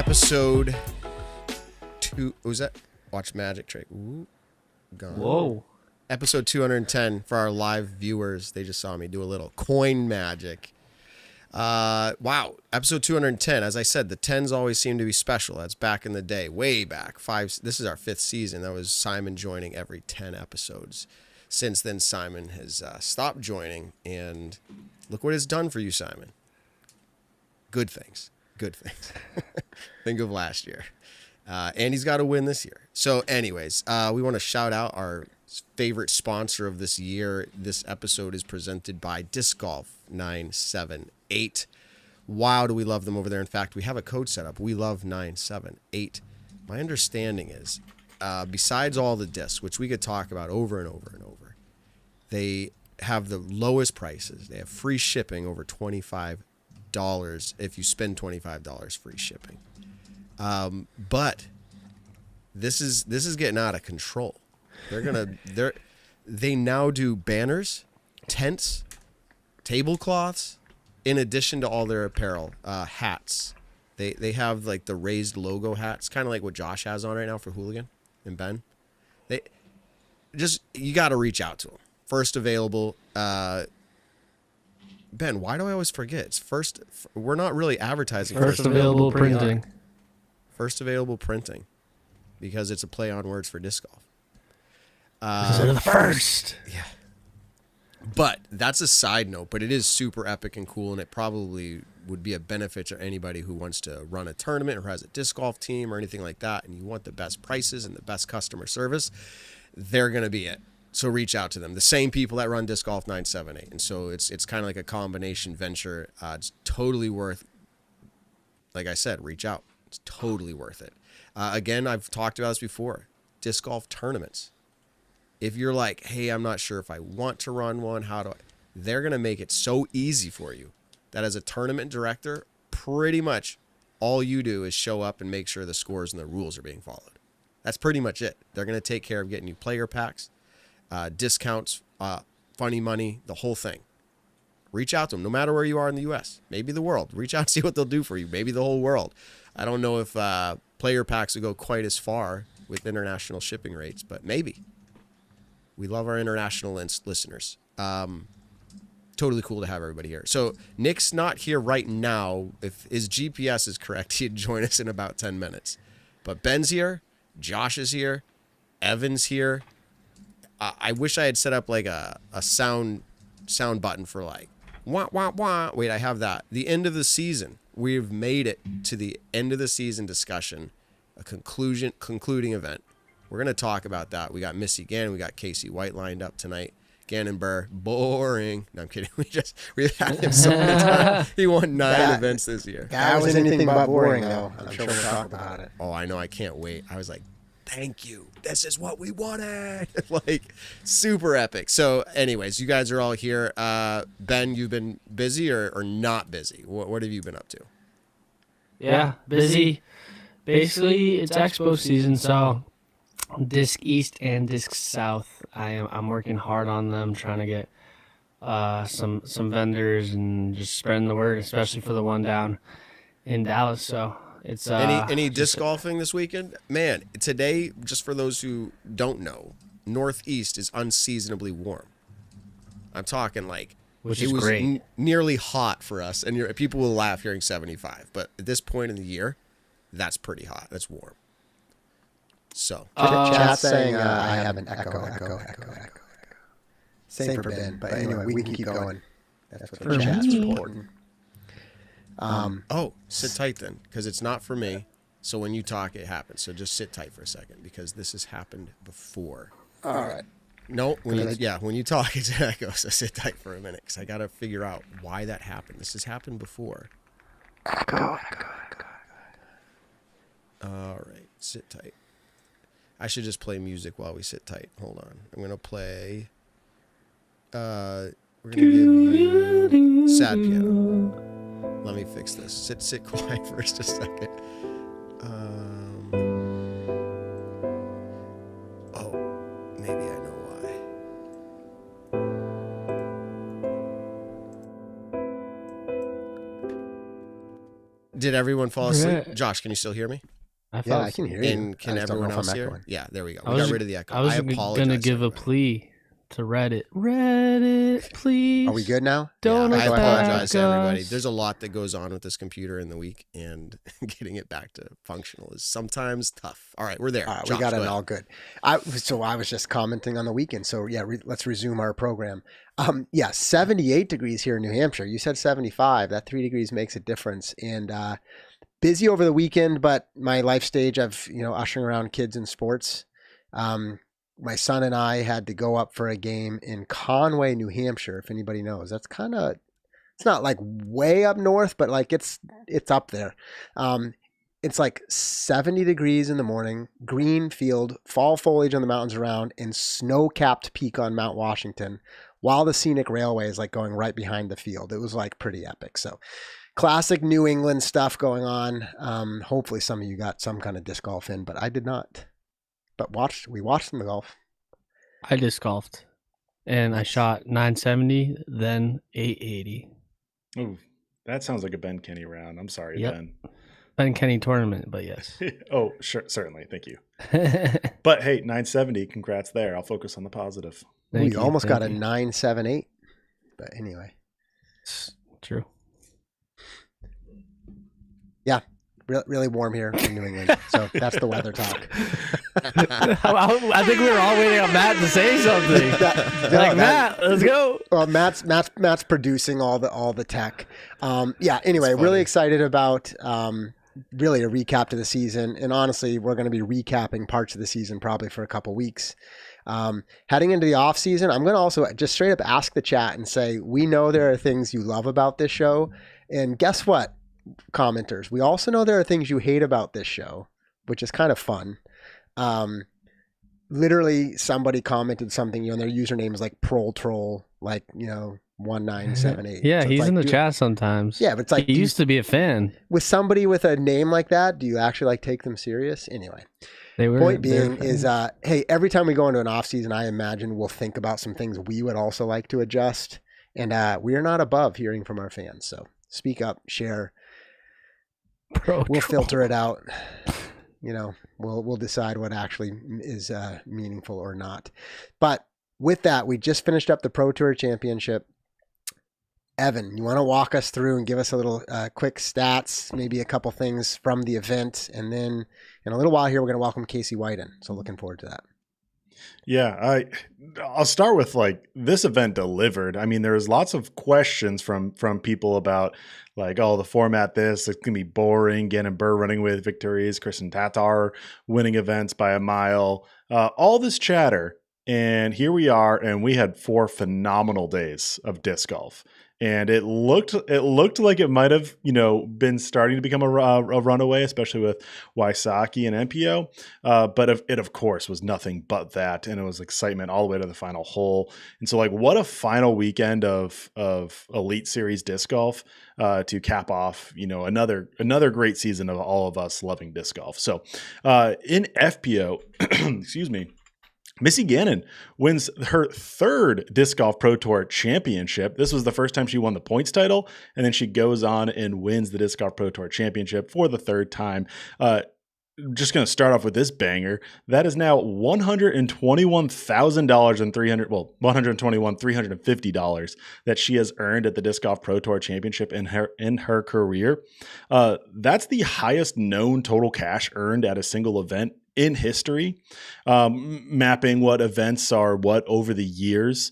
Episode 2. What was that? Watch Magic Trick. Ooh, gone. Whoa. Episode 210 for our live viewers. They just saw me do a little coin magic. Wow. Episode 210. As I said, the 10s always seem to be special. That's back in the day, way back. This is our 5th season. That was Simon joining every 10 episodes. Since then, Simon has stopped joining, and look what it's done for you, Simon. Good things. Good things. Think of last year. And he's got to win this year. So anyways, we want to shout out our favorite sponsor of this year. This episode is presented by Disc Golf 978. Wow, do we love them over there. In fact, we have a code set up. We love 978. My understanding is, besides all the discs, which we could talk about over and over and over, they have the lowest prices. They have free shipping over $25 if you spend $25 free shipping. But this is getting out of control. They now do banners, tents, tablecloths, in addition to all their apparel, hats. They have like the raised logo hats, kind of like what Josh has on right now for Hooligan and Ben. You got to reach out to them. First available. Ben, why do I always forget? It's first. We're not really advertising. First available printing. First available printing, because it's a play on words for disc golf. So the first. Yeah. But that's a side note, but it is super epic and cool, and it probably would be a benefit to anybody who wants to run a tournament or has a disc golf team or anything like that, and you want the best prices and the best customer service. They're going to be it. So reach out to them. The same people that run Disc Golf 978. And so it's kind of like a combination venture. It's totally worth, like I said, reach out. It's totally worth it. Again, I've talked about this before. Disc golf tournaments. If you're like, hey, I'm not sure if I want to run one, they're going to make it so easy for you that as a tournament director, pretty much all you do is show up and make sure the scores and the rules are being followed. That's pretty much it. They're going to take care of getting you player packs, discounts, funny money, the whole thing. Reach out to them, no matter where you are in the U.S., maybe the world. Reach out and see what they'll do for you, maybe the whole world. I don't know if player packs will go quite as far with international shipping rates, but maybe. We love our international listeners. Totally cool to have everybody here. So Nick's not here right now. If his GPS is correct, he'd join us in about 10 minutes. But Ben's here. Josh is here. Evan's here. I wish I had set up like a sound button for like wah wah wah. Wait, I have that. The end of the season. We've made it to the end of the season discussion, a concluding event. We're gonna talk about that. We got Missy Ganon, we got Casey White lined up tonight. Ganon Burr, boring. No, I'm kidding. We've had him so many times. He won 9 events this year. That was anything but boring, though. I'm sure we'll talk about it. Oh, I know. I can't wait. I was like, thank you. This is what we wanted. Like, super epic. So, anyways, you guys are all here. Ben, you've been busy or not busy? What have you been up to? Yeah, busy. Basically, it's Expo season, so Disc East and Disc South. I'm working hard on them, trying to get some vendors and just spreading the word, especially for the one down in Dallas. So it's any disc golfing this weekend? Man, today, just for those who don't know, Northeast is unseasonably warm. I'm talking like which it is was great. Nearly hot for us, and people will laugh hearing 75. But at this point in the year, that's pretty hot. That's warm. So chat saying I have an echo. Same for Ben, but anyway, we can keep going. That's what the chat's reporting. Sit tight then, because it's not for me. So when you talk, it happens. So just sit tight for a second, because this has happened before. All right. No, when you talk, it's an echo. So sit tight for a minute, because I got to figure out why that happened. This has happened before. Echo. All right, sit tight. I should just play music while we sit tight. Hold on. I'm going to play... we're going to give you sad piano. Let me fix this. Sit quiet for just a second. Maybe I know why. Did everyone fall asleep? Yeah. Josh, can you still hear me? I Yeah, felt I can hear you. And can I just don't know everyone if I'm else hear? echoing. Yeah, there we go. I We was- got rid of the echo. I was apologize. gonna give everybody. a plea to Reddit. Reddit, please. Are we good now? Don't I apologize attack to everybody. us. There's a lot that goes on with this computer in the week, and getting it back to functional is sometimes tough. All right, we're there. All right, Josh, we got go it ahead. all good. So I was just commenting on the weekend. So yeah, let's resume our program. Yeah, 78 degrees here in New Hampshire. You said 75. That 3 degrees makes a difference. And busy over the weekend, but my life stage of ushering around kids in sports. My son and I had to go up for a game in Conway, New Hampshire. If anybody knows, that's it's not like way up north, but like it's up there. It's like 70 degrees in the morning, green field, fall foliage on the mountains around, and snow-capped peak on Mount Washington, while the scenic railway is like going right behind the field. It was like pretty epic. So classic New England stuff going on. Hopefully some of you got some kind of disc golf in, but I did not. But we watched them golf. I disc golfed, and I shot 970, then 880. Oh, that sounds like a Ben Kenny round. I'm sorry, Yep. Ben. Ben Kenny tournament, but yes. Oh, sure, certainly. Thank you. But hey, 970, congrats there. I'll focus on the positive. Thank You you, almost got a thank you. 978. But anyway. It's true. Yeah. Really warm here in New England. So that's the weather talk. I think we were all waiting on Matt to say something. Matt, let's go. Well, Matt's producing all the tech. Yeah. Anyway, really excited about really a recap to the season, and honestly, we're going to be recapping parts of the season probably for a couple weeks. Heading into the off season, I'm going to also just straight up ask the chat and say, we know there are things you love about this show, and guess what, commenters? We also know there are things you hate about this show, which is kind of fun. Literally somebody commented something, and their username is like Prol Troll, like, 1978. Yeah, So it's he's like, in the chat sometimes. Yeah, but it's like, he used to be a fan. with somebody with a name like that, do you actually like take them serious? Anyway, point being is, hey, every time we go into an off season, I imagine we'll think about some things we would also like to adjust, and we are not above hearing from our fans. So speak up, share. We'll filter it out. We'll decide what actually is meaningful or not. But with that, we just finished up the Pro Tour Championship. Evan, you want to walk us through and give us a little quick stats, maybe a couple things from the event, and then in a little while here, we're going to welcome Casey White in. So looking forward to that. Yeah, I'll start with this event delivered. I mean, there was lots of questions from people about the format, it's going to be boring. Ganon Burr running with victories, Kristen Tatar winning events by a mile, all this chatter. And here we are, and we had 4 phenomenal days of disc golf. And it looked like it might have, been starting to become a runaway, especially with Wysocki and MPO. But it, of course, was nothing but that. And it was excitement all the way to the final hole. And so, what a final weekend of Elite Series disc golf to cap off, another great season of all of us loving disc golf. So in FPO, excuse me, Missy Ganon wins her 3rd Disc Golf Pro Tour Championship. This was the first time she won the points title, and then she goes on and wins the Disc Golf Pro Tour Championship for the 3rd time. Just going to start off with this banger. That is now $121,000 and $350 that she has earned at the Disc Golf Pro Tour Championship in her career. That's the highest known total cash earned at a single event in history, mapping what events are what over the years,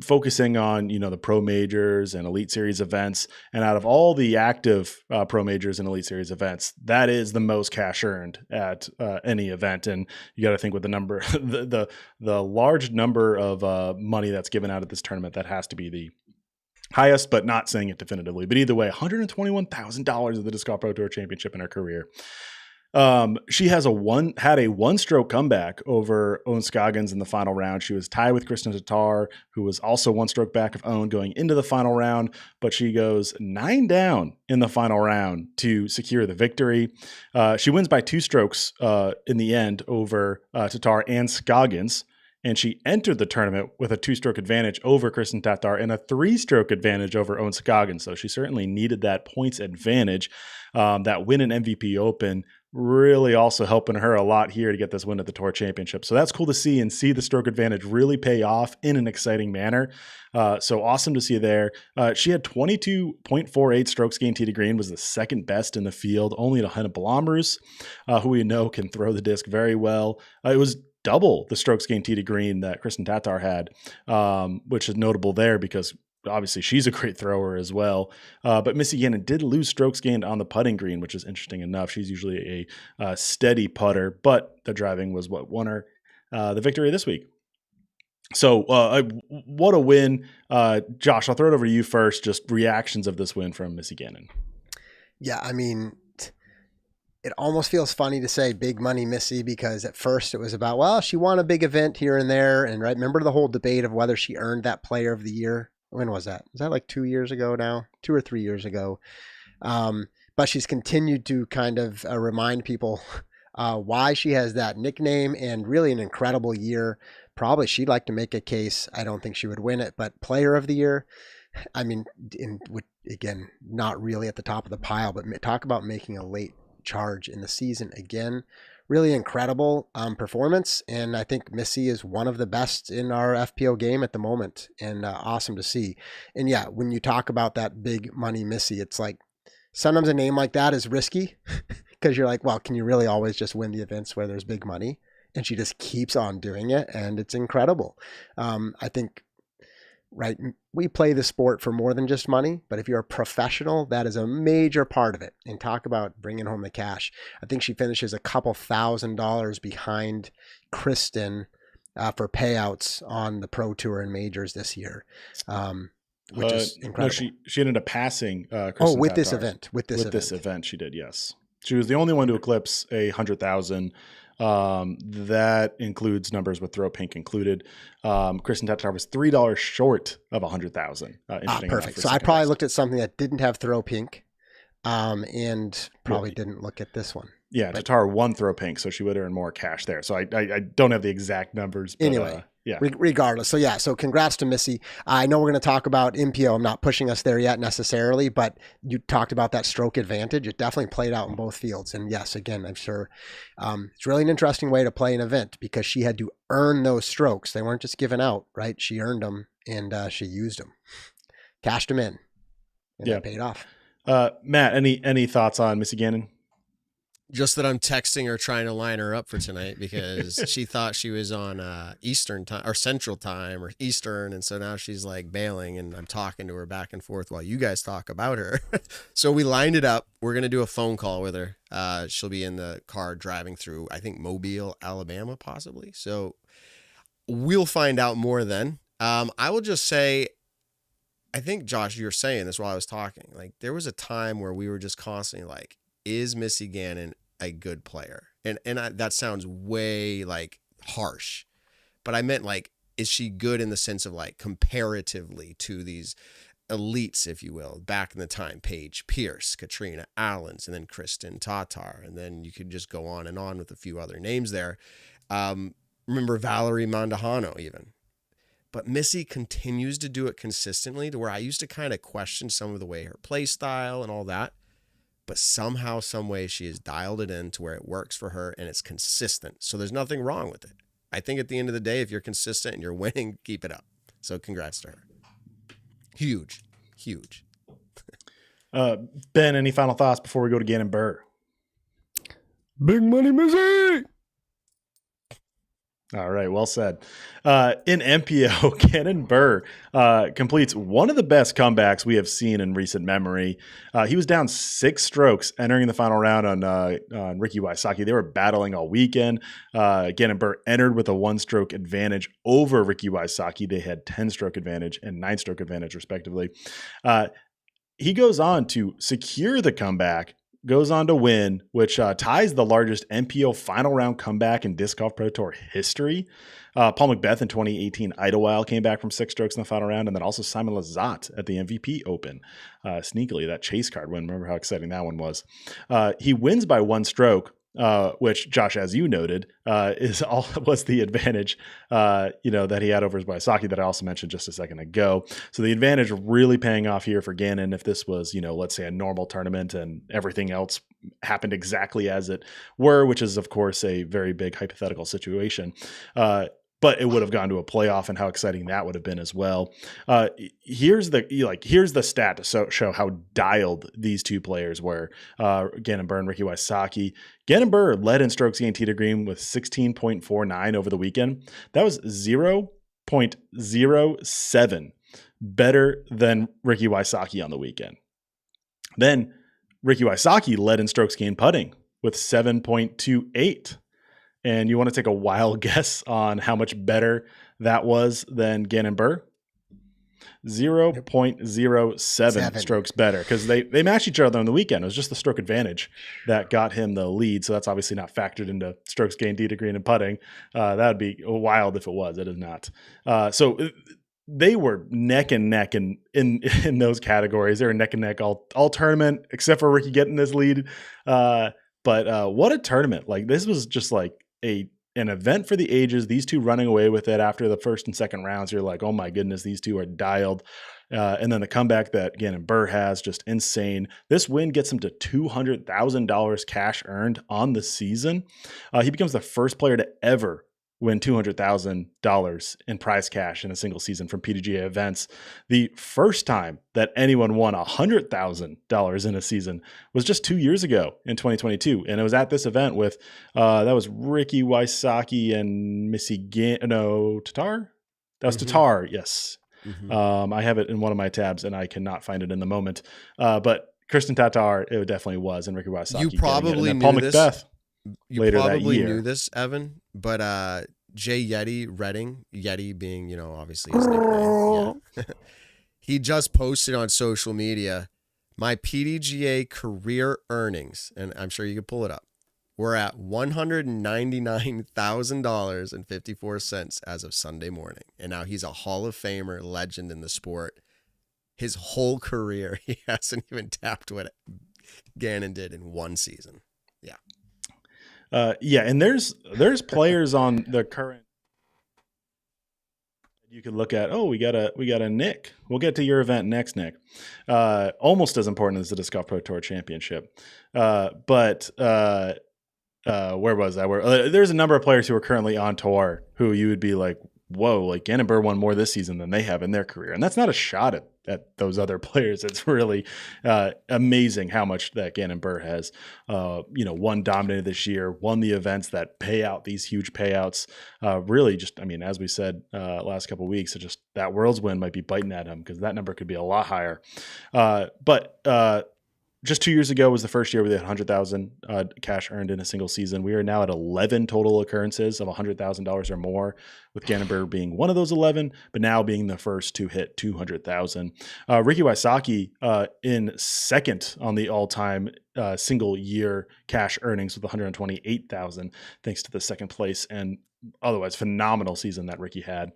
focusing on, the pro majors and Elite Series events. And out of all the active pro majors and Elite Series events, that is the most cash earned at any event. And you got to think with the number, the large number of money that's given out at this tournament, that has to be the highest, but not saying it definitively. But either way, $121,000 of the Disc Golf Pro Tour Championship in her career. She had a one-stroke comeback over Owen Scoggins in the final round. She was tied with Kristen Tatar, who was also one stroke back of Owen going into the final round, but she goes 9 down in the final round to secure the victory. She wins by 2 strokes in the end over Tatar and Scoggins. and she entered the tournament with a 2-stroke advantage over Kristen Tatar and a 3-stroke advantage over Owen Scoggins. So she certainly needed that points advantage. That win in MVP Open really also helping her a lot here to get this win at the Tour Championship. So that's cool to see, and see the stroke advantage really pay off in an exciting manner. So awesome to see there. She had 22.48 strokes gained tee to green, was the second best in the field, only to Hannah Blomroos, who we know can throw the disc very well. It was double the strokes gained tee to green that Kristen Tatar had, which is notable there because obviously she's a great thrower as well. But Missy Ganon did lose strokes gained on the putting green, which is interesting enough. She's usually a steady putter, but the driving was what won her the victory this week. So what a win. Josh, I'll throw it over to you first. Just reactions of this win from Missy Ganon. Yeah, I mean, it almost feels funny to say big money Missy, because at first it was about, well, she won a big event here and there. And right, remember the whole debate of whether she earned that Player of the Year? When was that? Was that like 2 years ago now? 2 or 3 years ago. But she's continued to kind of remind people why she has that nickname, and really an incredible year. Probably she'd like to make a case. I don't think she would win it, but Player of the Year, I mean, again, not really at the top of the pile, but talk about making a late charge in the season again. Really incredible performance, and I think Missy is one of the best in our FPO game at the moment, and awesome to see. And yeah, when you talk about that big money Missy, it's like sometimes a name like that is risky because you're like, well, can you really always just win the events where there's big money? And she just keeps on doing it, and it's incredible. I think, right, we play the sport for more than just money, but if you're a professional, that is a major part of it. And talk about bringing home the cash. I think she finishes a couple $1,000s behind Kristen for payouts on the Pro Tour and majors this year, which is incredible. No, she ended up passing Kristen with Tatar. this event. With this event, she did, yes. She was the only one to eclipse 100,000. That includes numbers with throw pink included. Kristen Tatar was $3 short of 100,000. Perfect. So I probably looked at something that didn't have throw pink, and probably didn't look at this one. Yeah, Tatar won throw pink, so she would earn more cash there. So I don't have the exact numbers. But, anyway, yeah. Regardless. So yeah, so congrats to Missy. I know we're going to talk about MPO. I'm not pushing us there yet necessarily, but you talked about that stroke advantage. It definitely played out in both fields. And yes, again, I'm sure it's really an interesting way to play an event, because she had to earn those strokes. They weren't just given out, right? She earned them, and she used them, cashed them in, and they paid off. Matt, any thoughts on Missy Ganon? Just that I'm texting her trying to line her up for tonight because she thought she was on Eastern time or Central time or Eastern. And so now she's like bailing, and I'm talking to her back and forth while you guys talk about her. So we lined it up. We're going to do a phone call with her. She'll be in the car driving through, I think, Mobile, Alabama, possibly. So we'll find out more then. I will just say, I think, Josh, you were saying this while I was talking. Like, there was a time where we were just constantly like, is Missy Ganon a good player? And that sounds way like harsh, but I meant like, is she good in the sense of like comparatively to these elites, if you will, back in the time, Paige Pierce, Katrina Allens, and then Kristen Tatar. And then you could just go on with a few other names there. Remember Valerie Mandujano even. But Missy continues to do it consistently to where I used to kind of question some of the way her play style and all that. But somehow, some way, she has dialed it in to where it works for her and it's consistent. So there's nothing wrong with it. I think at the end of the day, if you're consistent and you're winning, keep it up. So congrats to her. Huge. Ben, any final thoughts before we go to Ganon Burr? Big money Missy! All right, well said. In MPO, Ganon Burr completes one of the best comebacks we have seen in recent memory. He was down 6 strokes entering the final round on Ricky Wysocki. They were battling all weekend. Ganon Burr entered with a 1-stroke advantage over Ricky Wysocki. They had 10-stroke advantage and 9-stroke advantage, respectively. He goes on to secure the comeback, goes on to win, which ties the largest MPO final round comeback in Disc Golf Pro Tour history. Paul Macbeth in 2018 Idlewild came back from 6 strokes in the final round, and then also Simon Lizotte at the MVP Open. Sneakily, that chase card win. Remember how exciting that one was. He wins by 1 stroke, which Josh, as you noted, was the advantage, that he had over his Wysocki that I also mentioned just a second ago. So the advantage really paying off here for Ganon. If this was, let's say a normal tournament and everything else happened exactly as it were, which is of course a very big hypothetical situation. But it would have gone to a playoff, and how exciting that would have been as well. Here's the stat to show how dialed these two players were. Ganon Burr and Ricky Wysocki. Ganon Burr led in strokes gained tee to green with 16.49 over the weekend. That was 0.07 better than Ricky Wysocki on the weekend. Then Ricky Wysocki led in strokes gained putting with 7.28. And you want to take a wild guess on how much better that was than Ganon Burr? 0.07 strokes better, because they matched each other on the weekend. It was just the stroke advantage that got him the lead. So that's obviously not factored into strokes gained tee to green and putting. That would be wild if it was. It is not. So they were neck and neck in those categories. They were neck and neck all tournament, except for Ricky getting this lead. But what a tournament. Like, this was just like an event for the ages. These two running away with it after the first and second rounds. You're like, oh my goodness, these two are dialed. And then the comeback that Ganon Burr has, just insane. This win gets him to $200,000 cash earned on the season. He becomes the first player to ever win $200,000 in prize cash in a single season from PDGA events. The first time that anyone won $100,000 in a season was just 2 years ago in 2022. And it was at this event with, that was Ricky Wysocki and Missy Ganon, Tatar? That was Tatar, yes. Mm-hmm. I have it in one of my tabs and I cannot find it in the moment. But Kristen Tatar, it definitely was, and Ricky Wysocki. You probably knew Paul this. Macbeth. You probably knew this, Evan, but Jay Yeti Redding, Yeti being, obviously his nickname. Yeah. He just posted on social media, my PDGA career earnings, and I'm sure you could pull it up, we're at $199,000.54 as of Sunday morning. And now he's a Hall of Famer, legend in the sport. His whole career, he hasn't even tapped what Gannon did in one season. Yeah. And there's players on the current you could look at. Oh, we got a Nick. We'll get to your event next, Nick. Almost as important as the Disc Golf Pro Tour Championship. But where was I? There's a number of players who are currently on tour who you would be like, whoa, like Ganon Burr won more this season than they have in their career. And that's not a shot at those other players. It's really amazing how much that Ganon Burr has, won, dominated this year, won the events that pay out these huge payouts. Really just, as we said last couple of weeks, just that Worlds win might be biting at him because that number could be a lot higher. But just 2 years ago was the first year where they had 100,000 cash earned in a single season. We are now at 11 total occurrences of $100,000 or more, with Ganon Burr being one of those 11, but now being the first to hit 200,000. Ricky Wysocki in second on the all-time single year cash earnings with 128,000, thanks to the second place and otherwise phenomenal season that Ricky had.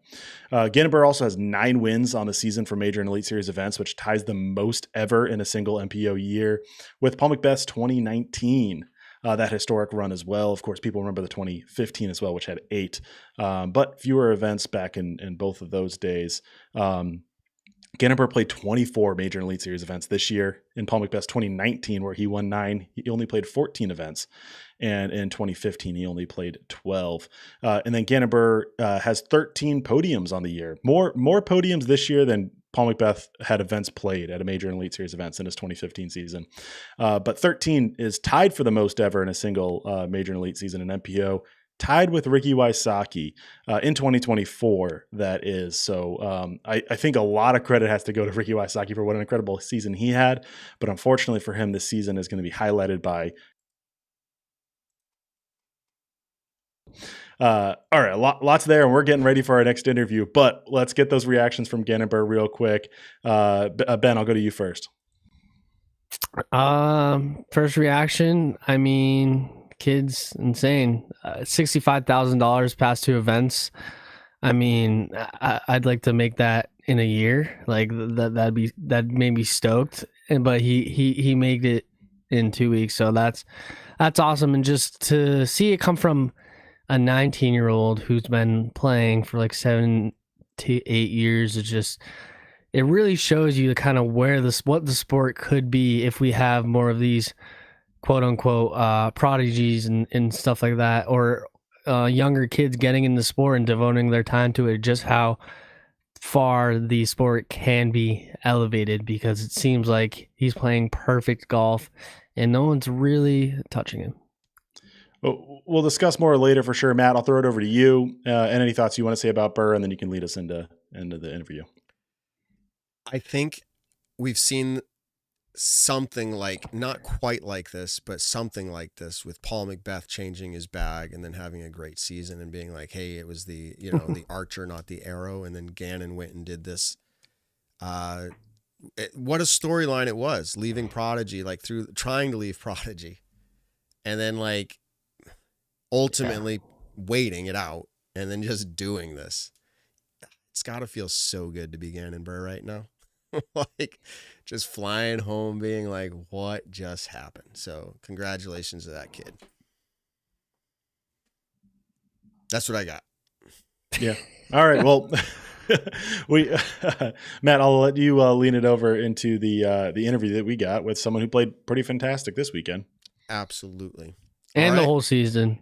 Ganon Burr also has 9 wins on the season for major and elite series events, which ties the most ever in a single MPO year with Paul Macbeth's 2019, that historic run as well. Of course, people remember the 2015 as well, which had 8, but fewer events back in both of those days. Ganon Burr played 24 major and elite series events this year. In Paul Macbeth's 2019, where he won 9, he only played 14 events. And in 2015, he only played 12. And then Ganon Burr has 13 podiums on the year. More podiums this year than Paul Macbeth had events played at a major and elite series events in his 2015 season. But 13 is tied for the most ever in a single major and elite season in MPO. Tied with Ricky Wysocki in 2024, that is. So I think a lot of credit has to go to Ricky Wysocki for what an incredible season he had. But unfortunately for him, this season is going to be highlighted by all right, lots there, and we're getting ready for our next interview. But let's get those reactions from Ganon Burr real quick. Ben, I'll go to you first. First reaction, kid's insane. $65,000 past 2 events. I'd like to make that in a year. Like that made me stoked. But he made it in 2 weeks, so that's That's awesome. And just to see it come from a 19-year-old who's been playing for like 7 to 8 years, it really shows you the kind of what the sport could be if we have more of these quote unquote prodigies and stuff like that, or younger kids getting in the sport and devoting their time to it, just how far the sport can be elevated, because it seems like he's playing perfect golf and no one's really touching him. We'll discuss more later for sure. Matt, I'll throw it over to you. And any thoughts you want to say about Burr, and then you can lead us into the interview. I think we've seen something like, not quite like this, but something like this with Paul McBeth changing his bag and then having a great season and being like, hey, it was the the archer, not the arrow. And then Gannon went and did this. What a storyline it was, leaving Prodigy, like through trying to leave Prodigy and then like ultimately waiting it out and then just doing this. It's got to feel so good to be Ganon Burr right now. Like just flying home being like, what just happened? So congratulations to that kid. That's what I got. Yeah. All right. Well, Matt, I'll let you lean it over into the interview that we got with someone who played pretty fantastic this weekend. Absolutely. And the whole season.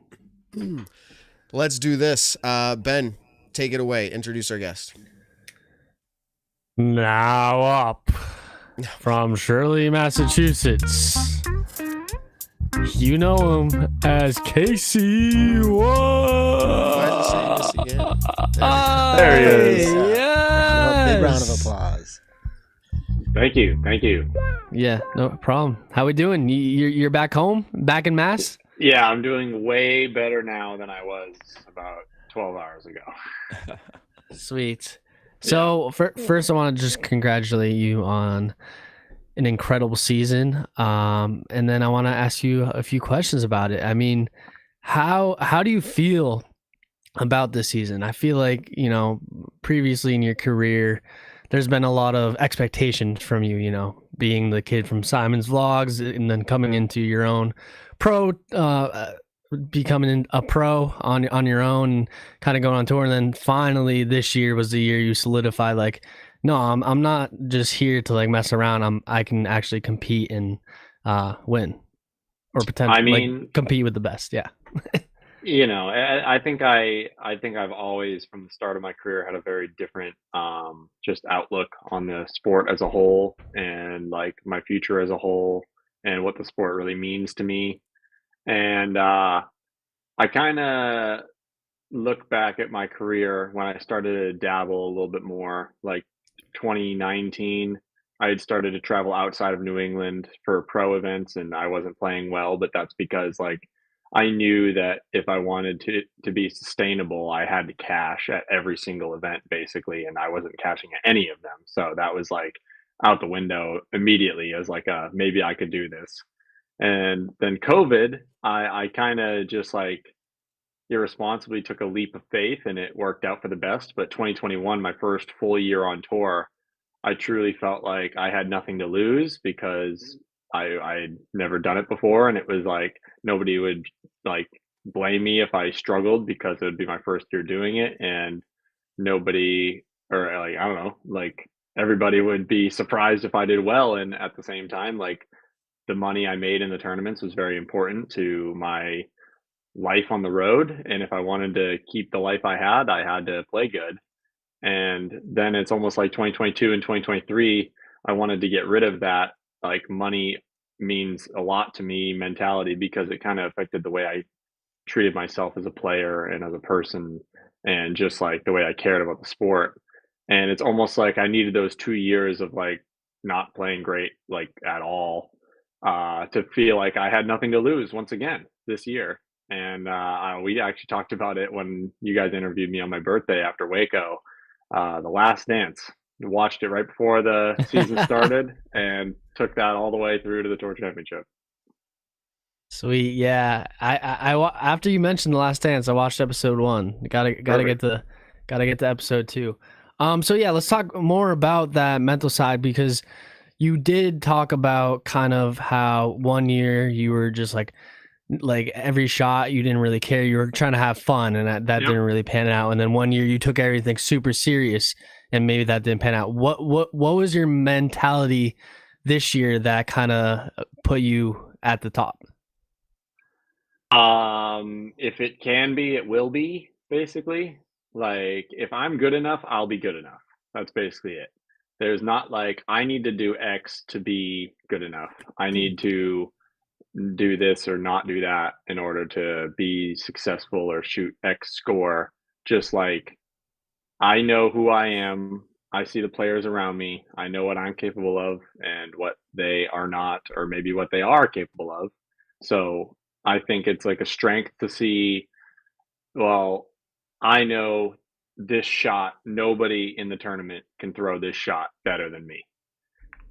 Let's do this. Ben, take it away. Introduce our guest. Now up from Shirley, Massachusetts. You know him as Casey. Whoa! There he is. Yes. Big round of applause. Thank you. Yeah, no problem. How we doing? You're back home? Back in Mass? Yeah, I'm doing way better now than I was about 12 hours ago. Sweet. So first, I want to just congratulate you on an incredible season, and then I want to ask you a few questions about it. I mean, how do you feel about this season? I feel like, previously in your career, there's been a lot of expectations from you, being the kid from Simon's Vlogs and then coming into your own pro, becoming a pro on your own and kind of going on tour. And then finally this year was the year you solidify, like, no, I'm not just here to like mess around. I can actually compete and win, or potentially compete with the best. Yeah. I think I've always, from the start of my career, had a very different just outlook on the sport as a whole, and like my future as a whole, and what the sport really means to me. And I kind of look back at my career when I started to dabble a little bit more, like 2019. I had started to travel outside of New England for pro events, and I wasn't playing well, but that's because like I knew that if I wanted to be sustainable, I had to cash at every single event basically, and I wasn't cashing at any of them. So that was like out the window immediately as like maybe I could do this. And then COVID, I kind of just like irresponsibly took a leap of faith, and it worked out for the best. But 2021, my first full year on tour, I truly felt like I had nothing to lose because I'd never done it before. And it was like, nobody would like blame me if I struggled because it would be my first year doing it. And nobody, or like, I don't know, like everybody would be surprised if I did well. And at the same time, like the money I made in the tournaments was very important to my life on the road. And if I wanted to keep the life I had to play good. And then it's almost like 2022 and 2023, I wanted to get rid of that, like money means a lot to me mentality, because it kind of affected the way I treated myself as a player and as a person, and just like the way I cared about the sport. And it's almost like I needed those 2 years of like not playing great, like at all, to feel like I had nothing to lose once again this year. And we actually talked about it when you guys interviewed me on my birthday after Waco, The Last Dance. Watched it right before the season started and took that all the way through to the Tour Championship. Sweet. Yeah. I after you mentioned The Last Dance, I watched episode 1. Gotta get to episode 2. So yeah, let's talk more about that mental side, because you did talk about kind of how one year you were just like like every shot you didn't really care. You were trying to have fun, and that Yep. didn't really pan out. And then one year you took everything super serious, and maybe that didn't pan out. What was your mentality this year that kind of put you at the top? If it can be, it will be, basically. Like, if I'm good enough, I'll be good enough. That's basically it. There's not like, I need to do X to be good enough. I need to do this or not do that in order to be successful or shoot X score. Just like, I know who I am. I see the players around me. I know what I'm capable of and what they are not, or maybe what they are capable of. So I think it's like a strength to see, well, I know this shot, nobody in the tournament can throw this shot better than me.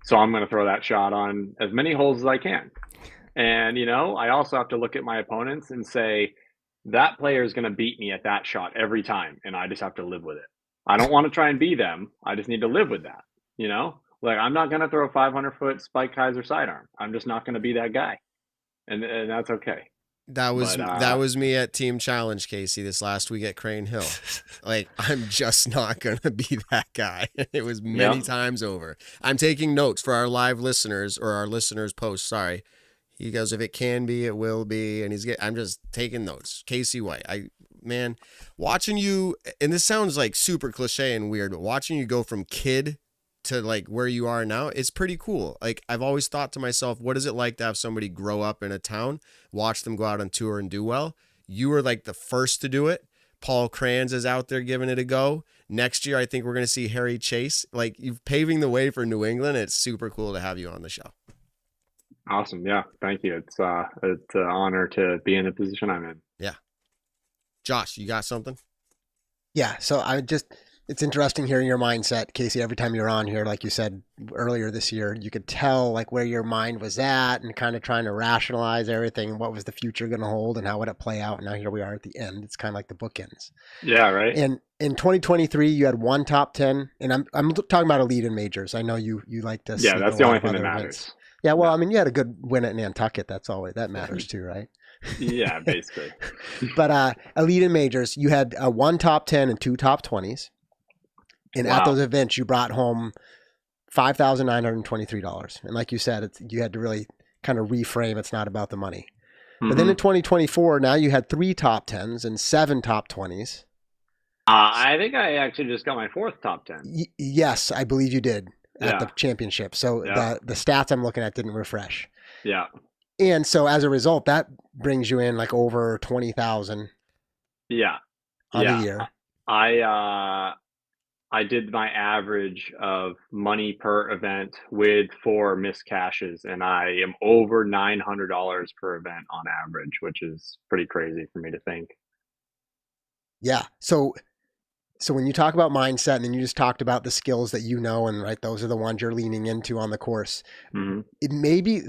So I'm going to throw that shot on as many holes as I can. And, I also have to look at my opponents and say, that player is going to beat me at that shot every time. And I just have to live with it. I don't want to try and be them. I just need to live with that. Like, I'm not going to throw a 500-foot Spike Kaiser sidearm. I'm just not going to be that guy. And that's okay. That was me at Team Challenge, Casey, this last week at Crane Hill. Like, I'm just not gonna be that guy. It was many times over. I'm taking notes for our live listeners, or our listeners' post. Sorry, he goes, if it can be, it will be, and I'm just taking notes. Casey White, man, watching you, and this sounds like super cliche and weird, but watching you go from kid to like where you are now, it's pretty cool. Like, I've always thought to myself, what is it like to have somebody grow up in a town, watch them go out on tour and do well? You were like the first to do it. Paul Kranz is out there giving it a go. Next year, I think we're going to see Harry Chase. Like, you've paving the way for New England. It's super cool to have you on the show. Awesome. Yeah. Thank you. It's an honor to be in the position I'm in. Yeah. Josh, you got something? Yeah. So it's interesting hearing your mindset, Casey. Every time you're on here, like you said earlier this year, you could tell like where your mind was at and kind of trying to rationalize everything. What was the future going to hold and how would it play out? And now here we are at the end. It's kind of like the bookends. Yeah, right. And in 2023, you had one top 10, and I'm talking about elite and majors. I know you like to. Yeah, that's the only thing that matters. Yeah, well, I mean, you had a good win at Nantucket. That's all that matters too, right? Yeah, basically. But elite and majors, you had one top 10 and two top 20s. And at those events, you brought home $5,923. And like you said, you had to really kind of reframe. It's not about the money. Mm-hmm. But then in 2024, now you had 3 top 10s and 7 top 20s. I think I actually just got my 4th top 10. Yes, I believe you did at the championship. So the stats I'm looking at didn't refresh. Yeah. And so as a result, that brings you in like over 20,000. Yeah. On the year. I did my average of money per event with 4 missed cashes, and I am over $900 per event on average, which is pretty crazy for me to think. Yeah. So when you talk about mindset, and then you just talked about the skills that and right, those are the ones you're leaning into on the course. Mm-hmm. It maybe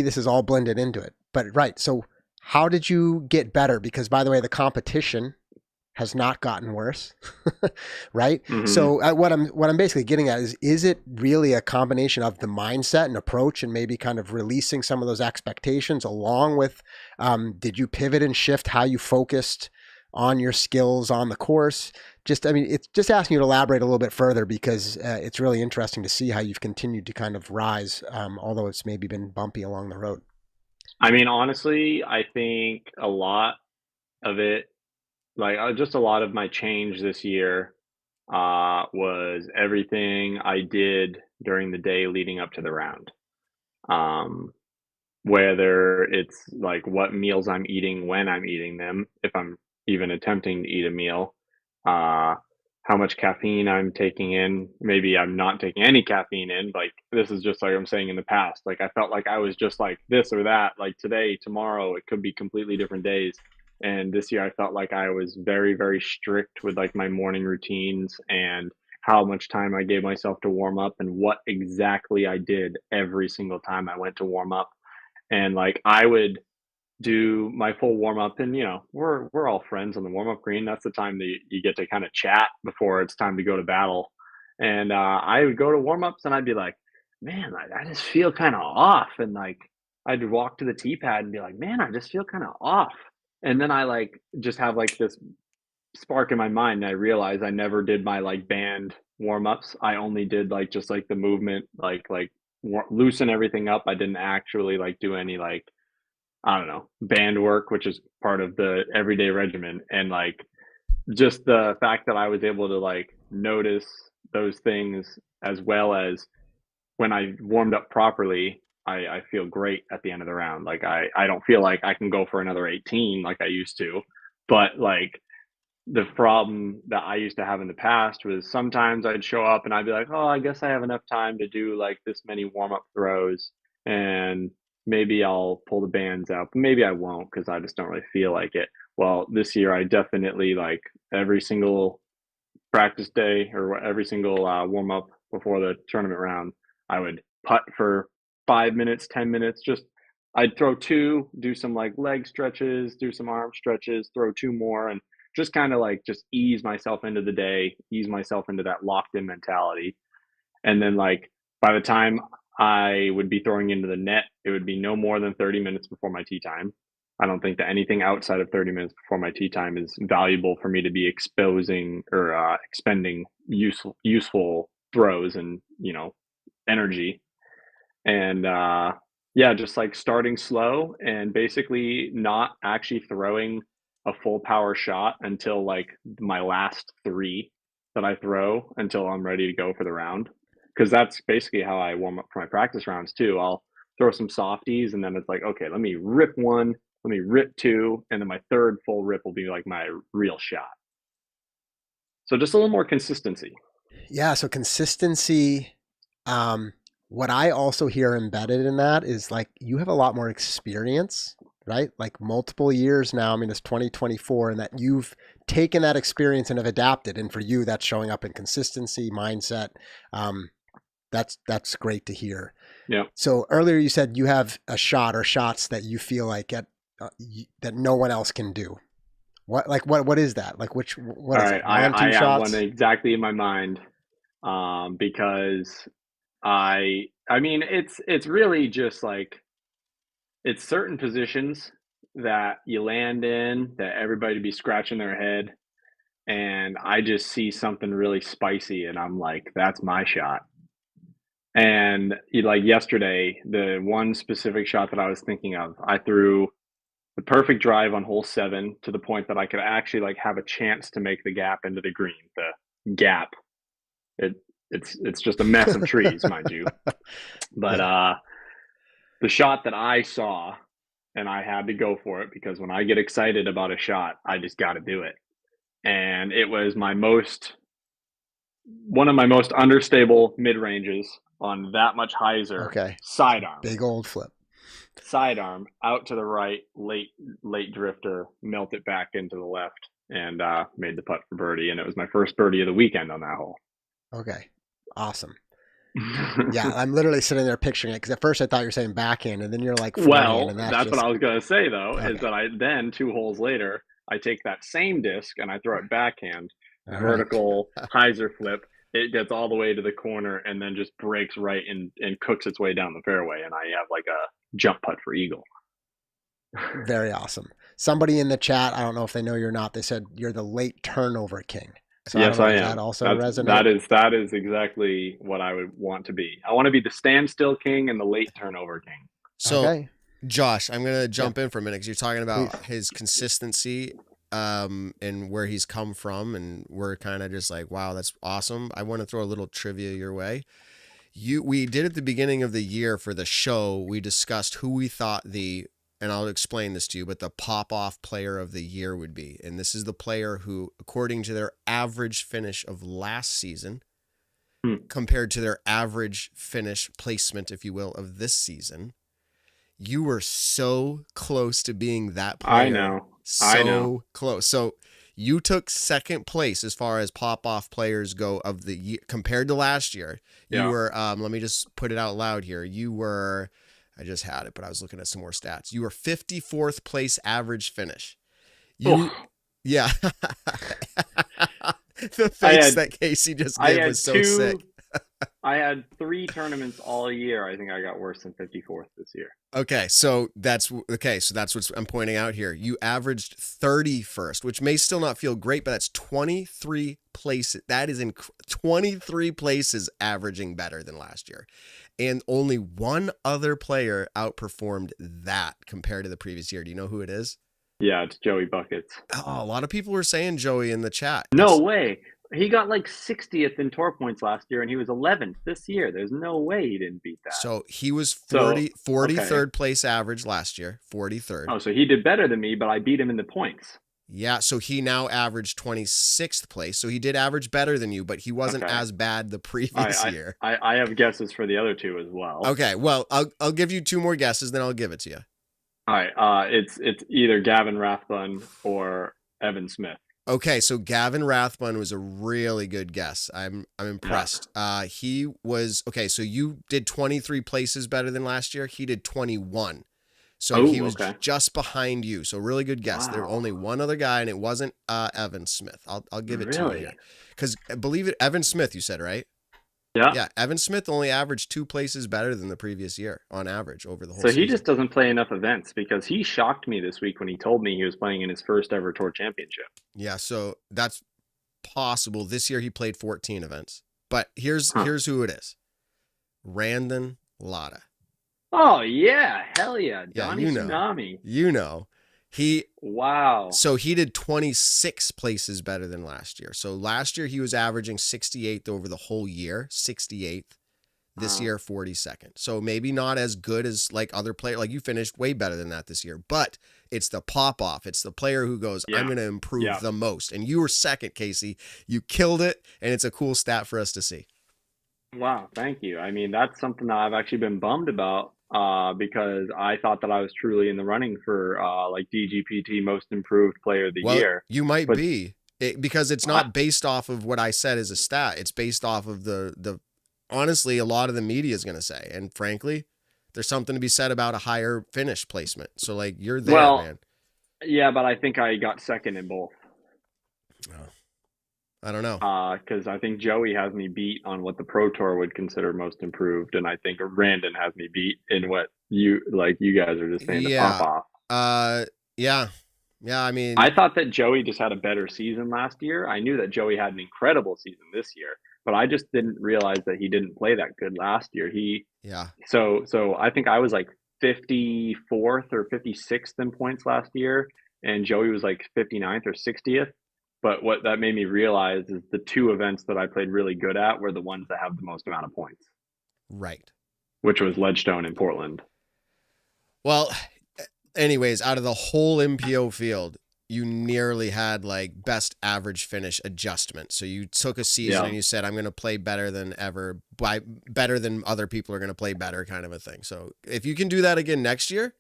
this is all blended into it, but right. So how did you get better? Because by the way, the competition has not gotten worse, right? Mm-hmm. So what I'm basically getting at is it really a combination of the mindset and approach, and maybe kind of releasing some of those expectations, along with did you pivot and shift how you focused on your skills on the course? It's just asking you to elaborate a little bit further, because it's really interesting to see how you've continued to kind of rise, although it's maybe been bumpy along the road. I mean, honestly, I think a lot of it, like just a lot of my change this year was everything I did during the day leading up to the round. Whether it's like what meals I'm eating, when I'm eating them, if I'm even attempting to eat a meal, how much caffeine I'm taking in. Maybe I'm not taking any caffeine in. Like, this is just like I'm saying in the past. Like, I felt like I was just like this or that. Like today, tomorrow, it could be completely different days. And this year I felt like I was very, very strict with like my morning routines and how much time I gave myself to warm up and what exactly I did every single time I went to warm up. And like, I would do my full warm up, and we're all friends on the warm up green. That's the time that you get to kind of chat before it's time to go to battle. And I would go to warm ups and I'd be like, man, I just feel kind of off, and like I'd walk to the tee pad and be like, man, I just feel kind of off. And then I like just have like this spark in my mind, and I realized I never did my like band warm-ups. I only did like just like the movement, like loosen everything up. I didn't actually like do any like, I don't know, band work, which is part of the everyday regimen. And like just the fact that I was able to like notice those things, as well as when I warmed up properly, I feel great at the end of the round. Like I don't feel like I can go for another 18 like I used to, but like the problem that I used to have in the past was sometimes I'd show up and I'd be like, oh, I guess I have enough time to do like this many warm up throws, and maybe I'll pull the bands out, but maybe I won't because I just don't really feel like it. Well, this year I definitely like every single practice day or every single warm up before the tournament round, I would putt for 5 minutes, 10 minutes. Just I'd throw two, do some like leg stretches, do some arm stretches, throw two more, and just kind of like just ease myself into the day, ease myself into that locked in mentality. And then like by the time I would be throwing into the net, it would be no more than 30 minutes before my tee time. I don't think that anything outside of 30 minutes before my tee time is valuable for me to be exposing or expending useful throws and, you know, energy. And yeah, just like starting slow and basically not actually throwing a full power shot until like my last three that I throw until I'm ready to go for the round. Because that's basically how I warm up for my practice rounds too. I'll throw some softies and then it's like, okay, let me rip one, let me rip two, and then my third full rip will be like my real shot. So just a little more consistency. Yeah, so consistency. What I also hear embedded in that is like you have a lot more experience, right? Like multiple years now. I mean, it's 2024, and that you've taken that experience and have adapted. And for you, that's showing up in consistency, mindset. That's great to hear. Yeah. So earlier you said you have a shot or shots that you feel like that no one else can do. What is that? Like what All is right, it? One, two I have shots? one exactly in my mind, because I mean it's really just like it's certain positions that you land in that everybody be scratching their head, and I just see something really spicy and I'm like, that's my shot. And like yesterday, the one specific shot that I was thinking of, I threw the perfect drive on hole 7 to the point that I could actually like have a chance to make the gap into the green. The gap, it's just a mess of trees, mind you. But the shot that I saw, and I had to go for it because when I get excited about a shot, I just got to do it. And it was one of my most understable mid ranges on that much hyzer. Okay. Sidearm. Big old flip. Sidearm out to the right, late drifter, melt it back into the left, and made the putt for birdie. And it was my first birdie of the weekend on that hole. Okay. Awesome. Yeah, I'm literally sitting there picturing it because at first I thought you were saying backhand, and then you're like, well, and that's what I was going to say though, Okay. is that I then 2 holes later, I take that same disc and I throw it backhand, vertical hyzer flip. It gets all the way to the corner and then just breaks right and cooks its way down the fairway, and I have like a jump putt for eagle. Very awesome. Somebody in the chat, I don't know if they know you or not, they said you're the late turnover king. So yes, I am. That also resonates. That is exactly what I would want to be. I want to be the standstill king and the late turnover king. So, okay. Josh, I'm going to jump in for a minute because you're talking about his consistency and where he's come from, and we're kind of just like, wow, that's awesome. I want to throw a little trivia your way. We did at the beginning of the year for the show, we discussed who we thought and I'll explain this to you, but the pop-off player of the year would be. And this is the player who, according to their average finish of last season, compared to their average finish placement, if you will, of this season, you were so close to being that player. I know. So close. So you took second place as far as pop-off players go of the year compared to last year. You were, let me just put it out loud here. You were, I just had it, but I was looking at some more stats. You were 54th place average finish. Yeah. The face that Casey just gave was so sick. I had 3 tournaments all year. I think I got worse than 54th this year. Okay, so that's what I'm pointing out here. You averaged 31st, which may still not feel great, but that's 23 places. That is 23 places averaging better than last year. And only one other player outperformed that compared to the previous year. Do you know who it is? Yeah, it's Joey Buckets. Oh, a lot of people were saying Joey in the chat. No way. He got like 60th in tour points last year, and he was 11th this year. There's no way he didn't beat that. So he was 43rd place average last year, 43rd. Oh, so he did better than me, but I beat him in the points. Yeah, so he now averaged 26th place. So he did average better than you, but he wasn't as bad the previous year. I have guesses for the other 2 as well. Okay, well, I'll give you 2 more guesses, then I'll give it to you. All right, it's either Gavin Rathbun or Evan Smith. Okay, so Gavin Rathbun was a really good guess. I'm impressed. Yeah. He was so you did 23 places better than last year. He did 21. So he was just behind you. So really good guess. Wow. There was only one other guy, and it wasn't Evan Smith. I'll give it to you here. Because believe it, Evan Smith, you said, right? Yeah. Yeah. Evan Smith only averaged 2 places better than the previous year on average over the whole season. So he just doesn't play enough events, because he shocked me this week when he told me he was playing in his first ever tour championship. Yeah. So that's possible. This year he played 14 events. But here's who it is. Randon Latta. Oh, yeah. Hell yeah. Donnie Tsunami. You know. Wow. So he did 26 places better than last year. So last year he was averaging 68th over the whole year, 68th. This year, 42nd. So maybe not as good as like other players. Like you finished way better than that this year. But it's the pop off. It's the player who goes, I'm going to improve the most. And you were second, Casey. You killed it. And it's a cool stat for us to see. Wow. Thank you. I mean, that's something that I've actually been bummed about. Because I thought that I was truly in the running for like DGPT Most Improved Player of the Year. You might be, because it's not based off of what I said as a stat. It's based off of the honestly, a lot of the media is going to say. And frankly, there's something to be said about a higher finish placement. So like you're there, man. Yeah, but I think I got second in both. I don't know. Because I think Joey has me beat on what the Pro Tour would consider most improved, and I think Randon has me beat in what you guys are just saying to pop off. Yeah. I mean, I thought that Joey just had a better season last year. I knew that Joey had an incredible season this year, but I just didn't realize that he didn't play that good last year. So I think I was like 54th or 56th in points last year, and Joey was like 59th or 60th. But what that made me realize is the 2 events that I played really good at were the ones that have the most amount of points. Right. Which was Ledgestone and Portland. Well, anyways, out of the whole MPO field, you nearly had like best average finish adjustment. So you took a season and you said, I'm going to play better than ever, better than other people are going to play better, kind of a thing. So if you can do that again next year,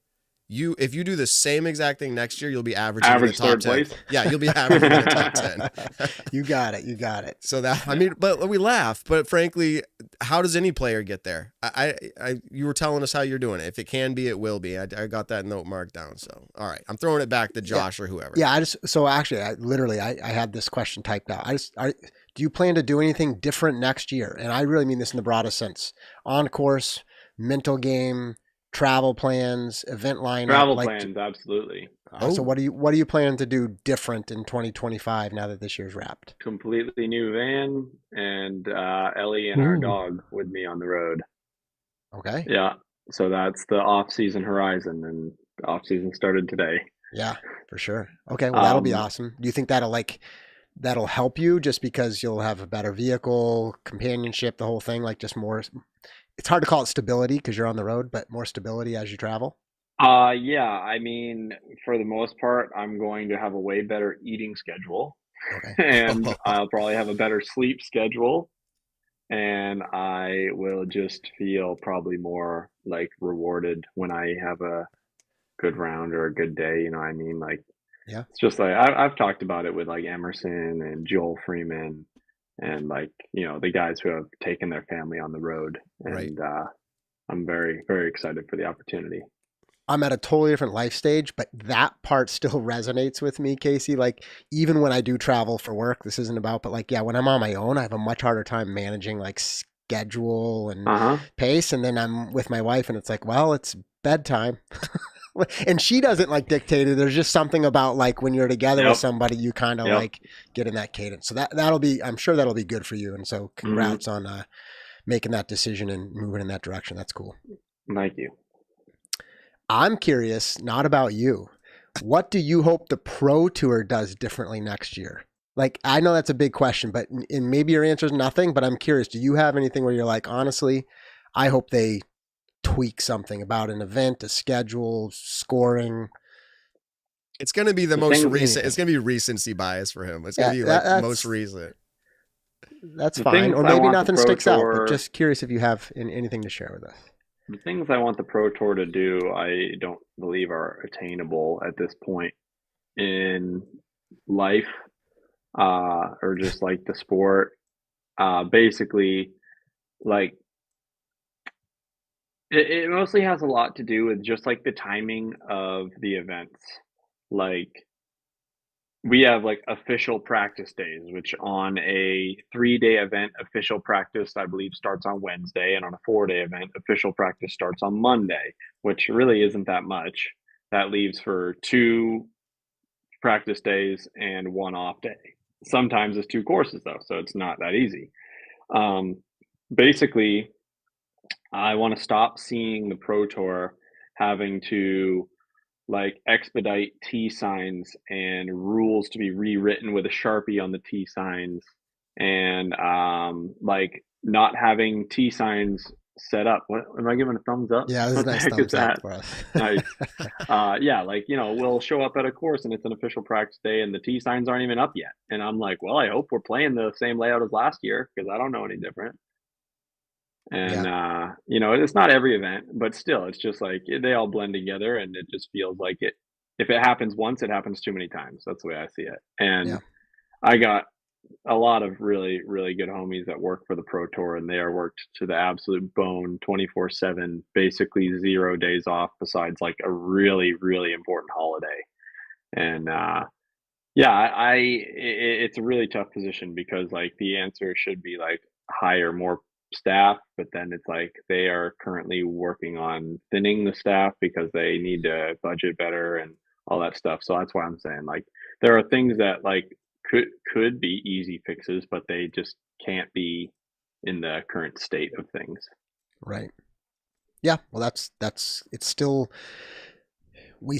if you do the same exact thing next year, you'll be averaging in the top 10. Place. Yeah, you'll be averaging in the top 10. You got it. So but we laugh, but frankly, how does any player get there? You were telling us how you're doing it. If it can be, it will be. I got that note marked down. So, all right, I'm throwing it back to Josh or whoever. Yeah, I had this question typed out. Do you plan to do anything different next year? And I really mean this in the broadest sense. On course, mental game, travel plans, event lineup. Travel plans, absolutely. So what are you planning to do different in 2025 now that this year's wrapped? Completely new van and Ellie and our dog with me on the road. Okay. Yeah. So that's the off-season horizon, and the off-season started today. Yeah, for sure. Okay, well that'll be awesome. Do you think that'll help you just because you'll have a better vehicle, companionship, the whole thing, like just more? It's hard to call it stability because you're on the road, but more stability as you travel? Yeah. I mean, for the most part, I'm going to have a way better eating schedule. Okay. And I'll probably have a better sleep schedule. And I will just feel probably more like rewarded when I have a good round or a good day. You know what I mean? Like, yeah, it's just like I've talked about it with like Emerson and Joel Freeman. And like, you know, the guys who have taken their family on the road. And I'm very, very excited for the opportunity. I'm at a totally different life stage, but that part still resonates with me, Casey. Like, even when I do travel for work, this isn't about, but like, yeah, when I'm on my own, I have a much harder time managing like schedule and Uh-huh. pace. And then I'm with my wife and it's like, well, it's bedtime. And she doesn't like dictate it. There's just something about like when you're together Yep. with somebody, you kind of Yep. like get in that cadence. So that'll be, I'm sure that'll be good for you. And so congrats on making that decision and moving in that direction. That's cool. Thank you. I'm curious, not about you. What do you hope the Pro Tour does differently next year? Like, I know that's a big question, but and maybe your answer is nothing, but I'm curious. Do you have anything where you're like, honestly, I hope they tweak something about an event, a schedule, scoring? It's going to be the The most thing- recent. It's going to be recency bias for him. It's going to be like that's- most recent. That's The fine. things Or I maybe want the nothing Pro sticks out, Tour- but just curious if you have anything to share with us. The things I want the Pro Tour to do, I don't believe are attainable at this point in life, or just like the sport. Basically, like it mostly has a lot to do with just like the timing of the events. Like we have like official practice days, which on a 3-day event, official practice, I believe, starts on Wednesday, and on a 4-day event, official practice starts on Monday, which really isn't that much. That leaves for 2 practice days and 1 off day. Sometimes it's 2 courses though, so it's not that easy. Basically, I want to stop seeing the Pro Tour having to like expedite T signs and rules to be rewritten with a Sharpie on the T signs, and like not having T signs set up. What am I giving a thumbs up? Yeah, this is What a the nice heck thumbs is up that? for us. Nice. Yeah, like, you know, we'll show up at a course and it's an official practice day and the T signs aren't even up yet. And I'm like, well, I hope we're playing the same layout as last year because I don't know any different. And, you know, it's not every event, but still, it's just like they all blend together and it just feels like it. If it happens once, it happens too many times. That's the way I see it. And Yeah. I got a lot of really, really good homies that work for the Pro Tour, and they are worked to the absolute bone 24/7, basically 0 days off besides like a really, really important holiday. And yeah, it's a really tough position because like the answer should be like hire more staff, but then it's like they are currently working on thinning the staff because they need to budget better and all that stuff. So that's why I'm saying like there are things that like could be easy fixes, but they just can't be in the current state of things. Right. Yeah. Well, that's it's still, we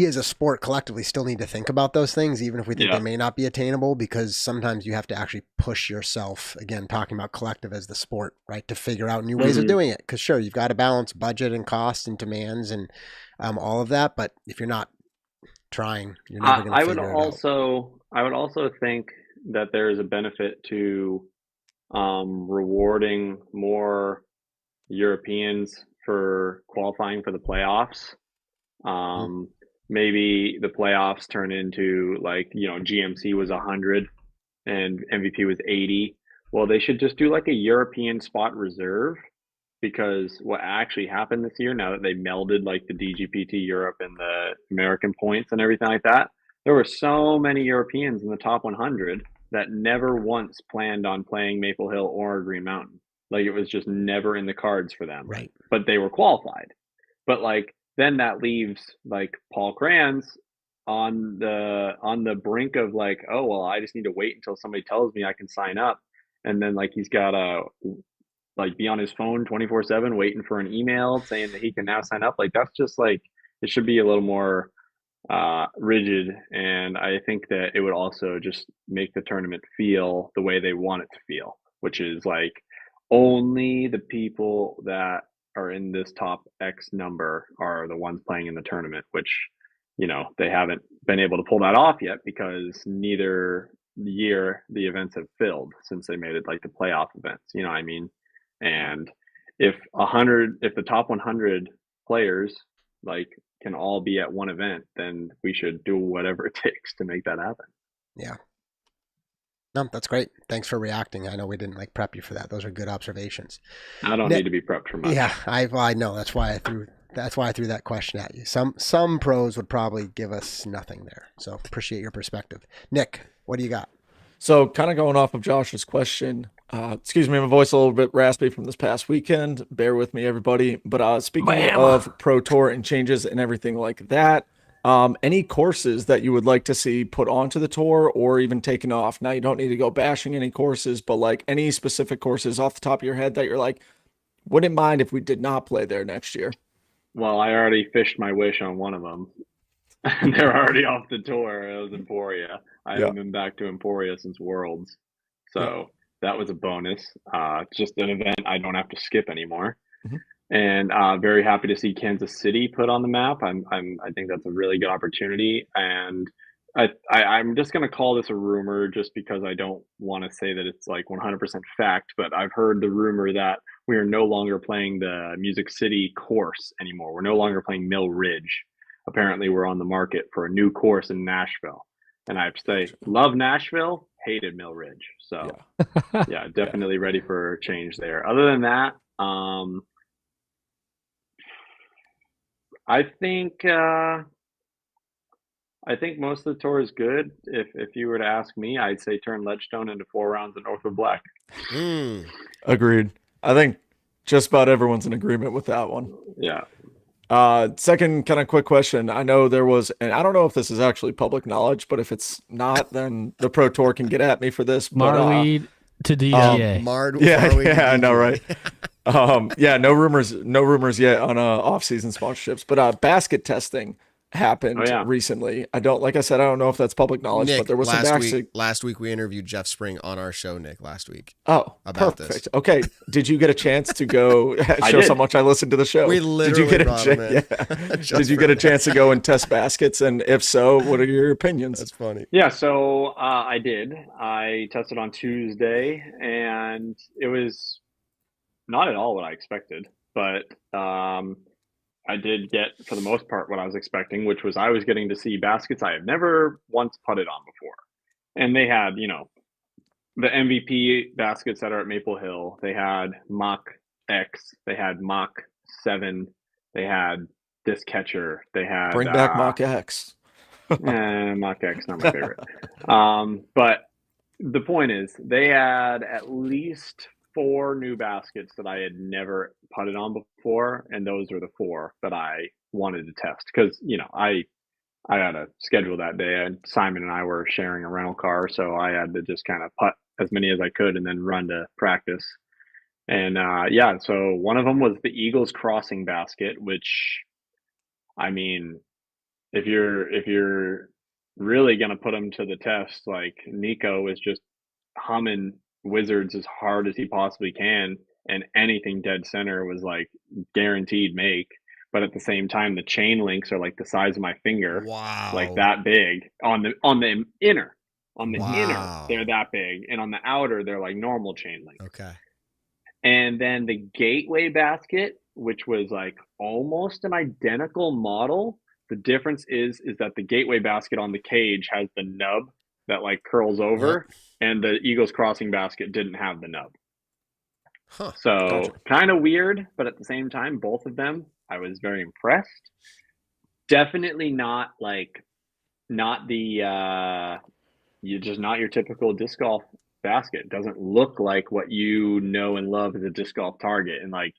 as a sport collectively still need to think about those things, even if we think Yeah. they may not be attainable, because sometimes you have to actually push yourself, again, talking about collective as the sport, right, to figure out new ways of Mhm. doing it. Because sure, you've got to balance budget and cost and demands and all of that, but if you're not trying, you're never going to I figure would it out. I would also think that there is a benefit to rewarding more Europeans for qualifying for the playoffs. Maybe the playoffs turn into like, you know, GMC was 100 and MVP was 80. Well, they should just do like a European spot reserve, because what actually happened this year, now that they melded like the DGPT Europe and the American points and everything like that, there were so many Europeans in the top 100 that never once planned on playing Maple Hill or Green Mountain. Like it was just never in the cards for them. Right. But they were qualified. But like then that leaves like Paul Kranz on the brink of like, oh well, I just need to wait until somebody tells me I can sign up. And then like he's got to like be on his phone 24/7 waiting for an email saying that he can now sign up. Like that's just like, it should be a little more rigid, and I think that it would also just make the tournament feel the way they want it to feel, which is like only the people that are in this top X number are the ones playing in the tournament, which, you know, they haven't been able to pull that off yet because neither year the events have filled since they made it like the playoff events, you know what I mean? And if the top 100 players like can all be at one event, then we should do whatever it takes to make that happen. Yeah. No, that's great. Thanks for reacting. I know we didn't like prep you for that. Those are good observations. I don't need to be prepped for much. Yeah, I know. That's why I threw that question at you. Some pros would probably give us nothing there. So appreciate your perspective. Nick, what do you got? So kind of going off of Josh's question, Excuse me, my voice a little bit raspy from this past weekend. Bear with me, everybody. But speaking of Pro Tour and changes and everything like that, any courses that you would like to see put onto the tour or even taken off? Now, you don't need to go bashing any courses, but like any specific courses off the top of your head that you're like, wouldn't mind if we did not play there next year. Well, I already fished my wish on one of them. They're already off the tour. It was Emporia. I Yeah. haven't been back to Emporia since Worlds. Yeah. So that was a bonus. Just an event I don't have to skip anymore. Mhm. And very happy to see Kansas City put on the map. I think that's a really good opportunity. And I'm just going to call this a rumor just because I don't want to say that it's like 100% fact, but I've heard the rumor that we are no longer playing the Music City course anymore. We're no longer playing Mill Ridge. Apparently, we're on the market for a new course in Nashville. And I have to say, love Nashville, hated Mill Ridge. So, yeah, definitely ready for a change there. Other than that, I think most of the tour is good. If you were to ask me, I'd say turn Ledgestone into 4 rounds of Northwood Black. Agreed. I think just about everyone's in agreement with that one. Yeah. Second kind of quick question. I know there was, and I don't know if this is actually public knowledge, but if it's not, then the Pro Tour can get at me for this. Marweed to DGA. Yeah, I know, right? No rumors yet on off-season sponsorships, but basket testing happened recently. Like I said, I don't know if that's public knowledge, Nick, but there was last week we interviewed Jeff Spring on our show, Nick, last week. Oh, about perfect. This. Okay. Did you get a chance to go show how much I listened to the show? We literally Did you get a chance to go and test baskets? And if so, what are your opinions? That's funny. Yeah, so I did. I tested on Tuesday, and it was not at all what I expected, but I did get, for the most part, what I was expecting, which was I was getting to see baskets I had never once putted on before. And they had, the MVP baskets that are at Maple Hill. They had Mach X. They had Mach 7. They had Disc Catcher. They had... Bring back Mach X. Mach X, not my favorite. But the point is, they had at least 4 new baskets that I had never putted on before, and those were the 4 that I wanted to test because I had a schedule that day, and Simon and I were sharing a rental car, so I had to just kind of putt as many as I could and then run to practice. And so one of them was the Eagles Crossing basket, which, I mean, if you're really gonna put them to the test, like Nico is just humming Wizards as hard as he possibly can, and anything dead center was like guaranteed make. But at the same time, the chain links are like the size of my finger. Wow. Like that big on the inner. On the inner, they're that big, and on the outer, they're like normal chain links. Okay. And then the Gateway basket, which was like almost an identical model. The difference is that the Gateway basket on the cage has the nub that like curls over, and the Eagles Crossing basket didn't have the nub. So kind of weird, but at the same time, both of them, I was very impressed. Definitely not your typical disc golf basket. It doesn't look like what you know and love as a disc golf target. And like,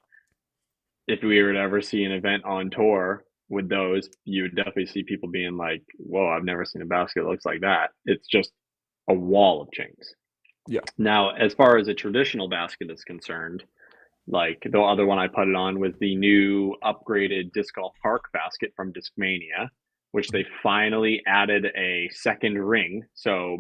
if we were to ever see an event on tour with those, you would definitely see people being like, whoa, I've never seen a basket that looks like that. It's just a wall of chains. Yeah. Now, as far as a traditional basket is concerned, like the other one I put it on was the new upgraded Disc Golf Park basket from Discmania, which they finally added a second ring. So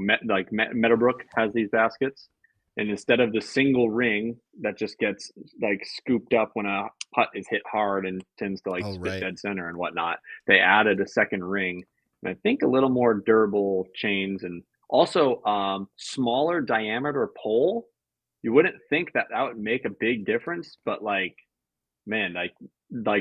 Meadowbrook has these baskets, and instead of the single ring that just gets like scooped up when a putt is hit hard and tends to spit dead center and whatnot, they added a second ring, and I think a little more durable chains, and also smaller diameter pole. You wouldn't think that would make a big difference, but like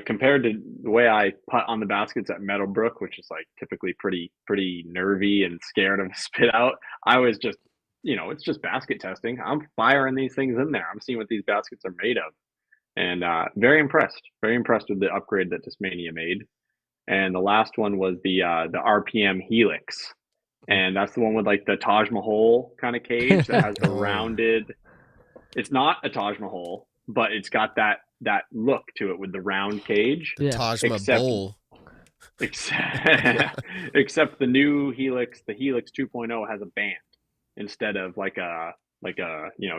compared to the way I putt on the baskets at Meadowbrook, which is like typically pretty nervy and scared of spit out, I was just, it's just basket testing. I'm firing these things in there. I'm seeing what these baskets are made of, and very impressed with the upgrade that Discmania made. And the last one was the RPM Helix, and that's the one with like the Taj Mahal kind of cage that has the rounded it's not a Taj Mahal, but it's got that look to it with the round cage. Yeah. Taj Mahal. Except the new Helix, the Helix 2.0 has a band instead of like a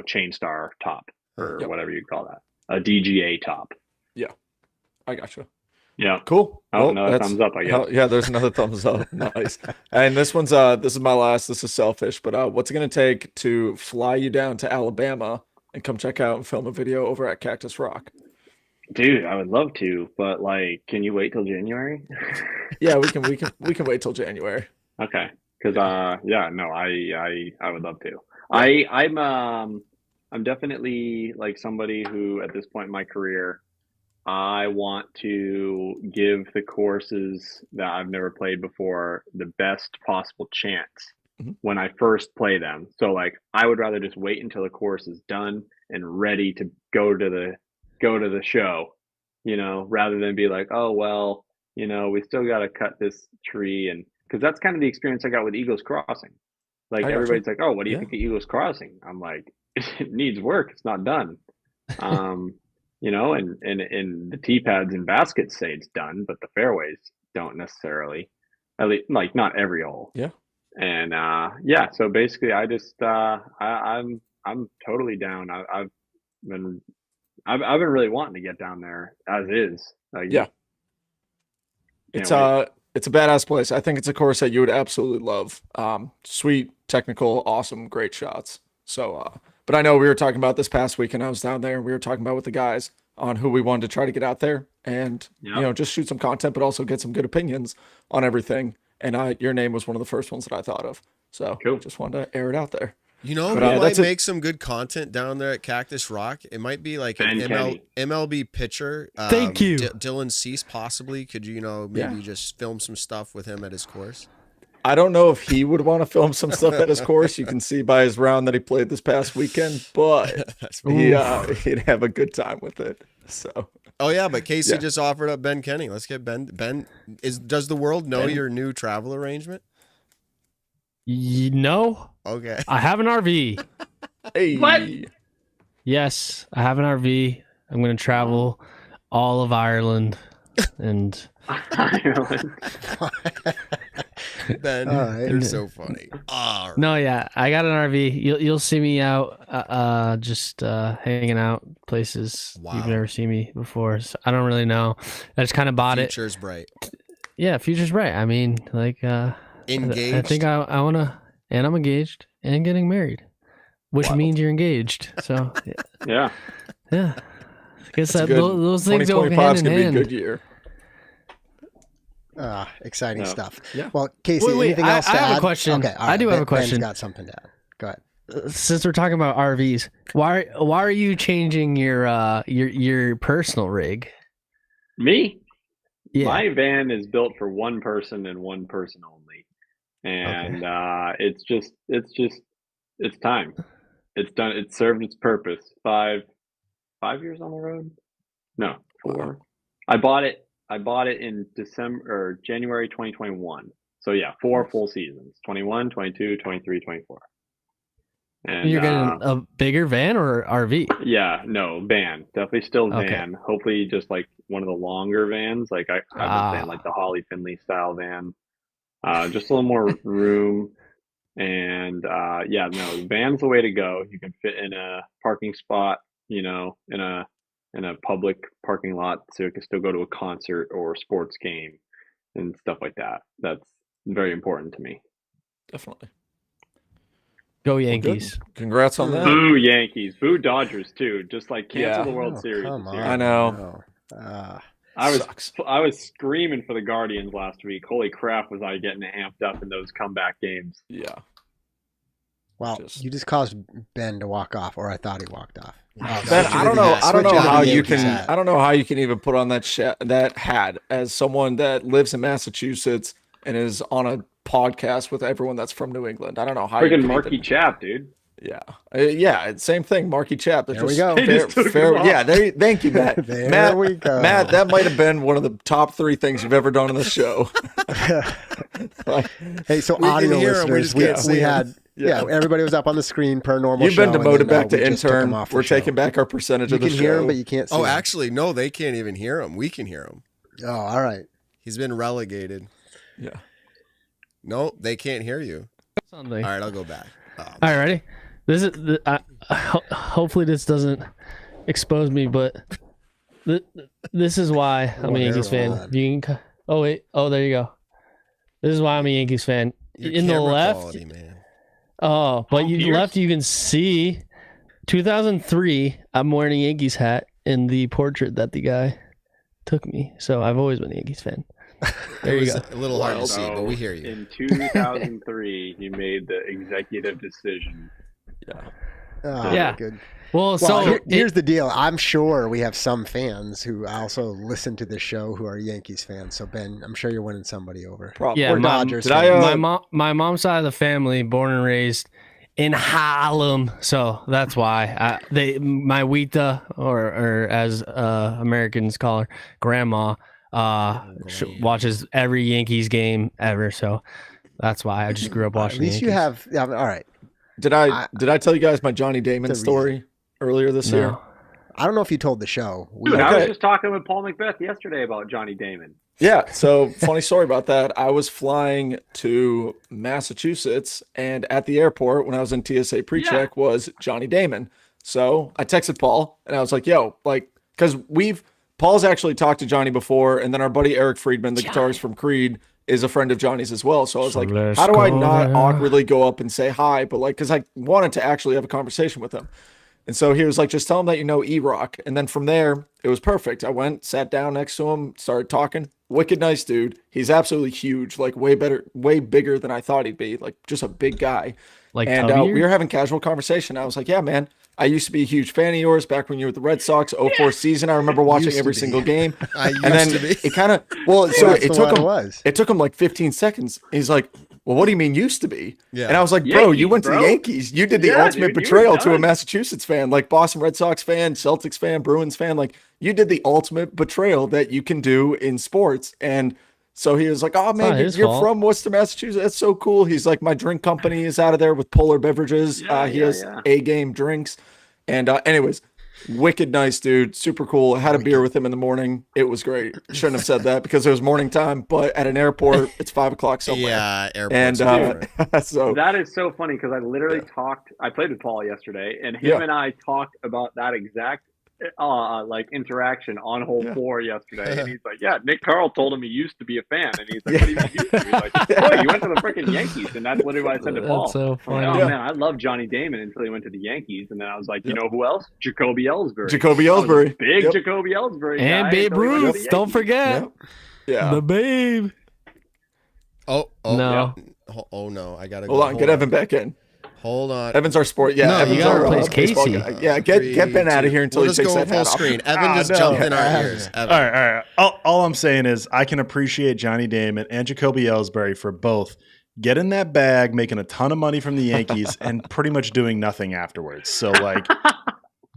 chain star top or whatever you call that, a DGA top. Yeah, I gotcha. Yeah, cool. Oh, another thumbs up, I guess. Yeah, there's another thumbs up. Nice. And this is my last. This is selfish, but what's it gonna take to fly you down to Alabama and come check out and film a video over at Cactus Rock? Dude, I would love to, but like, can you wait till January? Yeah, we can wait till January. Okay, because I would love to. I'm definitely like somebody who at this point in my career, I want to give the courses that I've never played before the best possible chance when I first play them. So like, I would rather just wait until the course is done and ready to go to the show, rather than be like, oh, well, we still got to cut this tree. And because that's kind of the experience I got with Eagles Crossing. Like everybody's like, oh, what do you think of Eagles Crossing? I'm like, it needs work. It's not done. And the tee pads and baskets say it's done, but the fairways don't necessarily, at least like not every hole. Yeah. And so basically I just, I'm totally down. I've been really wanting to get down there as is. It's a badass place. I think it's a course that you would absolutely love. Sweet, technical, awesome, great shots. So, but I know we were talking about this past weekend. I was down there and we were talking about with the guys on who we wanted to try to get out there and, just shoot some content, but also get some good opinions on everything. And your name was one of the first ones that I thought of. So cool. Just wanted to air it out there. Who might make some good content down there at Cactus Rock? It might be like an MLB pitcher. Thank you. Dylan Cease, possibly. Could you, maybe just film some stuff with him at his course? I don't know if he would want to film some stuff at his course. You can see by his round that he played this past weekend, but he'd have a good time with it. So. Oh yeah, but Casey just offered up Ben Kenny. Let's get Ben. Ben does the world know your new travel arrangement? No. Okay. I have an RV. Hey. What? Yes, I have an RV. I'm going to travel all of Ireland and Ben, you're so funny. No, yeah, I got an RV. You'll see me out, just hanging out places you've never seen me before. So I don't really know. I just kind of bought it. Future's bright. Yeah, future's bright. I mean, like, engaged. I think I want to, and I'm engaged and getting married, which means you're engaged. So yeah. I guess those things go hand in hand. Be a good year. Exciting stuff. Yeah. Well, Casey, anything else to add? I have a question. Okay, I do have a question. Ben's got something to add. Go ahead. Since we're talking about RVs, why are you changing your personal rig? Me? Yeah. My van is built for one person and one person only. And it's time. It's done. It served its purpose. 5 years on the road? No, 4. I bought it in January 2021. So yeah, 4 full seasons. 21, 22, 23, 24. And you're getting a bigger van or RV? Yeah, no, van. Definitely still van. Okay. Hopefully just like one of the longer vans. Like I was saying, like the Holly Finley style van. Just a little more room. And van's the way to go. You can fit in a parking spot, in a public parking lot, so you can still go to a concert or a sports game and stuff like that. That's very important to me. Definitely. Go Yankees. Well, congrats on that. Boo Yankees. Boo Dodgers too. Just like cancel the World Series. Come on. I know. I was screaming for the Guardians last week. Holy crap, was I getting amped up in those comeback games. Yeah. Well, you just caused Ben to walk off, or I thought he walked off. Ben, I don't know how you can even put on that hat as someone that lives in Massachusetts and is on a podcast with everyone that's from New England. I don't know how. Freaking Marky Chap, dude. Yeah, same thing. Marky Chap. There we go. Fair. Yeah, thank you, Matt. There we go. Matt, that might have been one of the top 3 things you've ever done on the show. Hey, so audio listeners, we had Yeah, everybody was up on the screen per normal. You've been show, demoted and then, back to we just took him intern. off the We're show. taking back our percentage You of the can show. hear him, but you can't see Oh, him. actually, no, they can't even hear him. We can hear him. Oh, all right. He's been relegated. Yeah. No, they can't hear you. Something. All right, I'll go back. All right, ready? This is hopefully this doesn't expose me, but this is why I'm a Yankees fan. God. Oh wait, there you go. This is why I'm a Yankees fan. Your In the camera left, quality, man. but you left, you can see 2003. I'm wearing a Yankees hat in the portrait that the guy took me. So I've always been a Yankees fan. There It you was go. a little hard to see, So, but we hear you. In 2003, you made the executive decision. Oh, Yeah. Good. Well, Well, so here's the deal. I'm sure we have some fans who also listen to the show who are Yankees fans. So Ben, I'm sure you're winning somebody over. Probably. Yeah, Or my- Dodgers did I, fans. my mom's side of the family, born and raised in Harlem, so that's why my Wita, or as Americans call her, grandma, watches every Yankees game ever. So that's why I just grew up At watching. least the you Yankees. have. All right. Did I tell you guys my Johnny Damon The story earlier this year? No. I don't know if you told the show. Dude, I was Okay. just talking with Paul Macbeth yesterday about Johnny Damon. Yeah, so funny story about that. I was flying to Massachusetts, and at the airport when I was in TSA pre-check was Johnny Damon. So I texted Paul, and I was like, yo, like, because Paul's actually talked to Johnny before, and then our buddy Eric Friedman, the guitarist from Creed, is a friend of Johnny's as well. So I was like, let's how do I go not there. awkwardly go up and say hi? But like, because I wanted to actually have a conversation with him. And so he was like, just tell him that you know E-Rock. And then from there, it was perfect. I went, sat down next to him, started talking. Wicked nice dude. He's absolutely huge, like way bigger than I thought he'd be. Like just a big guy. Like And Tubby? we were having casual conversation. I was like, yeah, man, I used to be a huge fan of yours back when you were with the Red Sox, 04 season. I remember watching Used to every be. single game. I used And then to be. it kind of, well, so That's it the took one him, it was. it took him like 15 seconds. He's like, well, what do you mean used to be? Yeah. And I was like, bro, you Yankees, went to the bro. Yankees. You did the Yeah, ultimate dude, you were betrayal to a done. Massachusetts fan, like Boston Red Sox fan, Celtics fan, Bruins fan. Like you did the ultimate betrayal that you can do in sports. And so he was like, oh not man, his you're fault. from Worcester, Massachusetts. That's so cool. He's like, my drink company is out of there with Polar Beverages. Yeah, He yeah, has yeah. A-game drinks. And anyways, wicked nice dude, super cool. I had a beer with him in the morning. It was great. Shouldn't have said that because it was morning time, but at an airport, it's 5 o'clock somewhere. Yeah, And airports are different. so That is so funny because I literally I played with Paul yesterday, and him Yeah. and I talked about that exact like interaction on hole 4 yesterday. And he's like, yeah, Nick Carl told him he used to be a fan. And he's like, what do you mean used to? He's like, oh, you went to the freaking Yankees. And that's literally what I said to Paul. That's so I'm funny. like, oh Yeah. man, I love Johnny Damon until he went to the Yankees. And then I was like, you know who else? Jacoby Ellsbury. Jacoby I was a Ellsbury. Big Yep. Jacoby Ellsbury. And guy Babe until he went to the Ruth. Don't Yankees. forget Yep. Yeah. the Babe. Oh No. Oh no, I gotta Hold on, get Evan back in. Hold on. Evan's our sport. Yeah, No, Evan's you gotta our replace baseball Casey. guy. Yeah, get Ben out of here until We'll he just takes go that full hat off. screen. Evan just no. jumped in our ears. Evan. All right. All I'm saying is I can appreciate Johnny Damon and Jacoby Ellsbury for both getting that bag, making a ton of money from the Yankees, and pretty much doing nothing afterwards. So, like,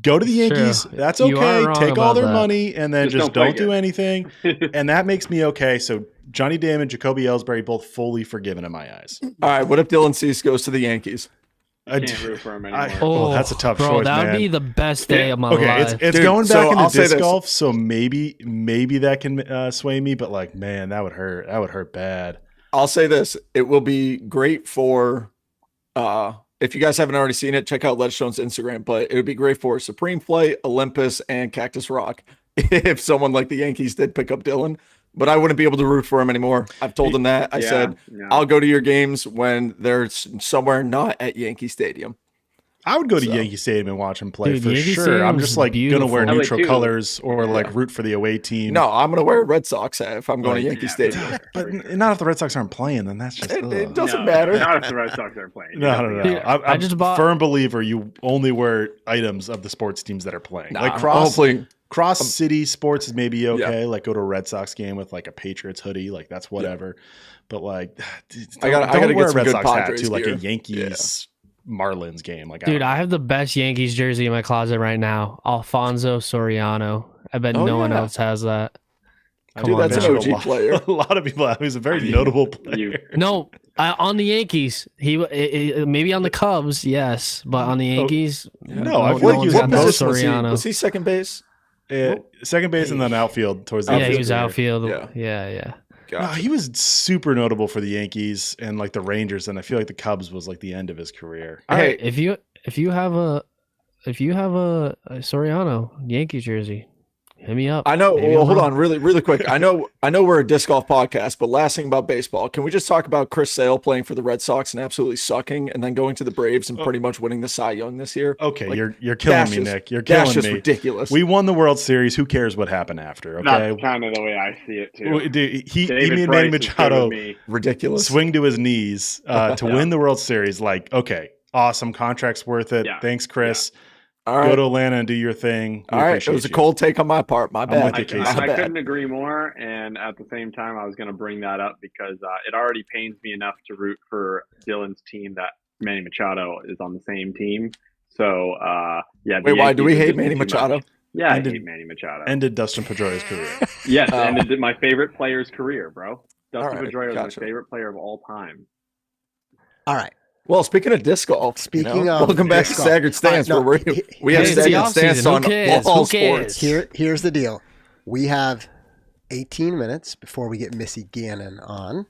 go to the It's true. Yankees. That's You are okay. wrong Take all about their that. money and then Just just don't don't play do good. anything. And that makes me okay. So, Johnny Damon, Jacoby Ellsbury, both fully forgiven in my eyes. All right, what if Dylan Cease goes to the Yankees? I Can't root for him anymore. Oh, that's a tough bro, choice, that man. would be the best day of my Okay, life. it's Dude, going so back into I'll say disc this. golf, so maybe that can sway me. But like, man, that would hurt. That would hurt bad. I'll say this. It will be great for if you guys haven't already seen it, check out Let's Show's Instagram, but it would be great for Supreme Flight, Olympus, and Cactus Rock if someone like the Yankees did pick up Dylan. But I wouldn't be able to root for him anymore. I've told him that. I said, I'll go to your games when they're somewhere not at Yankee Stadium. I would go to Yankee Stadium and watch him play Dude, for Yankee sure. I'm Stadium's just like gonna wear beautiful. neutral LA too. colors or like root for the away team. No, I'm going to wear a Red Sox hat if I'm going to Yankee Yeah, Stadium. but not if the Red Sox aren't playing. Then that's just It ugh. doesn't matter. Not if the Red Sox are playing. No. Dude, I'm I just bought- firm believer you only wear items of the sports teams that are playing. Nah, like cross hopefully, city sports is maybe okay. Like go to a Red Sox game with like a Patriots hoodie. Like that's whatever. But like, I gotta don't get wear a some Red good Sox hat Padres to like gear. a Yankees Marlins game. Like, Dude, I I have the best Yankees jersey in my closet right now. Alfonso Soriano. I bet Oh, no one yeah. else has that. Come Dude, on, that's now. an OG player. A lot of people. He's a very notable player. No, on the Yankees, maybe on the Cubs, yes, but on the Yankees, No, I feel like he was got that was Soriano. he second base? Second base and then outfield towards the Yeah, end of he his was career. outfield. Yeah. Yeah. No, he was super notable for the Yankees and like the Rangers, and I feel like the Cubs was like the end of his career. All right, if you have a Soriano Yankee jersey, hit me up. I know. Maybe Well, I'll hold know. on, really quick. I know we're a disc golf podcast, but last thing about baseball, can we just talk about Chris Sale playing for the Red Sox and absolutely sucking, and then going to the Braves and pretty much winning the Cy Young this year? Okay, Like, you're killing me, Nick. You're killing That's just me. ridiculous. We won the World Series. Who cares what happened after? Okay, That's kind of the way I see it too. Dude, David me and Price Manny is good with Machado me. ridiculous. swing to his knees to win the World Series. Like, okay, awesome, contract's worth it. Yeah. Thanks, Chris. All right. Go to Atlanta and do your thing. We All right. It appreciate was a you. cold take on my part. My bad. with you, Casey. My I bad. couldn't agree more, and at the same time, I was going to bring that up because it already pains me enough to root for Dylan's team that Manny Machado is on the same team. So, yeah. the Wait, why do we Yankees are hate just Manny too much. Machado? Yeah, Ended- I hate Manny Machado. Ended Dustin Pedroia's career. Yes, and it did my favorite player's career, bro. Dustin All right, Pedroia is gotcha. my favorite player of all time. All right. Well, speaking of disc golf, Speaking of welcome back to disc golf. Staggered Stance, No, where we have Hey, it's the Staggered off Stance season. Who on cares? all Who cares? sports. Here's the deal. We have 18 minutes before we get Missy Ganon on.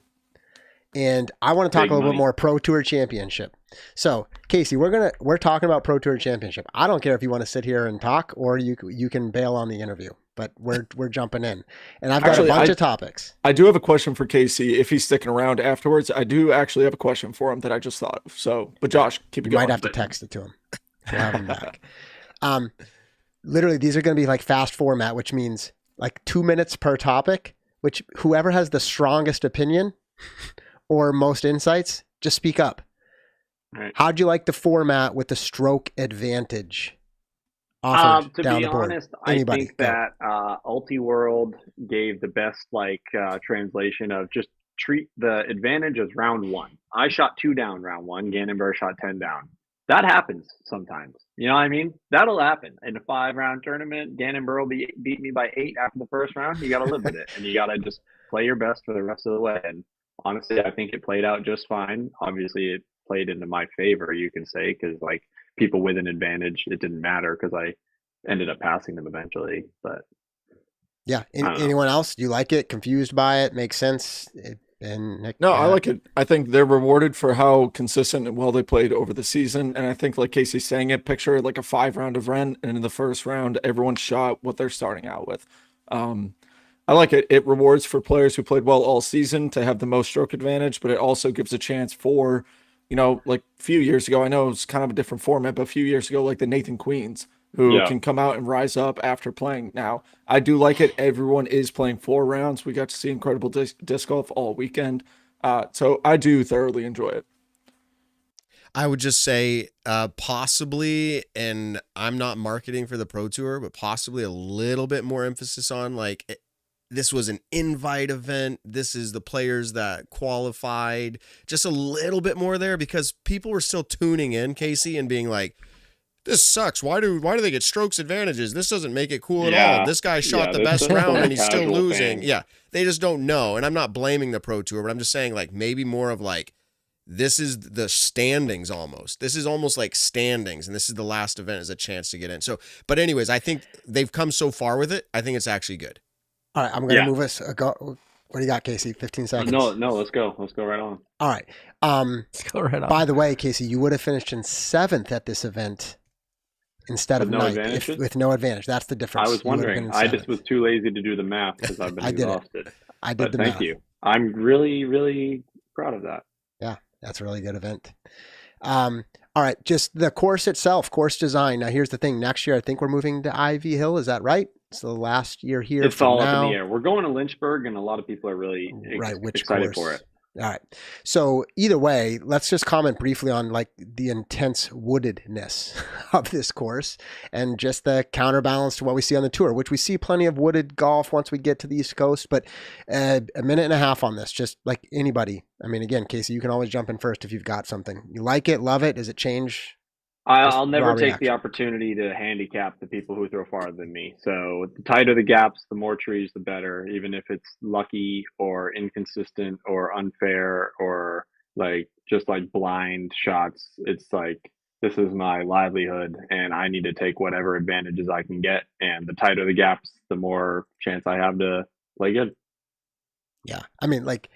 And I want to talk Big a little money. bit more Pro Tour Championship. So, Casey, we're talking about Pro Tour Championship. I don't care if you want to sit here and talk or you can bail on the interview, but we're jumping in. And I've got Actually, a bunch of topics. I do have a question for Casey if he's sticking around afterwards. I do actually have a question for him that I just thought of. So, but Josh, keep it You going. might have to text it to him. We'll have him back. Literally, these are going to be like fast format, which means like 2 minutes per topic, which whoever has the strongest opinion or most insights, just speak up. Right. How'd you like the format with the stroke advantage offered To down be the board? honest, Anybody, I think go. that Ultiworld gave the best translation of just treat the advantage as round one. I shot 2 down round one. Ganon Burr shot 10 down. That happens sometimes. You know what I mean? That'll happen in a 5-round tournament. Ganon Burr will beat me by 8 after the first round. You got to live with it, and you got to just play your best for the rest of the way. And honestly, I think it played out just fine. Obviously, it played into my favor, you can say, because like people with an advantage, it didn't matter because I ended up passing them eventually. But Yeah. don't know. Anyone else? Do you like it? Confused by it? Makes sense? And Nick, No, I like it. I think they're rewarded for how consistent and well they played over the season. And I think, like Casey's saying it, picture like a 5-round event, and in the first round, everyone shot what they're starting out with. I like it. It rewards for players who played well all season to have the most stroke advantage, but it also gives a chance for, like a few years ago, I know it's kind of a different format, but a few years ago, like the Nathan Queens, who can come out and rise up after playing. Now, I do like it. Everyone is playing 4 rounds. We got to see incredible disc golf all weekend. So I do thoroughly enjoy it. I would just say possibly, and I'm not marketing for the Pro Tour, but possibly a little bit more emphasis on this was an invite event. This is the players that qualified. Just a little bit more there because people were still tuning in, Casey, and being like, this sucks. Why do they get strokes advantages? This doesn't make it cool at all. This guy shot the there's best some round and he's still casual losing. fans. Yeah. They just don't know. And I'm not blaming the Pro Tour, but I'm just saying maybe more of this is the standings almost. This is almost like standings, and this is the last event as a chance to get in. So, but anyways, I think they've come so far with it. I think it's actually good. All right, I'm going to move us. What do you got, Casey? 15 seconds. No, let's go. Let's go right on. All right. Let's go right on. By the way, Casey, you would have finished in 7th at this event instead of With no 9th advantages? with no advantage. That's the difference. I was You would have been wondering. in I 7th. just was too lazy to do the math because I've been I did it. exhausted. I did But the thank math. you. I'm really, really proud of that. Yeah, that's a really good event. All right, just the course itself, course design. Now, here's the thing. Next year, I think we're moving to Ivy Hill. Is that right? It's the last year here. It's for all now. up in the air. We're going to Lynchburg, and a lot of people are really Which excited course? for it. All right. So either way, let's just comment briefly on the intense woodedness of this course and just the counterbalance to what we see on the tour, which we see plenty of wooded golf once we get to the East Coast. But a minute and a half on this, just like anybody. I mean, again, Casey, you can always jump in first if you've got something. You like it, love it. Does it change? I'll never raw take the reaction. opportunity to handicap the people who throw farther than me. So the tighter the gaps, the more trees, the better. Even if it's lucky or inconsistent or unfair or like just like blind shots, it's like this is my livelihood and I need to take whatever advantages I can get. And the tighter the gaps, the more chance I have to play good. Yeah. I mean, like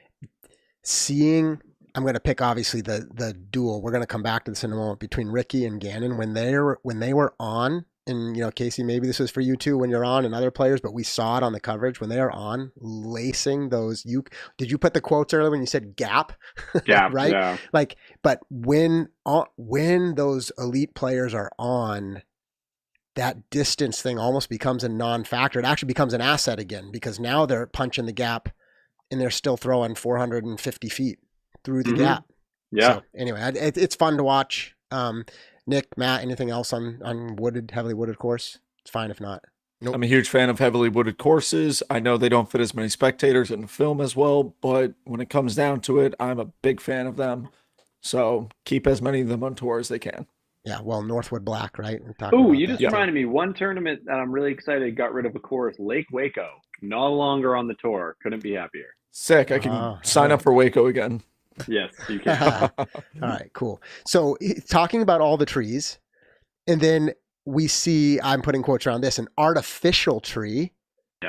seeing, I'm going to pick obviously the duel. We're going to come back to this in a moment between Ricky and Gannon when they were on. And, you know, Casey, maybe this was for you too when you're on and other players, but we saw it on the coverage when they are on lacing those. Did you put the quotes earlier when you said gap? Gap, right? yeah. Like, but when those elite players are on, that distance thing almost becomes a non-factor. It actually becomes an asset again because now they're punching the gap and they're still throwing 450 feet through the gap. Yeah. So anyway, it's fun to watch. Nick, Matt, anything else on heavily wooded course? It's fine if not. Nope. I'm a huge fan of heavily wooded courses. I know they don't fit as many spectators in the film as well, but when it comes down to it, I'm a big fan of them. So keep as many of them on tour as they can. Yeah, well, Northwood Black, right? Oh, you just reminded me. One tournament that I'm really excited got rid of a course, Lake Waco. No longer on the tour. Couldn't be happier. Sick. I can sign up for Waco again. Yes, you can. All right, cool. So talking about all the trees, and then we see, I'm putting quotes around this, an artificial tree,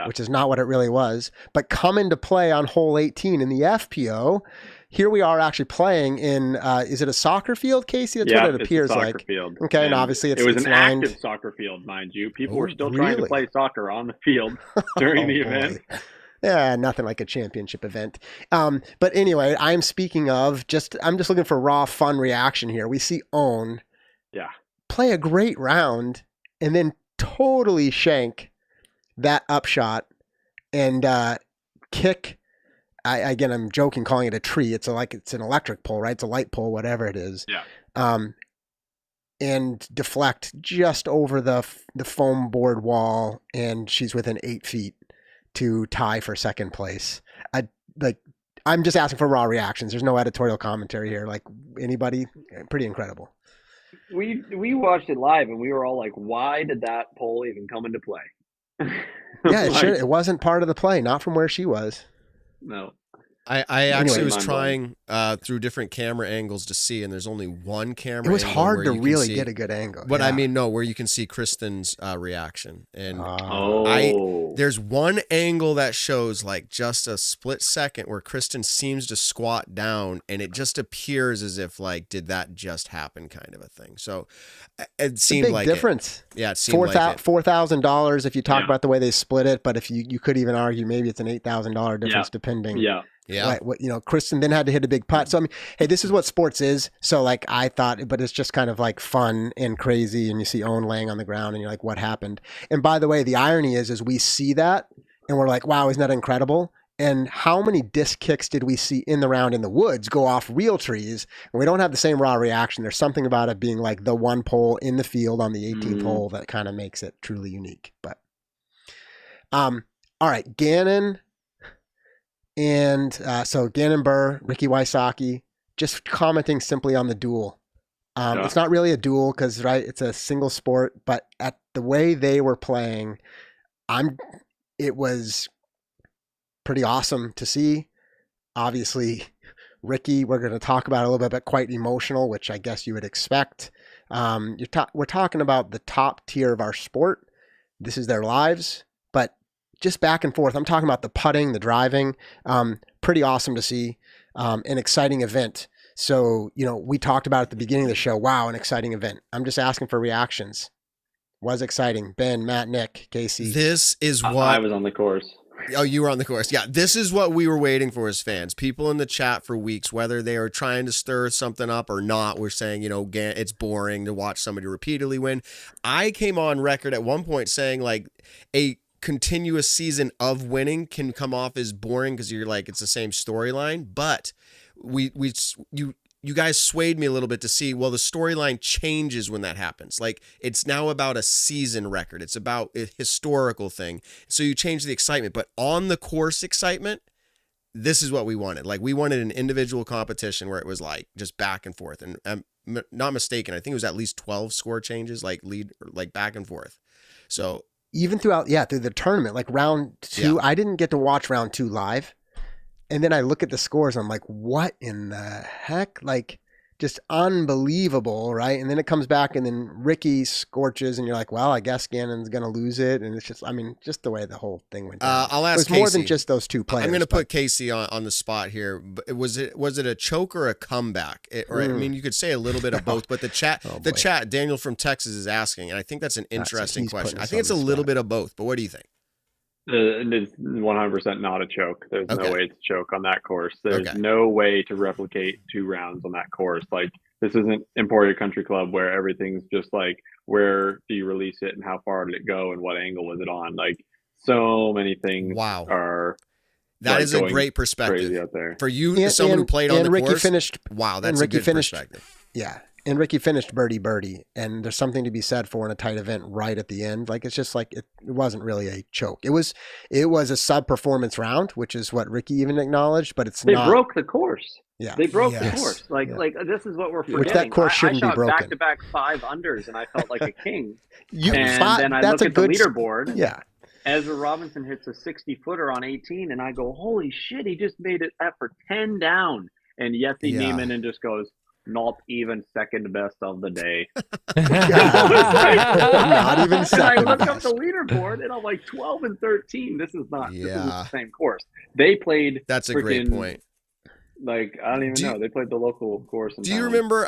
which is not what it really was, but come into play on hole 18 in the FPO. Here we are actually playing in, is it a soccer field, Casey? That's what it appears it's a soccer like. Field. Okay, and obviously it was it's an lined. active soccer field, mind you. People were still trying to play soccer on the field during the event. Yeah, nothing like a championship event. But anyway, I'm speaking of I'm just looking for raw fun reaction here. We see Own play a great round and then totally shank that upshot and kick. Again, I'm joking calling it a tree. It's an electric pole, right? It's a light pole, whatever it is. Yeah. And deflect just over the foam board wall, and she's within 8 feet to tie for second place. I'm just asking for raw reactions. There's no editorial commentary here. Like anybody, pretty incredible. We watched it live and we were all like, why did that pole even come into play? Yeah, it wasn't part of the play, not from where she was. No. I actually was trying through different camera angles to see, and there's only one camera. It was angle hard where to you can really see, get a good angle. But I mean, no, where you can see Kristen's reaction, and Oh. there's one angle that shows like just a split second where Kristen seems to squat down, and it just appears as if like, did that just happen, kind of a thing. So it seemed like difference. Yeah, it seemed like it. $4,000 if you talk about the way they split it, but if you could even argue maybe it's an $8,000 difference depending. Yeah. What Kristen then had to hit a big putt. So I mean, hey, this is what sports is. So like I thought, but it's just kind of like fun and crazy. And you see Owen laying on the ground and you're like, what happened? And by the way, the irony is we see that and we're like, wow, isn't that incredible? And how many disc kicks did we see in the round in the woods go off real trees? And we don't have the same raw reaction. There's something about it being like the one pole in the field on the 18th hole that kind of makes it truly unique. But all right, Gannon. And so Ganon Burr, Ricky Wysocki, just commenting simply on the duel. It's not really a duel because, right, it's a single sport, but at the way they were playing, it was pretty awesome to see. Obviously, Ricky, we're going to talk about it a little bit, but quite emotional, which I guess you would expect. We're talking about the top tier of our sport. This is their lives, but just back and forth. I'm talking about the putting, the driving. Pretty awesome to see. An exciting event. So, we talked about at the beginning of the show, wow, an exciting event. I'm just asking for reactions. Was exciting. Ben, Matt, Nick, Casey. This is what I was on the course. Oh, you were on the course. Yeah, this is what we were waiting for as fans. People in the chat for weeks, whether they are trying to stir something up or not, were saying, it's boring to watch somebody repeatedly win. I came on record at one point saying like a continuous season of winning can come off as boring because you're like, it's the same storyline. But you guys swayed me a little bit to see, well, the storyline changes when that happens. Like it's now about a season record. It's about a historical thing. So you change the excitement, but on the course excitement this is what we wanted. Like, we wanted an individual competition where it was like just back and forth. And I'm not mistaken, I think it was at least 12 score changes, like back and forth. So even through the tournament, like round 2, I didn't get to watch round 2 live. And then I look at the scores, I'm like, what in the heck? Like, just unbelievable, right? And then it comes back, and then Ricky scorches, and you're like, well, I guess Ganon's going to lose it. And it's just, I mean, just the way the whole thing went down. I'll ask It was Casey. more than just those two players. I'm going to put Casey on the spot here. But was it a choke or a comeback? I mean, you could say a little bit of both, but the chat, Daniel from Texas is asking, and I think that's an interesting question. I think it's a little bit of both, but what do you think? It's 100% not a choke. There's no way to choke on that course. There's no way to replicate 2 rounds on that course. Like, this isn't Emporia Country Club where everything's just like, where do you release it and how far did it go and what angle was it on? Like, so many things are. That is a great perspective out there. For you, someone who played on the Ricky course. Finished, wow, that's a good perspective. Yeah. And Ricky finished birdie, and there's something to be said for in a tight event right at the end. Like, it's just like it wasn't really a choke. It was a sub-performance round, which is what Ricky even acknowledged, but they broke the course. Yeah, they broke the course. Like this is what we're forgetting. Which that course shouldn't be broken. I shot back-to-back 5 unders, and I felt like a king. Then I look at the leaderboard. Yeah. Ezra Robinson hits a 60-footer on 18, and I go, holy shit, he just made it for 10 down. And Yeti Neiman and just goes, not even second best of the day. Not even second. And I look up the leaderboard and I'm like 12 and 13. This is not this is the same course. They played. That's a great point. Like, I don't even know. They played the local course. Do you remember?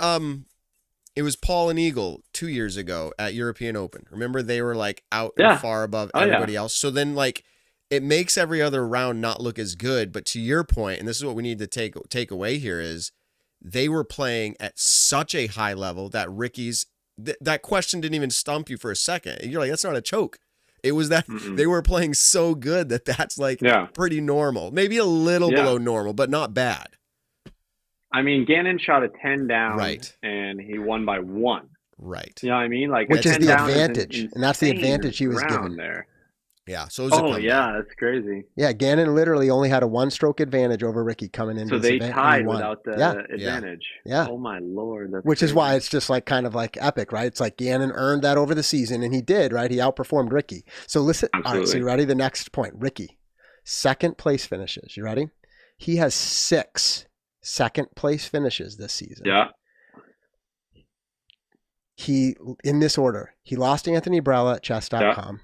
It was Paul and Eagle 2 years ago at European Open. Remember, they were like out and far above everybody else. So then, like, it makes every other round not look as good. But to your point, and this is what we need to take away here is, they were playing at such a high level that Ricky's that question didn't even stump you for a second. You're like, that's not a choke. It was that they were playing so good that's like pretty normal, maybe a little below normal, but not bad. I mean, Gannon shot a 10 down, and he won by 1. Right. You know what I mean? Like, which is the advantage, and that's the advantage he was given there. Yeah, so it was that's crazy. Yeah, Gannon literally only had a 1-stroke advantage over Ricky coming into this event. So they tied without the advantage. Yeah. Oh my Lord. That's which crazy. is why it's just like kind of like epic, right? It's like Gannon earned that over the season, and he did, right? He outperformed Ricky. So listen, all right, so you ready? The next point, Ricky, second place finishes. You ready? He has 6 second place finishes this season. Yeah. He, in this order, he lost to Anthony Brella at chess.com. Yeah.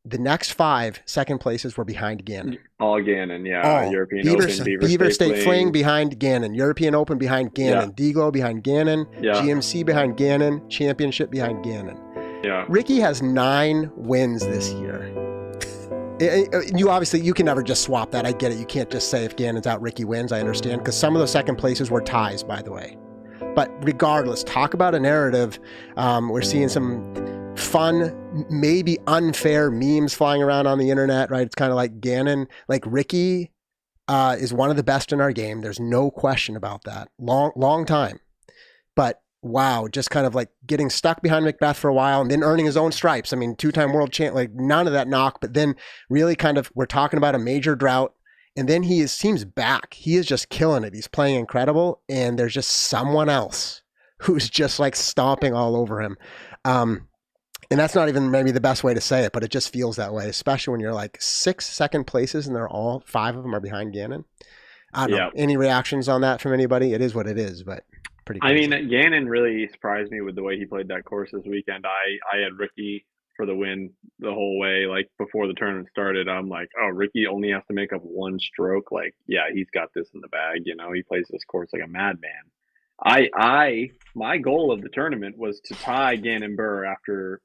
The next 5 second places were behind Gannon. All Gannon, European Open, Beaver State Fling behind Gannon. European Open behind Gannon. Dego behind Gannon. GMC behind Gannon. Championship behind Gannon. Yeah. Ricky has 9 wins this year. You can never just swap that. I get it. You can't just say if Gannon's out, Ricky wins. I understand, because some of those second places were ties, by the way. But regardless, talk about a narrative. We're seeing some fun, maybe unfair memes flying around on the internet, right? It's kind of like Gannon, like Ricky is one of the best in our game. There's no question about that. Long time. But wow, just kind of like getting stuck behind Macbeth for a while and then earning his own stripes. I mean, 2-time world champ, like none of that knock, but then really kind of, we're talking about a major drought. And then he seems back. He is just killing it. He's playing incredible. And there's just someone else who's just like stomping all over him. And that's not even maybe the best way to say it, but it just feels that way, especially when you're like 6 second places and they're all 5 of them are behind Gannon. I don't know. Any reactions on that from anybody? It is what it is, but pretty crazy. I mean, Gannon really surprised me with the way he played that course this weekend. I had Ricky for the win the whole way. Like, before the tournament started, I'm like, oh, Ricky only has to make up 1 stroke. Like, yeah, he's got this in the bag. You know, he plays this course like a madman. My goal of the tournament was to tie Ganon Burr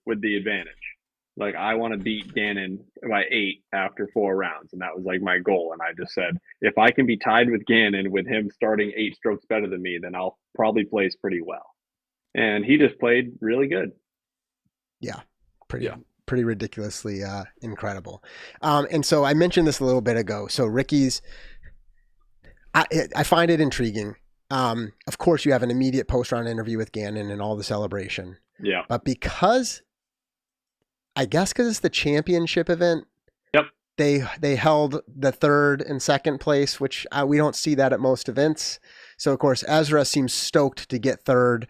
with the advantage. Like, I want to beat Gannon by 8 after 4 rounds. And that was like my goal. And I just said, if I can be tied with Gannon with him starting 8 strokes better than me, then I'll probably place pretty well. And he just played really good. Yeah. Pretty ridiculously incredible. And so I mentioned this a little bit ago. So Ricky's, I find it intriguing. Of course, you have an immediate post-round interview with Gannon and all the celebration. Yeah. But because it's the championship event. Yep. they held the third and second place, which we don't see that at most events. So of course Ezra seems stoked to get third.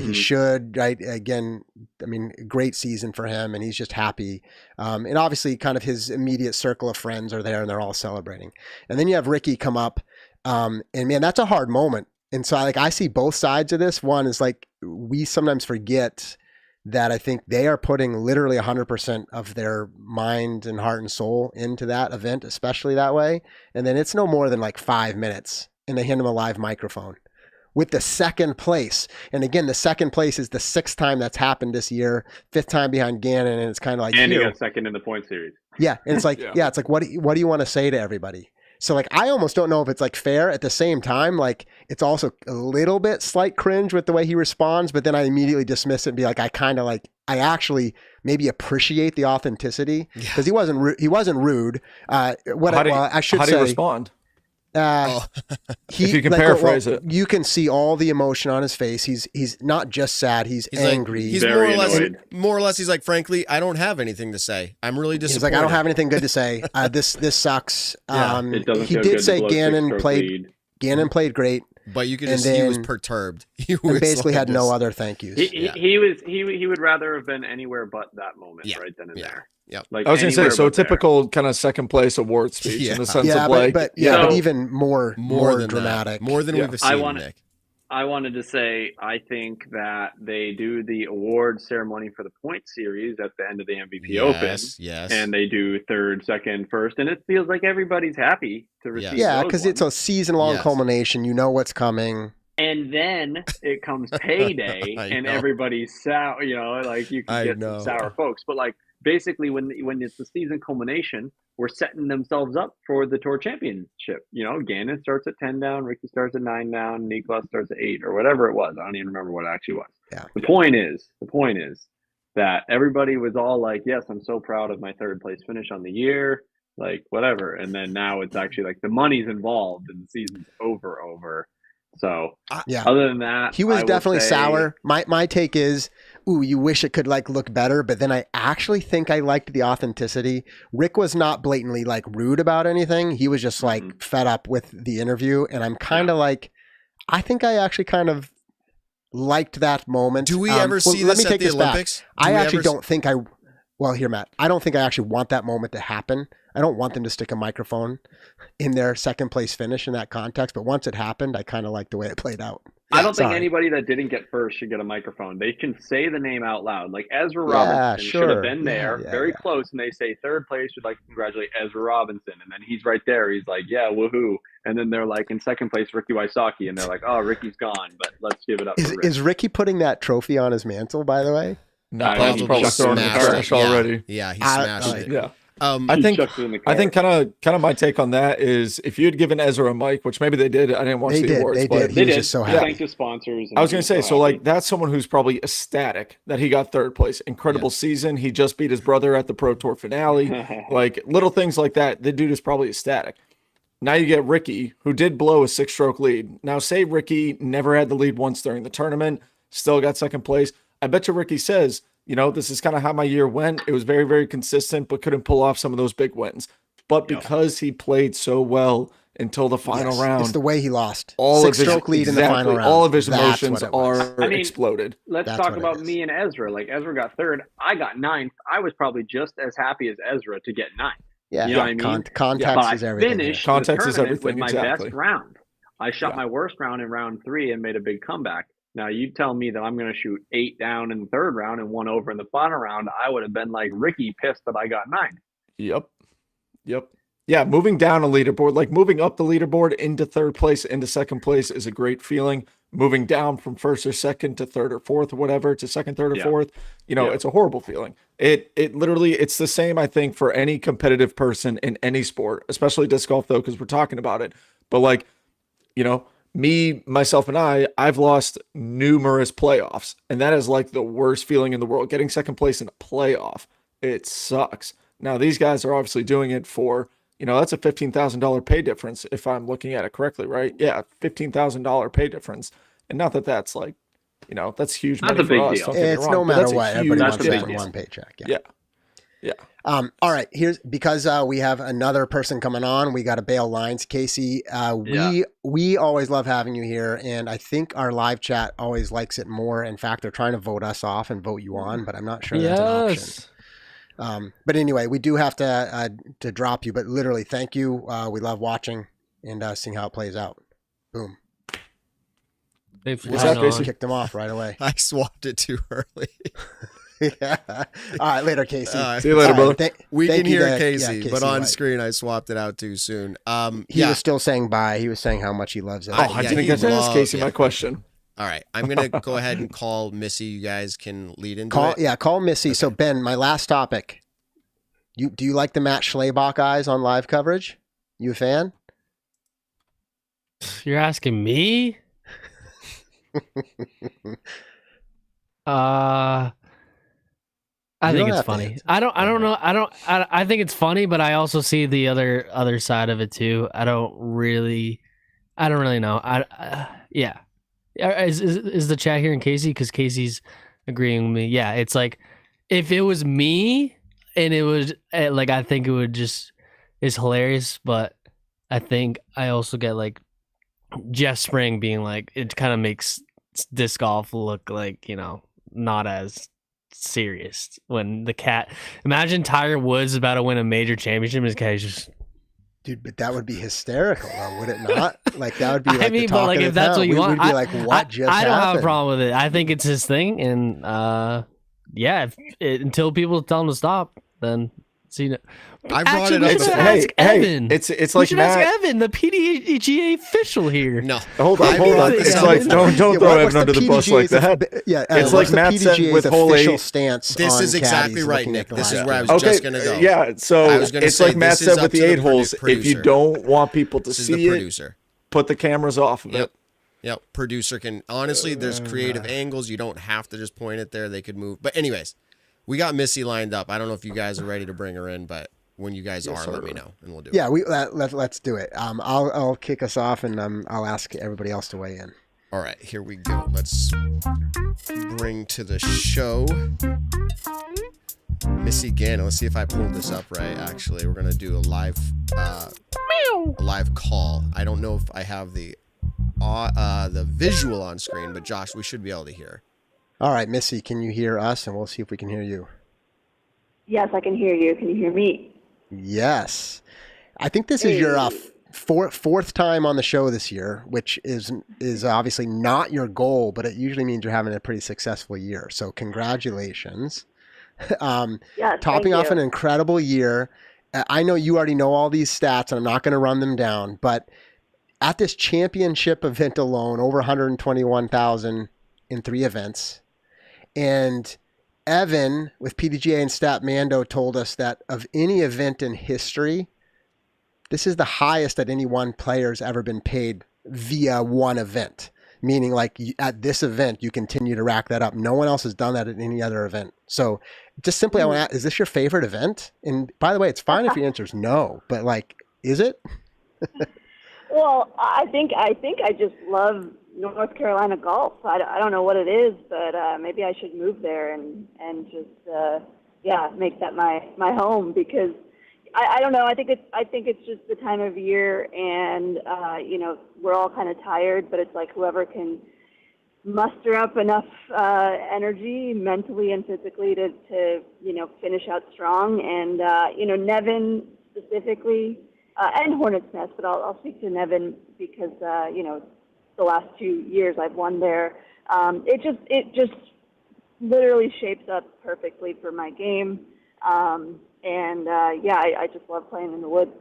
He should, right? Again, I mean, great season for him, and he's just happy. And obviously, kind of his immediate circle of friends are there, and they're all celebrating. And then you have Ricky come up, and man, that's a hard moment. And so I see both sides of this. One is like, we sometimes forget that I think they are putting literally 100% of their mind and heart and soul into that event, especially that way. And then it's no more than like 5 minutes, and they hand them a live microphone with the second place. And again, the second place is the 6th time that's happened this year, 5th time behind Gannon. And it's kind of like, and he got second in the point series. Yeah. And it's like, it's like, what do you want to say to everybody? So like, I almost don't know if it's like fair. At the same time, like, it's also a little bit slight cringe with the way he responds, but then I immediately dismiss it and be like, I actually maybe appreciate the authenticity, because he wasn't rude. How do you respond? If you can paraphrase it, you can see all the emotion on his face. He's not just sad; he's angry. He's more or less. He's like, frankly, I don't have anything to say. I'm really disappointed. He's like, I don't have anything good to say. This sucks. He did say Gannon played great, but you could just see he was perturbed. He was basically had no other thank yous. He would rather have been anywhere but that moment right then and there. Yeah, like I was going to say, so typical kind of second place award speech in the sense of like, but even more dramatic, more than we've seen. Nick, I wanted to say, I think that they do the award ceremony for the point series at the end of the MVP Open. Yes. And they do third, second, first, and it feels like everybody's happy to receive. Yeah, because it's a season-long culmination. You know what's coming. And then it comes payday, and everybody's sour. You know, like you can get some sour folks, but like basically when it's the season culmination, we're setting themselves up for the tour championship. You know, Gannon starts at 10 down, Ricky starts at 9 down, Niklas starts at 8 or whatever it was. I don't even remember what it actually was. Yeah. The point is that everybody was all like, yes, I'm so proud of my third place finish on the year, like whatever. And then now it's actually like the money's involved and the season's over. So other than that, he was definitely sour. My take is, you wish it could like look better, but then I actually think I liked the authenticity. Rick was not blatantly like rude about anything. He was just like fed up with the interview, and I'm kind of like, I think I actually kind of liked that moment. Do we ever see this at the Olympics? I actually don't think here, Matt, I don't think I actually want that moment to happen. I don't want them to stick a microphone in their second place finish in that context, but once it happened, I kind of like the way it played out. I don't think anybody that didn't get first should get a microphone. They can say the name out loud. Like Ezra Robinson should have been there, very close, and they say third place, would like to congratulate Ezra Robinson, and then he's right there. He's like, yeah, woohoo. And then they're like, in second place, Ricky Wysocki, and they're like, oh, Ricky's gone, but let's give it up for Rick. Is Ricky putting that trophy on his mantle, by the way? No, he's probably throwing the trash already. Yeah, he smashed it. Yeah. I think kind of my take on that is, if you had given Ezra a mic, which maybe they did, I didn't watch the awards. They did. He was just so happy. Thank the sponsors. I was going to say, so like that's someone who's probably ecstatic that he got third place. Incredible season. He just beat his brother at the Pro Tour finale. Like little things like that. The dude is probably ecstatic. Now you get Ricky, who did blow a 6-stroke lead. Now say Ricky never had the lead once during the tournament, still got second place. I bet you Ricky says, this is kind of how my year went. It was very, very consistent, but couldn't pull off some of those big wins. But because he played so well until the final round, it's the way he lost. 6-stroke lead in the final round. All of his emotions exploded. Let's talk about me and Ezra. Like Ezra got third, I got ninth. I was probably just as happy as Ezra to get ninth. Yeah, you know what I mean? Context is everything. Context is everything. With my best round, I shot my worst round in round 3 and made a big comeback. Now, you tell me that I'm going to shoot 8 down in the third round and 1 over in the final round, I would have been like Ricky, pissed that I got 9. Yep. Yeah, moving down a leaderboard, like moving up the leaderboard into third place, into second place is a great feeling. Moving down from first or second to third or fourth or whatever, to second, third or fourth, it's a horrible feeling. It literally, it's the same, I think, for any competitive person in any sport, especially disc golf though, because we're talking about it. But like, me, myself, and I've lost numerous playoffs, and that is like the worst feeling in the world. Getting second place in a playoff, it sucks. Now, these guys are obviously doing it for, that's a $15,000 pay difference, if I'm looking at it correctly, right? Yeah, $15,000 pay difference. And not that that's like, that's huge money for us. Deal. It's no matter what. Everybody wants that one paycheck. Yeah. Yeah. All right. Here's because we have another person coming on. We got to bail lines, Casey. We always love having you here, and I think our live chat always likes it more. In fact, they're trying to vote us off and vote you on, but I'm not sure that's an option. But anyway, we do have to drop you. But literally, thank you. We love watching and seeing how it plays out. Boom. What's up, Casey? Kicked them off right away. I swapped it too early. Yeah. All right, later, Casey. See you later, brother. We can hear to, Casey, but on screen I swapped it out too soon. He was still saying bye. He was saying how much he loves it. Oh, I didn't get to ask Casey my question. All right, I'm gonna go ahead and call Missy. You guys can lead into it. Yeah, call Missy. Okay. So Ben, my last topic. Do you like the Matt Schlabach eyes on live coverage? You a fan? You're asking me? I think it's funny. I don't know. I think it's funny, but I also see the other side of it too. I don't really know. Yeah. Is the chat hearing Casey? Because Casey's agreeing with me. Yeah, it's like if it was me and it was like I think it would just is hilarious, but I think I also get like Jeff Spring being like it kind of makes disc golf look like, you know, not as serious when the cat. Imagine Tiger Woods about to win a major championship and his cat's just. Dude, but that would be hysterical, though, would it not? Like that would be. Like I mean, but like if that's what you want, we'd be like, what just I don't happened? have a problem with it. I think it's his thing, and yeah, until people tell him to stop, then see. I brought it up. Ask Evan. It's like Matt. Ask Evan, the PDGA official here. No, hold on. It's like don't throw Evan under the bus like that. Yeah, it's like Matt said with whole official stance. This is exactly right, Nick. This is where I was just gonna go. Yeah, so it's like Matt said with the 8-holes. If you don't want people to see it, put the cameras off of it. Yep. Producer can honestly. There's creative angles. You don't have to just point it there. They could move. But anyways, we got Missy lined up. I don't know if you guys are ready to bring her in, but. When you guys are, let me know, and we'll do it. Yeah, let's do it. I'll kick us off, and I'll ask everybody else to weigh in. All right, here we go. Let's bring to the show Missy Ganon. Let's see if I pulled this up right. Actually, we're gonna do a live call. I don't know if I have the visual on screen, but Josh, we should be able to hear. All right, Missy, can you hear us? And we'll see if we can hear you. Yes, I can hear you. Can you hear me? Yes. I think this is your fourth time on the show this year, which is obviously not your goal, but it usually means you're having a pretty successful year. So congratulations. Topping off an incredible year. I know you already know all these stats, and I'm not going to run them down, but at this championship event alone, over 121,000 in 3 events. And Evan with PDGA and Stat Mando told us that of any event in history, this is the highest that any one player's ever been paid via one event. Meaning like at this event, you continue to rack that up. No one else has done that at any other event. So just simply, I want to ask, is this your favorite event? And by the way, it's fine if your answer is no, but like, is it? Well, I think I just love North Carolina golf. I don't know what it is, but maybe I should move there and just make that my home, because I don't know. I think it's just the time of year, and we're all kind of tired, but it's like whoever can muster up enough energy mentally and physically to finish out strong. And Nevin specifically, and Hornets Nest, but I'll speak to Nevin because the last 2 years I've won there. It just literally shapes up perfectly for my game. I just love playing in the woods.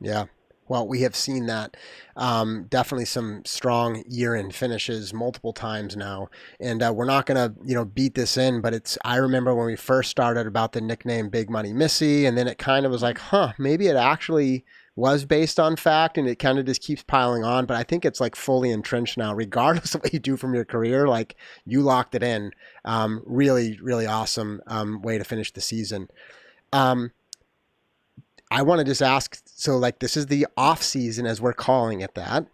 Yeah. Well, we have seen that. Definitely some strong year-end finishes multiple times now. And we're not going to, beat this in, but I remember when we first started about the nickname Big Money Missy, and then it kind of was like, maybe it actually was based on fact, and it kind of just keeps piling on. But I think it's like fully entrenched now, regardless of what you do from your career. Like, you locked it in. Really, really awesome way to finish the season. I want to just ask, so like this is the off season as we're calling it that.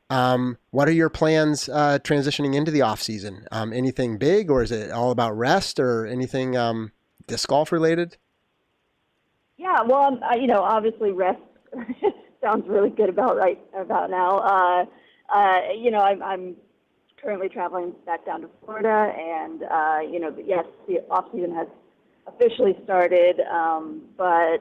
What are your plans transitioning into the off season? Anything big, or is it all about rest, or anything disc golf related? Yeah, well, obviously rest sounds really good about now. I'm currently traveling back down to Florida, and yes, the off season has officially started. But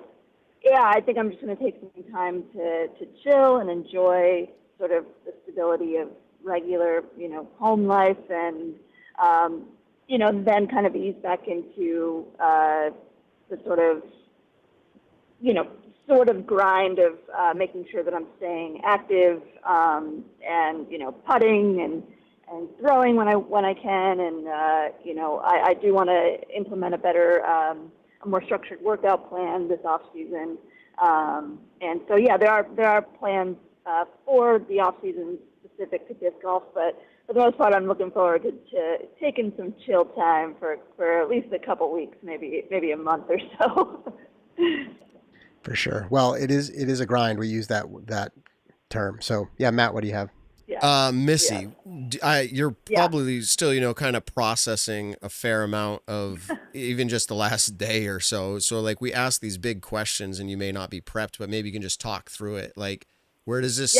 yeah, I think I'm just going to take some time to chill and enjoy sort of the stability of regular, home life, and then kind of ease back into the sort of grind of making sure that I'm staying active, and putting and throwing when I can, and I do want to implement a better, a more structured workout plan this off season, and so yeah, there are plans for the off season specific to disc golf, but for the most part, I'm looking forward to taking some chill time for at least a couple weeks, maybe a month or so. For sure. Well, it is a grind. We use that term. So yeah, Matt, what do you have? Yeah. Missy, you're Yeah. probably still, kind of processing a fair amount of even just the last day or so. So like we ask these big questions and you may not be prepped, but maybe you can just talk through it. Like where does this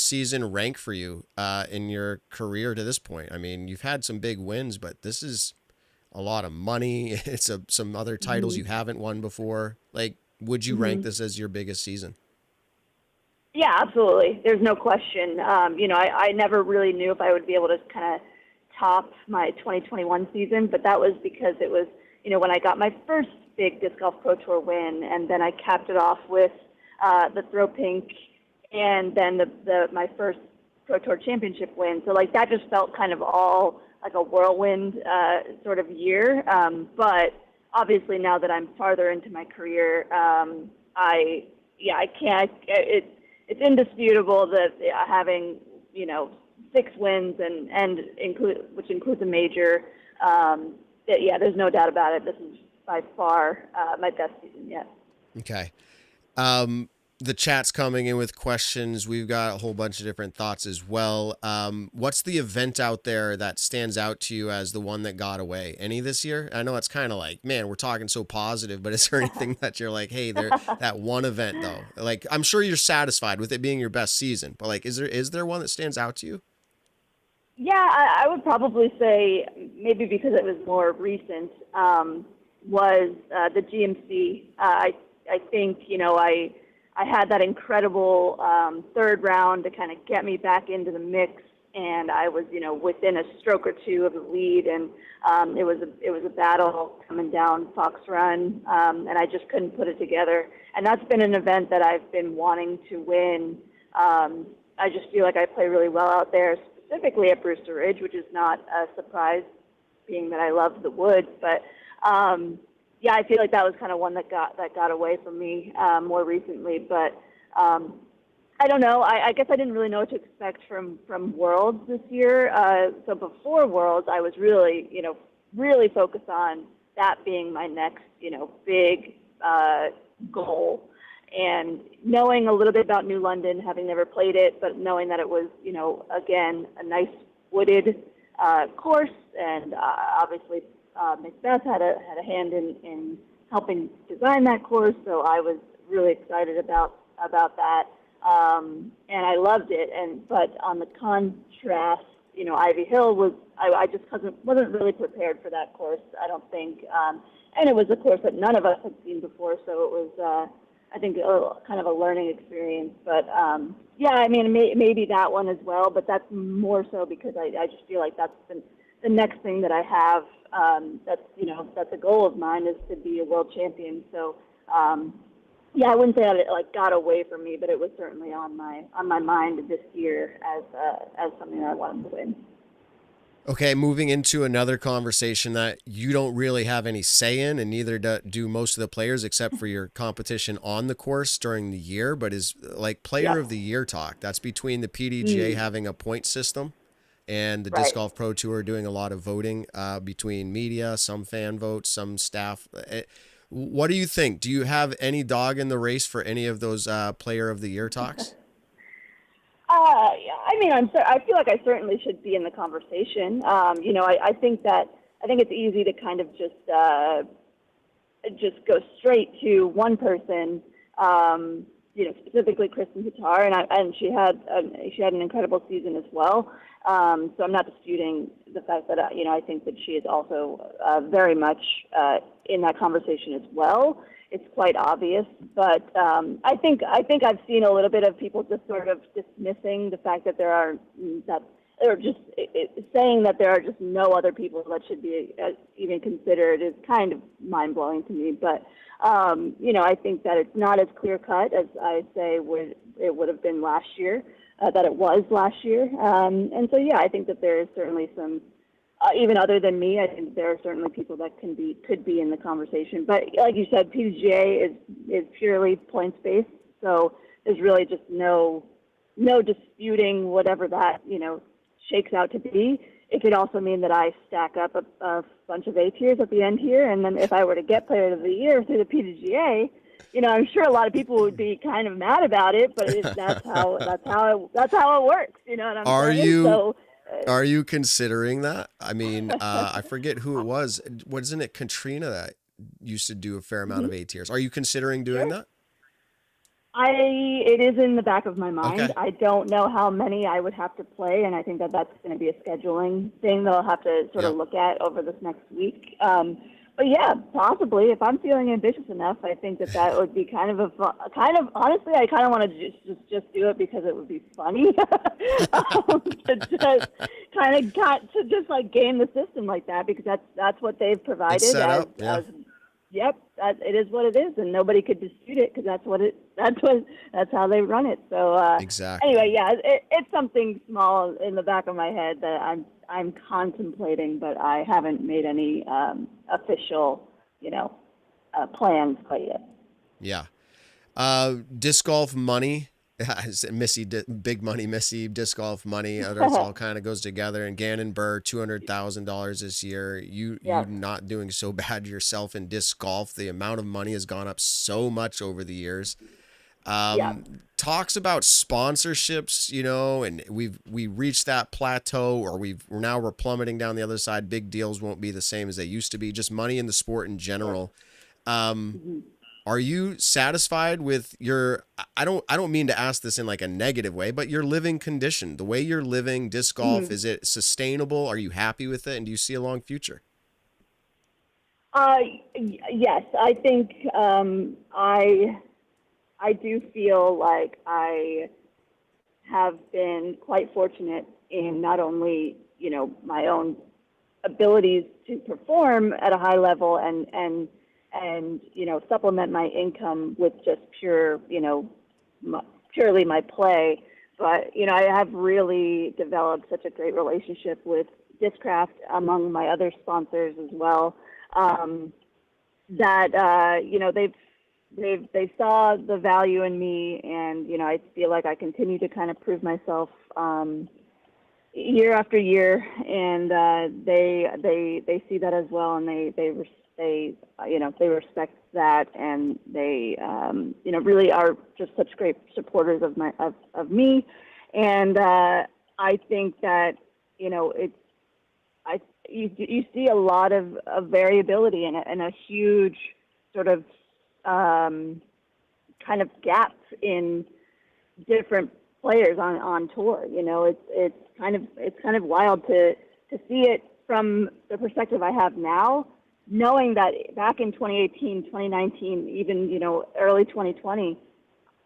season rank for you in your career to this point? I mean, you've had some big wins, but this is a lot of money. It's some other titles you haven't won before. Like, would you rank this as your biggest season? Yeah, absolutely. There's no question. I never really knew if I would be able to kind of top my 2021 season, but that was because it was, when I got my first big Disc Golf Pro Tour win, and then I capped it off with the Throw Pink, and then my first Pro Tour Championship win. So like that just felt kind of all like a whirlwind sort of year. But obviously now that I'm farther into my career, I can't. It's indisputable that having 6 wins and which includes a major. There's no doubt about it. This is by far my best season yet. Okay. The chat's coming in with questions. We've got a whole bunch of different thoughts as well. What's the event out there that stands out to you as the one that got away? Any this year? I know it's kind of like, man, we're talking so positive, but is there anything that you're like, hey, that one event though? Like, I'm sure you're satisfied with it being your best season, but like, is there one that stands out to you? Yeah, I would probably say, maybe because it was more recent, was the GMC. I think, I had that incredible third round to kind of get me back into the mix, and I was, within a stroke or two of the lead, and it was a battle coming down Fox Run, and I just couldn't put it together. And that's been an event that I've been wanting to win. I just feel like I play really well out there, specifically at Brewster Ridge, which is not a surprise, being that I love the woods, but. Yeah, I feel like that was kind of one that got away from me more recently. But I don't know. I guess I didn't really know what to expect from Worlds this year. So before Worlds, I was really, really focused on that being my next, big goal. And knowing a little bit about New London, having never played it, but knowing that it was, again, a nice wooded course, and obviously Macbeth had a hand in helping design that course, so I was really excited about that, and I loved it. But on the contrast, Ivy Hill was I just wasn't really prepared for that course, I don't think, and it was a course that none of us had seen before, so it was I think kind of a learning experience. But yeah, I mean maybe that one as well, but that's more so because I just feel like that's the next thing that I have. That's a goal of mine, is to be a world champion. So, yeah, I wouldn't say that it got away from me, but it was certainly on my mind this year as something that I wanted to win. Okay, moving into another conversation that you don't really have any say in, and neither do most of the players, except for your competition on the course during the year, but is like player of the year talk. That's between the PDGA having a point system and the Disc Golf Pro Tour doing a lot of voting between media, some fan votes, some staff. What do you think? Do you have any dog in the race for any of those player of the year talks? I mean, I feel like I certainly should be in the conversation. I think it's easy to kind of just just go straight to one person, specifically Kristen Tatar, and she had an incredible season as well. So I'm not disputing the fact that I think that she is also very much in that conversation as well. It's quite obvious, but I think I've seen a little bit of people just sort of dismissing the fact that or just saying that there are just no other people that should be even considered is kind of mind-blowing to me. But, I think that it's not as clear-cut as I say it would have been last year, that it was last year. And so, I think that there is certainly some, even other than me, I think there are certainly people that could be in the conversation. But like you said, PGA is purely points-based, so there's really just no disputing whatever that, shakes out to be. It could also mean that I stack up a bunch of A tiers at the end here, and then if I were to get Player of the Year through the PGA, I'm sure a lot of people would be kind of mad about it, but that's how it works. You know what I'm saying? Are you considering that? I mean, I forget who it was. Wasn't it Katrina that used to do a fair amount of A tiers? Are you considering doing that? It is in the back of my mind. Okay. I don't know how many I would have to play, and I think that that's going to be a scheduling thing that I'll have to sort of look at over this next week. But yeah, possibly if I'm feeling ambitious enough, I think that would be honestly, I kind of want to just do it because it would be funny to just like game the system like that, because that's what they've provided. It's set up, yeah. Yep, it is what it is, and nobody could dispute it because that's how they run it. So exactly. Anyway, yeah, it's something small in the back of my head that I'm contemplating, but I haven't made any official, plans quite yet. Yeah, disc golf money. Missy, big money, Missy, disc golf money. It all kind of goes together. And Ganon Burr, $200,000 this year. You not doing so bad yourself in disc golf. The amount of money has gone up so much over the years. Talks about sponsorships, and we reached that plateau, or we're plummeting down the other side. Big deals won't be the same as they used to be. Just money in the sport in general. Are you satisfied with your, I don't mean to ask this in like a negative way, but your living condition, the way you're living disc golf, is it sustainable? Are you happy with it? And do you see a long future? Yes, I think I do feel like I have been quite fortunate in not only, my own abilities to perform at a high level and supplement my income with just purely my play. But, I have really developed such a great relationship with Discraft among my other sponsors as well, that, they saw the value in me, and, I feel like I continue to kind of prove myself year after year, and they see that as well, and they respect that, and they really are just such great supporters of me, and I think that you see a lot of variability and a huge sort of kind of gaps in different players on tour. It's kind of wild to see it from the perspective I have now, knowing that back in 2018, 2019, even, early 2020,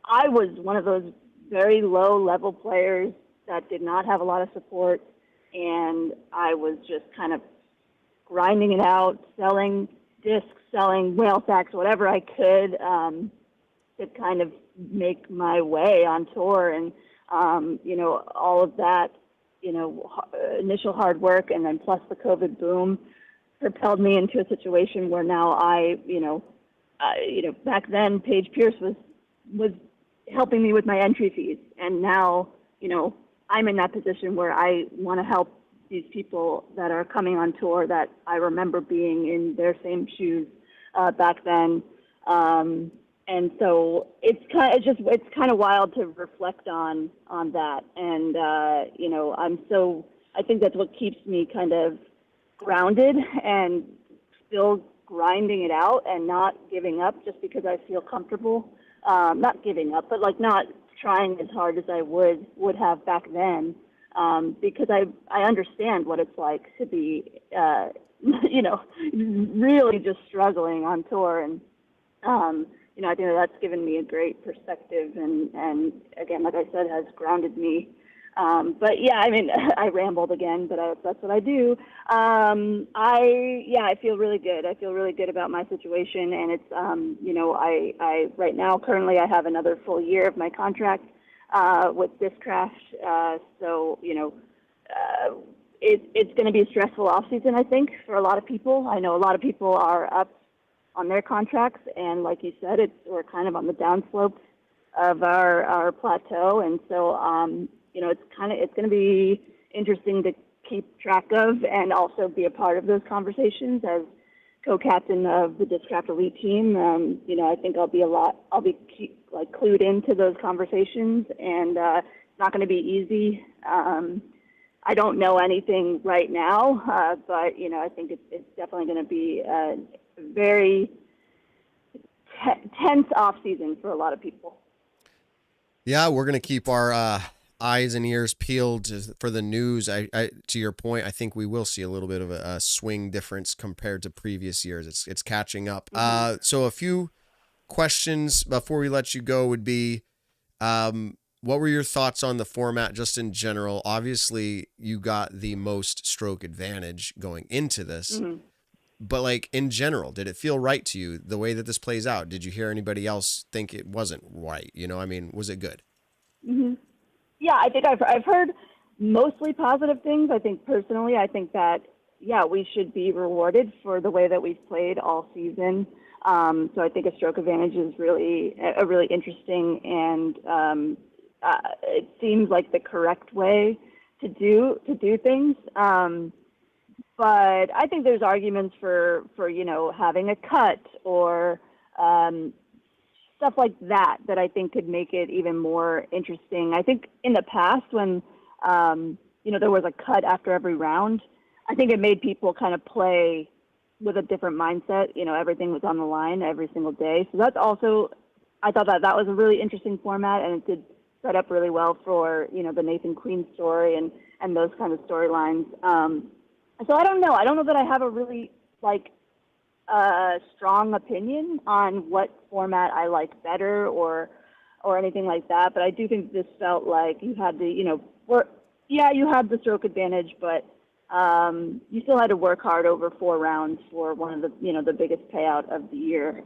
I was one of those very low-level players that did not have a lot of support, and I was just kind of grinding it out, selling discs, selling whale sacks, whatever I could, to kind of make my way on tour. And, all of that, initial hard work, and then plus the COVID boom, propelled me into a situation where now back then Paige Pierce was helping me with my entry fees, and now I'm in that position where I want to help these people that are coming on tour that I remember being in their same shoes back then, and so it's kind of wild to reflect on that, and I think that's what keeps me kind of grounded and still grinding it out and not giving up just because I feel comfortable. Not giving up, but like not trying as hard as I would have back then, because I understand what it's like to be, really just struggling on tour. And, I think that's given me a great perspective and again, like I said, has grounded me. But yeah, I mean, I rambled again, but that's what I do. I feel really good. I feel really good about my situation, and it's, I right now, currently, I have another full year of my contract with Discraft. So, it's going to be a stressful off season, I think, for a lot of people. I know a lot of people are up on their contracts, and like you said, we're kind of on the downslope of our plateau, and so, it's going to be interesting to keep track of and also be a part of those conversations as co-captain of the Discraft Elite team. I think I'll be clued into those conversations, and it's not going to be easy. I don't know anything right now, but I think it's definitely going to be a very tense off season for a lot of people. Yeah, we're going to keep our eyes and ears peeled for the news. I to your point, I think we will see a little bit of a swing difference compared to previous years. It's catching up. Mm-hmm. So a few questions before we let you go would be, what were your thoughts on the format just in general? Obviously, you got the most stroke advantage going into this. Mm-hmm. But like in general, did it feel right to you the way that this plays out? Did you hear anybody else think it wasn't right? Was it good? Mm-hmm. Yeah, I think I've heard mostly positive things. I think personally, that, we should be rewarded for the way that we've played all season. So I think a stroke advantage is really interesting, and it seems like the correct way to do things. But I think there's arguments for having a cut or stuff like that I think could make it even more interesting. I think in the past when, there was a cut after every round, I think it made people kind of play with a different mindset. Everything was on the line every single day. So that's also, I thought that was a really interesting format, and it did set up really well for, the Nathan Queen story and those kind of storylines. So I don't know. I don't know that I have a really, strong opinion on what format I like better or anything like that. But I do think this felt like you had the, you had the stroke advantage, but you still had to work hard over 4 rounds for one of the, the biggest payout of the year.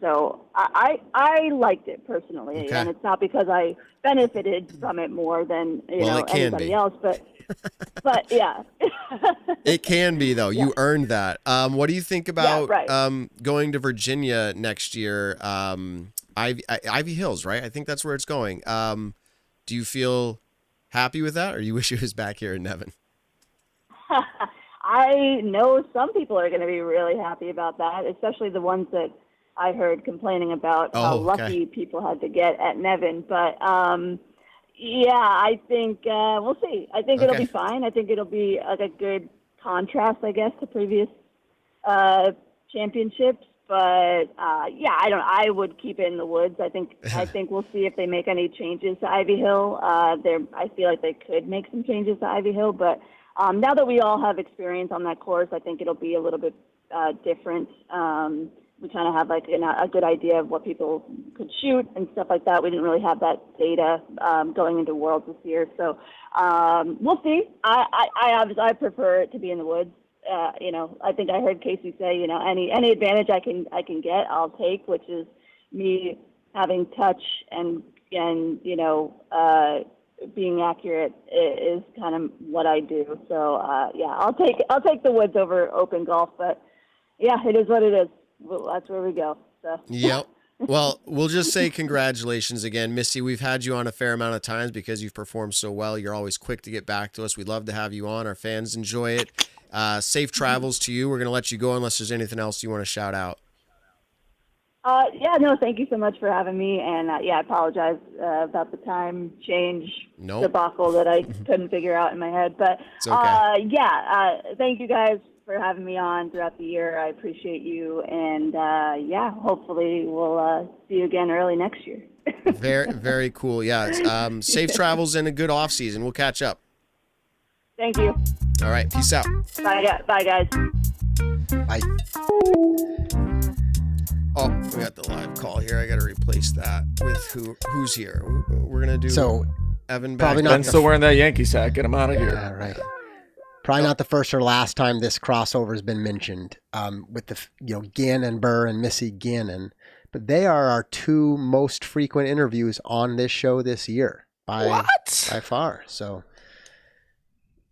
So I liked it personally, okay. And it's not because I benefited from it more than anybody else, but yeah. It can be though. Yeah. You earned that. What do you think about going to Virginia next year? Ivy Hills, right? I think that's where it's going. Do you feel happy with that, or you wish it was back here in Nevin? I know some people are going to be really happy about that, especially the ones that I heard complaining about how lucky people had to get at Nevin. But I think we'll see. I think it'll be fine. I think it'll be like a good contrast, I guess, to previous championships. But I would keep it in the woods. I think we'll see if they make any changes to Ivy Hill. I feel like they could make some changes to Ivy Hill, but now that we all have experience on that course, I think it'll be a little bit different. We kind of have a good idea of what people could shoot and stuff like that. We didn't really have that data going into Worlds this year, so we'll see. I prefer it to be in the woods. I think I heard Casey say, any advantage I can get, I'll take, which is me having touch and being accurate is kind of what I do. So I'll take the woods over open golf, but yeah, it is what it is. Well, that's where we go. So. Yep. Well, we'll just say congratulations again, Missy. We've had you on a fair amount of times because you've performed so well. You're always quick to get back to us. We'd love to have you on. Our fans enjoy it. Safe travels to you. We're going to let you go unless there's anything else you want to shout out. Thank you so much for having me. And I apologize about the time change debacle that I couldn't figure out in my head. But it's okay. thank you guys for having me on throughout the year. I appreciate you, and yeah, hopefully we'll see you again early next year. Very, very cool. Yeah. Safe travels and a good off season. We'll catch up. Thank you. All right. Peace out. Bye, guys. Bye. Oh, we got the live call here. I got to replace that with who's here. We're gonna do Evan back. Probably not Ben's still wearing that Yankees hat. Get him out of here. Yeah, right. Probably not the first or last time this crossover has been mentioned with the Ganon Burr and Missy Ganon, but they are our two most frequent interviews on this show this year by far. So,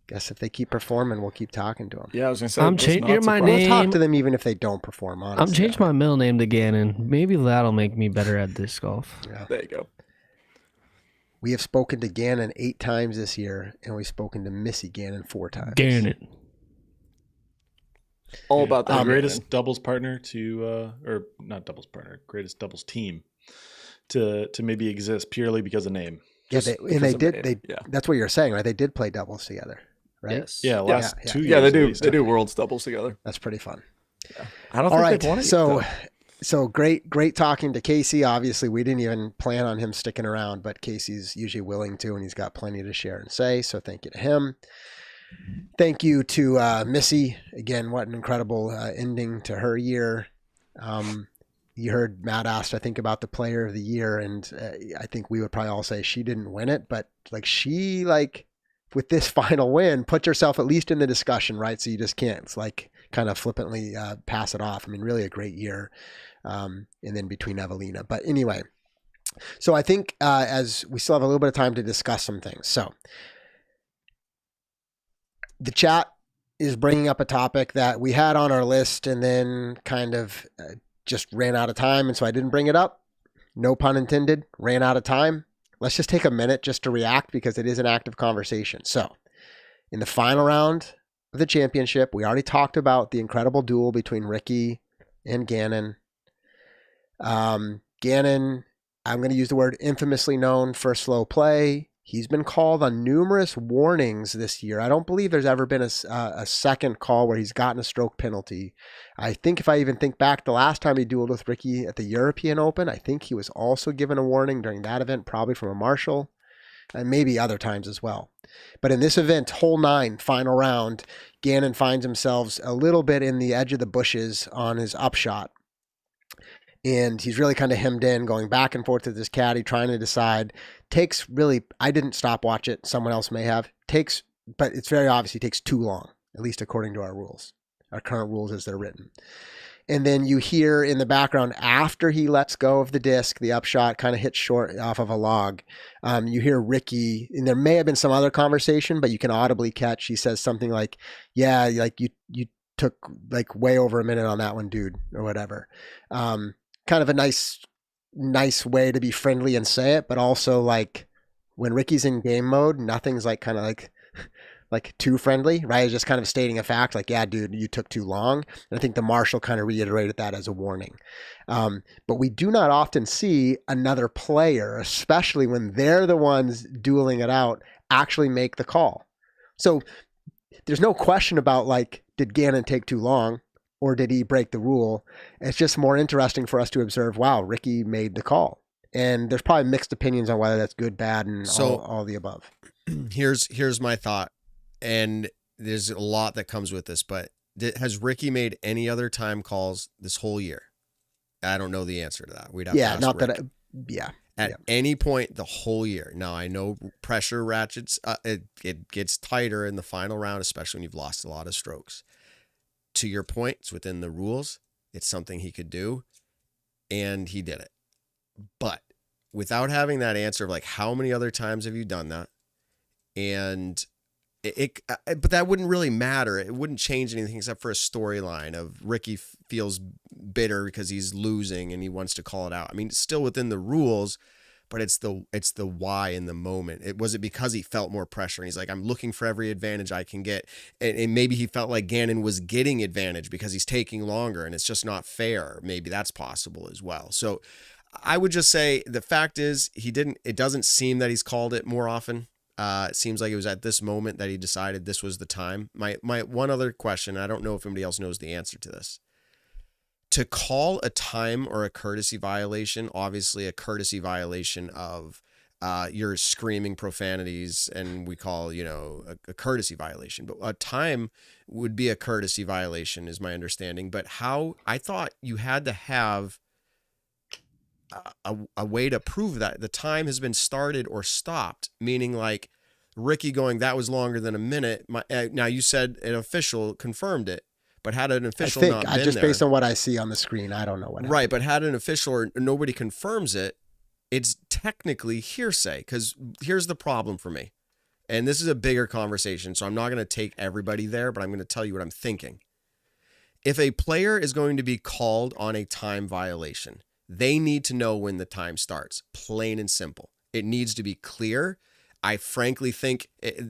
guess if they keep performing, we'll keep talking to them. Yeah, I was gonna say. I'm changing my We'll name. talk to them even if they don't perform. Honestly, I'm changing my middle name to Gannon. Maybe that'll make me better at disc golf. Yeah. There you go. We have spoken to Gannon 8 times this year, and we've spoken to Missy Ganon 4 times. Gannon. All about that. Greatest doubles partner to, or not doubles partner, greatest doubles team to maybe exist purely because of name. Yeah, Just they because of did. name. They that's what you're saying, right? They did play doubles together, right? Yes. Yeah, last 2 years. Yeah, they at do. least. They do worlds doubles together. That's pretty fun. I don't All think right, they've won it. so great talking to Casey. Obviously, we didn't even plan on him sticking around, but Casey's usually willing to, and he's got plenty to share and say. So thank you to him. Thank you to Missy. Again, what an incredible ending to her year. You heard Matt asked, I think, about the player of the year, and I think we would probably all say she didn't win it, but she with this final win, puts herself at least in the discussion, right? So you just can't, kind of flippantly pass it off. I mean, really a great year. And then between Evelina. But anyway, so I think as we still have a little bit of time to discuss some things. So the chat is bringing up a topic that we had on our list and then kind of just ran out of time. And so I didn't bring it up. No pun intended, ran out of time. Let's just take a minute just to react because it is an active conversation. So in the final round of the championship, we already talked about the incredible duel between Ricky and Gannon. Gannon, I'm going to use the word infamously known for slow play. He's been called on numerous warnings this year. I don't believe there's ever been a second call where he's gotten a stroke penalty. I think if I even think back the last time he dueled with Ricky at the European Open, I think he was also given a warning during that event, probably from a marshal, and maybe other times as well. But in this event, hole 9, final round, Gannon finds himself a little bit in the edge of the bushes on his upshot. And he's really kind of hemmed in, going back and forth with his caddy, trying to decide. I didn't stop watch it. Someone else may have. But it's very obvious he takes too long, at least according to our rules, our current rules as they're written. And then you hear in the background, after he lets go of the disc, the upshot kind of hits short off of a log. You hear Ricky, and there may have been some other conversation, but you can audibly catch. He says something like, yeah, you took way over a minute on that one, dude, or whatever. Kind of a nice way to be friendly and say it, but also when Ricky's in game mode, nothing's kind of too friendly, right? It's just kind of stating a fact, yeah, dude, you took too long. And I think the marshal kind of reiterated that as a warning. But we do not often see another player, especially when they're the ones dueling it out, actually make the call. So there's no question about did Gannon take too long? Or did he break the rule? It's just more interesting for us to observe, wow, Ricky made the call. And there's probably mixed opinions on whether that's good, bad, and all the above. Here's my thought. And there's a lot that comes with this, but has Ricky made any other time calls this whole year? I don't know the answer to that. We'd have to ask Rick. At any point the whole year. Now, I know pressure ratchets, it gets tighter in the final round, especially when you've lost a lot of strokes. To your point, it's within the rules. It's something he could do, and he did it. But without having that answer of how many other times have you done that? And but that wouldn't really matter. It wouldn't change anything except for a storyline of Ricky feels bitter because he's losing and he wants to call it out. I mean, it's still within the rules, but it's the why in the moment. Was it because he felt more pressure and he's I'm looking for every advantage I can get, and maybe he felt like Gannon was getting advantage because he's taking longer and it's just not fair. Maybe that's possible as well. So I would just say the fact is it doesn't seem that he's called it more often. It seems like it was at this moment that he decided this was the time. My one other question, I don't know if anybody else knows the answer to this. To call a time or a courtesy violation, obviously a courtesy violation of your screaming profanities, and we call, a courtesy violation. But a time would be a courtesy violation, is my understanding. But how, I thought you had to have a way to prove that the time has been started or stopped, meaning like Ricky going, that was longer than a minute. Now you said an official confirmed it, but had an official not been just there, based on what I see on the screen, I don't know what happened. Right, but had an official or nobody confirms it, it's technically hearsay. Because here's the problem for me, and this is a bigger conversation, so I'm not going to take everybody there, but I'm going to tell you what I'm thinking. If a player is going to be called on a time violation, they need to know when the time starts, plain and simple. It needs to be clear. I frankly think,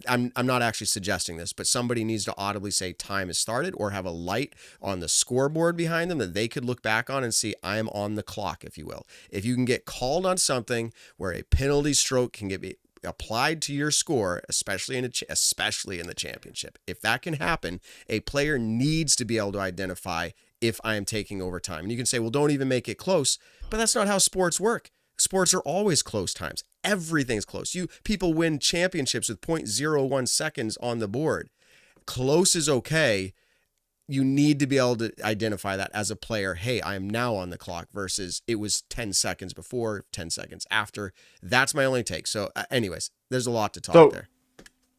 I'm not actually suggesting this, but somebody needs to audibly say time has started, or have a light on the scoreboard behind them that they could look back on and see, I am on the clock, if you will. If you can get called on something where a penalty stroke can get applied to your score, especially in the championship, if that can happen, a player needs to be able to identify if I am taking overtime. And you can say, well, don't even make it close, but that's not how sports work. Sports are always close times. Everything's close. People win championships with 0.01 seconds on the board. Close is okay. You need to be able to identify that as a player. Hey, I am now on the clock, versus it was 10 seconds before, 10 seconds after. That's my only take. So anyways, there's a lot to talk there.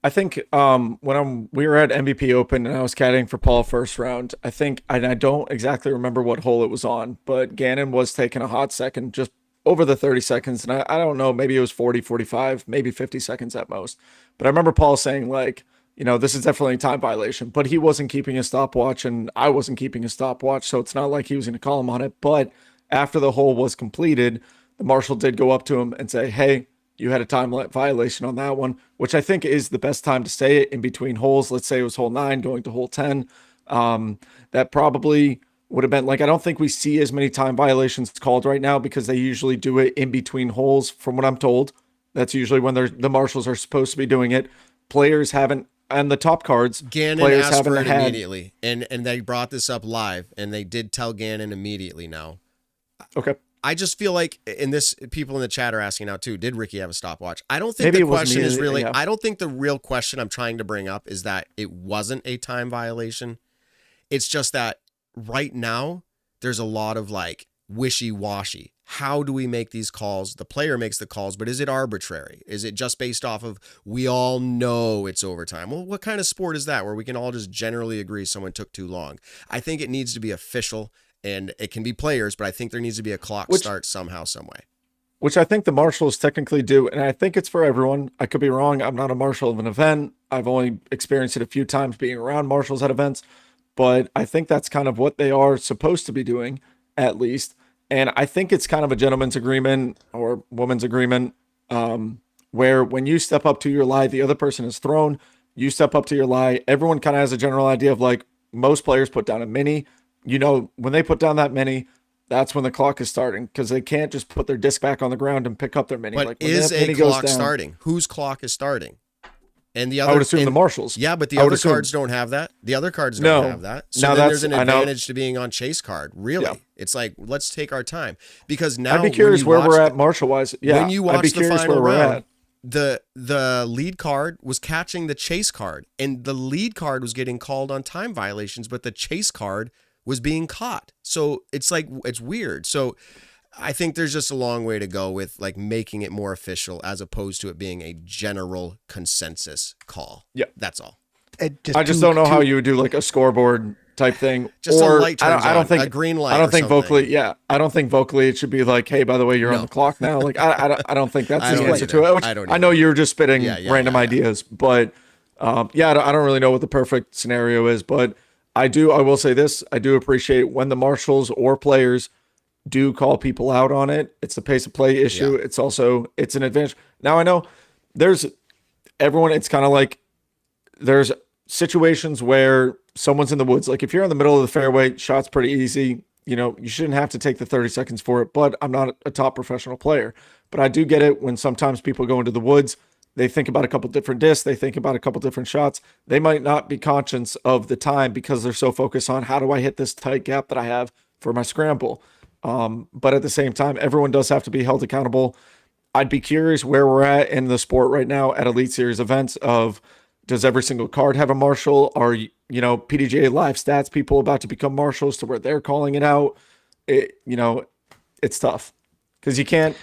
I think when we were at MVP Open and I was caddying for Paul first round, I think, and I don't exactly remember what hole it was on, but Gannon was taking a hot second just over the 30 seconds. And I don't know, maybe it was 40, 45, maybe 50 seconds at most. But I remember Paul saying, like, this is definitely a time violation, but he wasn't keeping a stopwatch and I wasn't keeping a stopwatch. So it's not like he was going to call him on it. But after the hole was completed, the marshal did go up to him and say, hey, you had a time violation on that one, which I think is the best time to say it, in between holes. Let's say it was hole 9 going to hole 10. That probably would have been, like, I don't think we see as many time violations called right now because they usually do it in between holes, from what I'm told. That's usually when the marshals are supposed to be doing it. Players haven't, and the top cards, Gannon players asked haven't for it had immediately, and they brought this up live, and they did tell Gannon immediately now. Okay. I just feel like, in this, people in the chat are asking now too, did Ricky have a stopwatch? I don't think the question is really, I don't think the real question I'm trying to bring up is that it wasn't a time violation. It's just that right now there's a lot of like wishy-washy. How do we make these calls? The player makes the calls, but is it arbitrary? Is it just based off of, we all know it's overtime? Well, what kind of sport is that where we can all just generally agree someone took too long? I think it needs to be official. And it can be players, but I think there needs to be a clock start somehow, some way. Which I think the marshals technically do, and I think it's for everyone. I could be wrong. I'm not a marshal of an event. I've only experienced it a few times being around marshals at events, but I think that's kind of what they are supposed to be doing, at least. And I think it's kind of a gentleman's agreement or woman's agreement, where when you step up to your lie, the other person is thrown. You step up to your lie. Everyone kind of has a general idea of, like, most players put down a mini. When they put down that mini, that's when the clock is starting, because they can't just put their disc back on the ground and pick up their mini. But like, is a clock starting? Whose clock is starting? And the other, I would assume the marshals. Yeah, but the other cards don't have that. The other cards don't have that. So now then there's an advantage to being on chase card. Really, yeah. It's like, let's take our time, because now I'd be curious where we're at marshal wise. Yeah, when you watch the final round, the lead card was catching the chase card, and the lead card was getting called on time violations, but the chase card was being caught. So it's like, it's weird. So I think there's just a long way to go with, like, making it more official as opposed to it being a general consensus call. Yeah, that's all. I just don't know how you would do like a scoreboard type thing, just or a light I don't think a green light. I don't think vocally. Yeah, I don't think vocally it should be like, hey, by the way, you're on the clock now. Like, I don't think that's the answer to it. I know you're just spitting random ideas, but I don't really know what the perfect scenario is, but I will say this. I do appreciate when the marshals or players do call people out on it. It's a pace of play issue. Yeah. It's an advantage. Now I know it's kind of like there's situations where someone's in the woods. Like, if you're in the middle of the fairway, shot's pretty easy. You shouldn't have to take the 30 seconds for it, but I'm not a top professional player. But I do get it when sometimes people go into the woods they think about a couple different discs, they think about a couple different shots. They might not be conscious of the time because they're so focused on how do I hit this tight gap that I have for my scramble. But at the same time, everyone does have to be held accountable. I'd be curious where we're at in the sport right now at Elite Series events of, does every single card have a marshal? Are, PDGA live stats people about to become marshals to where they're calling it out? It's tough because you can't.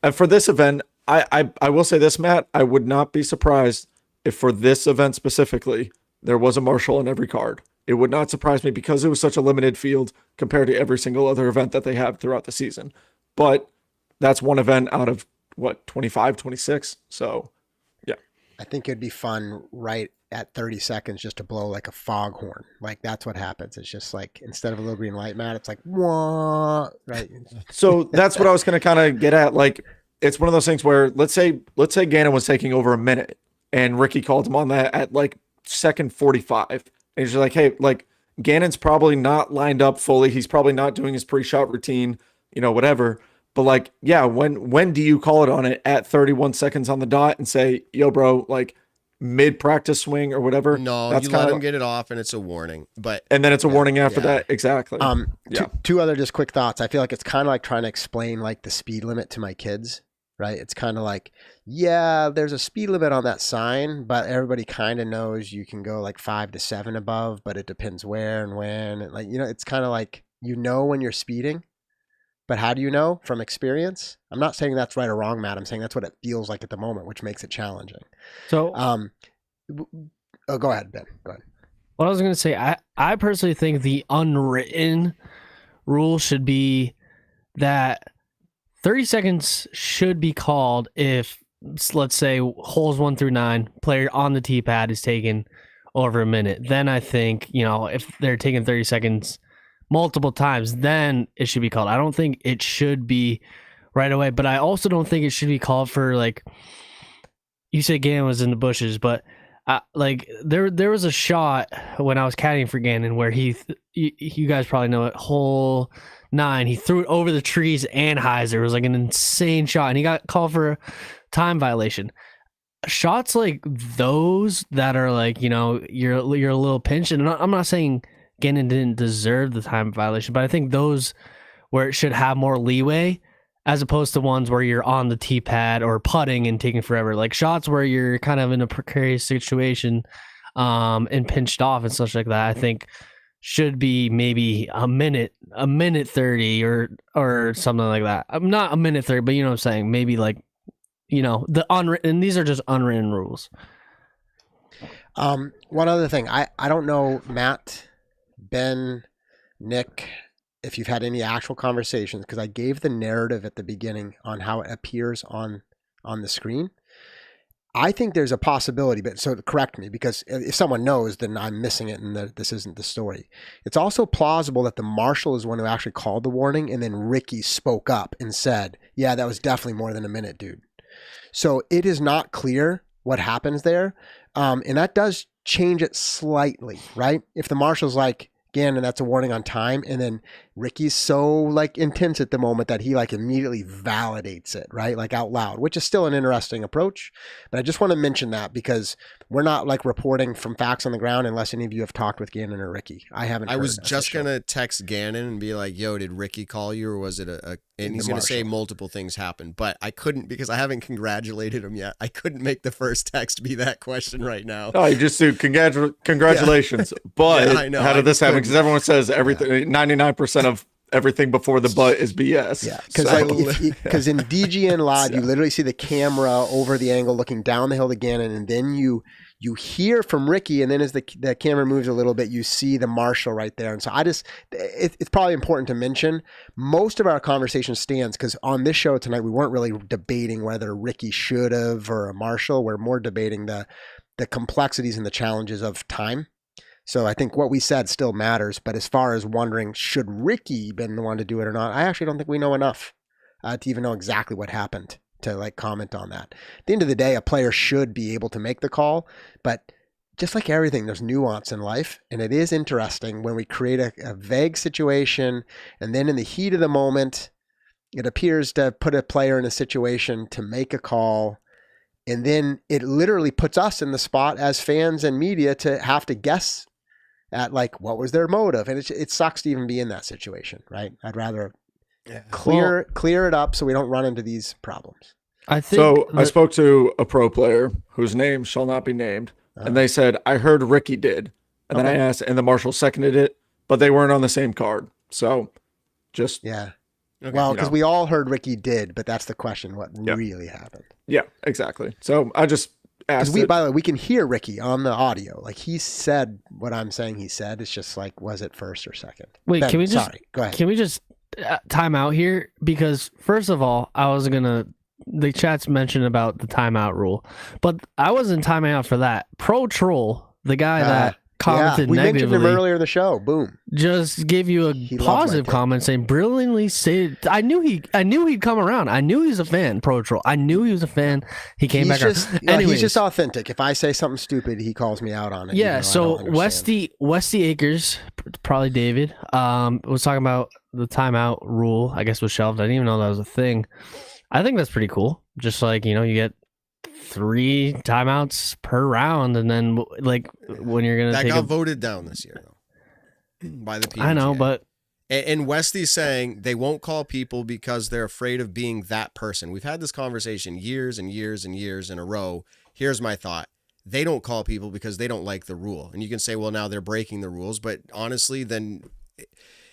And for this event, I will say this, Matt, I would not be surprised if for this event specifically, there was a marshal in every card. It would not surprise me because it was such a limited field compared to every single other event that they have throughout the season. But that's one event out of 25, 26. So, yeah. I think it'd be fun right at 30 seconds just to blow like a foghorn. Like that's what happens. It's just like, instead of a little green light, Matt, it's like, wah, right? So that's what I was going to kind of get at. Like, it's one of those things where let's say Gannon was taking over a minute and Ricky called him on that at like second 45. And he's just like, hey, like Gannon's probably not lined up fully. He's probably not doing his pre-shot routine, whatever. But like, yeah, when do you call it on it at 31 seconds on the dot and say, yo, bro, like mid-practice swing or whatever? No, that's you let him get it off and it's a warning. And then it's a warning after that. Exactly. Two other just quick thoughts. I feel like it's kind of like trying to explain like the speed limit to my kids, right? It's kind of like, yeah, there's a speed limit on that sign, but everybody kind of knows you can go like 5 to 7 above, but it depends where and when. And like, it's kind of like, when you're speeding. But how do you know from experience? I'm not saying that's right or wrong, Matt. I'm saying that's what it feels like at the moment, which makes it challenging. So, go ahead, Ben. Go ahead. What I was going to say, I personally think the unwritten rule should be that 30 seconds should be called if, let's say, holes 1 through 9, player on the tee pad is taking over a minute. Then I think, if they're taking 30 seconds multiple times, then it should be called. I don't think it should be right away, but I also don't think it should be called for, like, you said Gannon was in the bushes, but like there was a shot when I was caddying for Gannon where you guys probably know it, hole 9, he threw it over the trees and hyzer. It was like an insane shot, and he got called for a time violation. Shots like those that are like, you're a little pinched, and I'm not saying Gannon didn't deserve the time violation, but I think those where it should have more leeway as opposed to ones where you're on the tee pad or putting and taking forever. Like shots where you're kind of in a precarious situation and pinched off and such like that, I think should be maybe a minute 30 or something like that. I'm not a minute 30, but you know what I'm saying? Maybe like, the unwritten, and these are just unwritten rules. One other thing, I don't know, Matt, Ben, Nick, if you've had any actual conversations, because I gave the narrative at the beginning on how it appears on the screen. I think there's a possibility, but so correct me, because if someone knows, then I'm missing it and this isn't the story. It's also plausible that the marshal is one who actually called the warning, and then Ricky spoke up and said, yeah, that was definitely more than a minute, dude. So it is not clear what happens there. And that does change it slightly, right? If the marshal's like, Gannon, that's a warning on time, and then Ricky's so like intense at the moment that he like immediately validates it, right? Like out loud, which is still an interesting approach. But I just want to mention that because we're not like reporting from facts on the ground unless any of you have talked with Gannon or Ricky. I haven't. I was just going to text Gannon and be like, yo, did Ricky call you, or was it and he's going to say multiple things happened, but I couldn't because I haven't congratulated him yet. I couldn't make the first text be that question right now. Oh, you just do congratulations. Yeah. But yeah, I know. How did this happen? Because everyone says everything, 99% of everything before the but is BS. Yeah, because in DGN Live, you literally see the camera over the angle looking down the hill to Gannon, and then you hear from Ricky, and then as the camera moves a little bit, you see the marshal right there. And so it's probably important to mention, most of our conversation stands because on this show tonight, we weren't really debating whether Ricky should have or a marshal. We're more debating the complexities and the challenges of time. So I think what we said still matters, but as far as wondering, should Ricky been the one to do it or not, I actually don't think we know enough to even know exactly what happened to like comment on that. At the end of the day, a player should be able to make the call, but just like everything, there's nuance in life, and it is interesting when we create a vague situation, and then in the heat of the moment, it appears to put a player in a situation to make a call. And then it literally puts us in the spot as fans and media to have to guess at like, what was their motive? And it sucks to even be in that situation, right? I'd rather clear it up so we don't run into these problems. I think I spoke to a pro player whose name shall not be named, and they said, I heard Ricky did. And then I asked, and the marshal seconded it, but they weren't on the same card. So just... Yeah. Okay. Well, because we all heard Ricky did, but that's the question, what really happened. Yeah, exactly. So I just asked by the way, we can hear Ricky on the audio. Like, he said what I'm saying he said. It's just like, was it first or second? Wait, Ben, can we just... Sorry, go ahead. Can we just time out here? Because first of all, I was going to... The chat's mentioned about the timeout rule, but I wasn't timing out for that. Pro Troll, the guy that commented we negatively, mentioned him earlier in the show. Boom. just gave you a positive comment saying brilliantly stated. I knew he'd come around. I knew he was a fan. Pro Troll. I knew he was a fan. He came back around. He's just authentic. If I say something stupid, he calls me out on it. Yeah. So Westy Acres, probably David, was talking about the timeout rule. I guess was shelved. I didn't even know that was a thing. I think that's pretty cool. Just like, you get 3 timeouts per round, and then like when you're gonna that take got voted down this year though by the PGA. I know, but and Westy's saying they won't call people because they're afraid of being that person. We've had this conversation years and years and years in a row. Here's my thought. They don't call people because they don't like the rule. And you can say, well, now they're breaking the rules, but honestly, then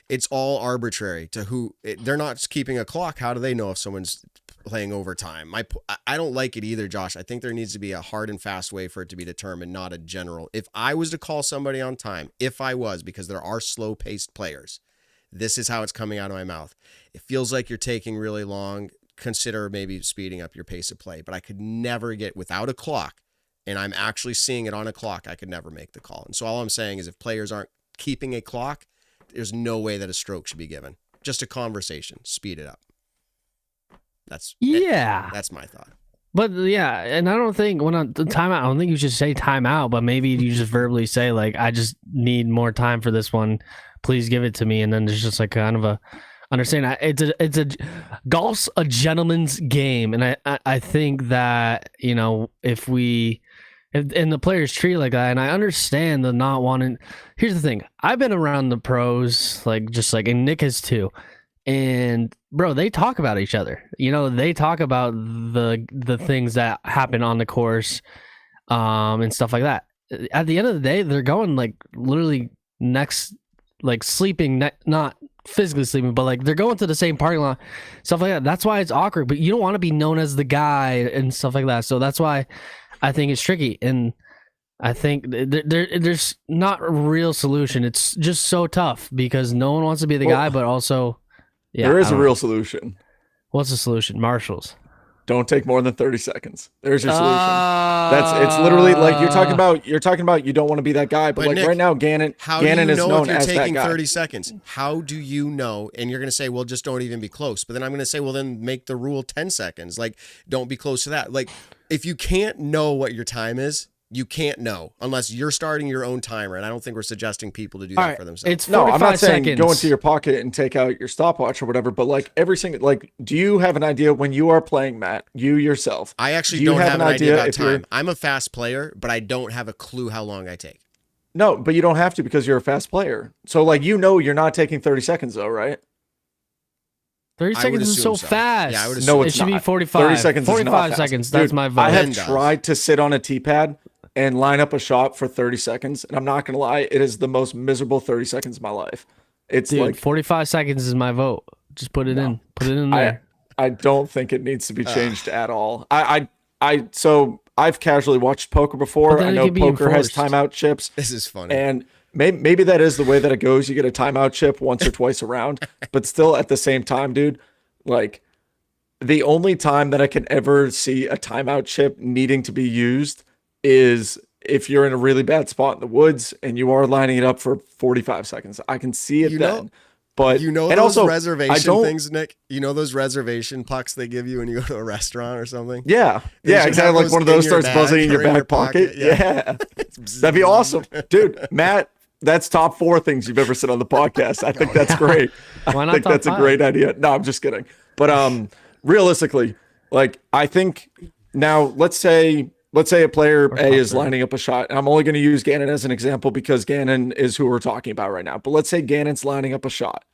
it's all arbitrary to who they're not keeping a clock. How do they know if someone's playing overtime? I don't like it either, Josh. I think there needs to be a hard and fast way for it to be determined, not a general. If I was to call somebody on time, because there are slow paced players, this is how it's coming out of my mouth. It feels like you're taking really long. Consider maybe speeding up your pace of play, but I could never get without a clock. And I'm actually seeing it on a clock. I could never make the call. And so all I'm saying is if players aren't keeping a clock, there's no way that a stroke should be given. Just a conversation. Speed it up. That's my thought. But yeah, and I don't think when the timeout, I don't think you should say timeout, but maybe you just verbally say like, I just need more time for this one. Please give it to me. And then there's just like kind of a understanding. Golf's a gentleman's game, and I think that if the players treat it like that, and I understand the not wanting. Here's the thing: I've been around the pros, and Nick has too. And bro, they talk about each other. They talk about the things that happen on the course, and stuff like that. At the end of the day, they're going like literally next, like sleeping, not physically sleeping, but like they're going to the same parking lot, stuff like that. That's why it's awkward. But you don't want to be known as the guy and stuff like that. So that's why I think it's tricky. And I think there's not a real solution. It's just so tough because no one wants to be the guy, but also. Yeah, there is a real solution. What's the solution? Marshals. Don't take more than 30 seconds. There's your solution. It's literally like you're talking about you don't want to be that guy, but like Nick, right now Gannon is known as that guy. How do you know if you're taking 30 seconds? How do you know? And you're going to say, well, just don't even be close. But then I'm going to say, well, then make the rule 10 seconds. Like, don't be close to that. Like, if you can't know what your time is, you can't know unless you're starting your own timer. And I don't think we're suggesting people to do that for themselves. It's 45 I'm not saying seconds. Go into your pocket and take out your stopwatch or whatever, but like do you have an idea when you are playing, Matt, you yourself? I actually don't have an idea about time. I'm a fast player, but I don't have a clue how long I take. No, but you don't have to because you're a fast player. So like, you're not taking 30 seconds though, right? 30 seconds is so fast. Yeah, I would assume. No, it should be 45. 30 seconds 45 seconds. That's my vote. I have tried to sit on a tee pad and line up a shot for 30 seconds. And I'm not going to lie, it is the most miserable 30 seconds of my life. It's like 45 seconds is my vote. Just put it in. Put it in there. I don't think it needs to be changed at all. So I've casually watched poker before. I know poker has timeout chips. This is funny. And maybe that is the way that it goes. You get a timeout chip once or twice around, but still at the same time, dude, like the only time that I can ever see a timeout chip needing to be used is if you're in a really bad spot in the woods and you are lining it up for 45 seconds. I can see it then. But those reservation things, Nick? You know those reservation pucks they give you when you go to a restaurant or something? Yeah. Yeah, exactly. Like one of those starts buzzing in your back pocket. Yeah. That'd be awesome. Dude, Matt, that's top 4 things you've ever said on the podcast. I think that's great. Why not I think that's a great idea. No, I'm just kidding. But realistically, like I think Now, let's say a player A is lining up a shot. And I'm only going to use Gannon as an example because Gannon is who we're talking about right now. But let's say Gannon's lining up a shot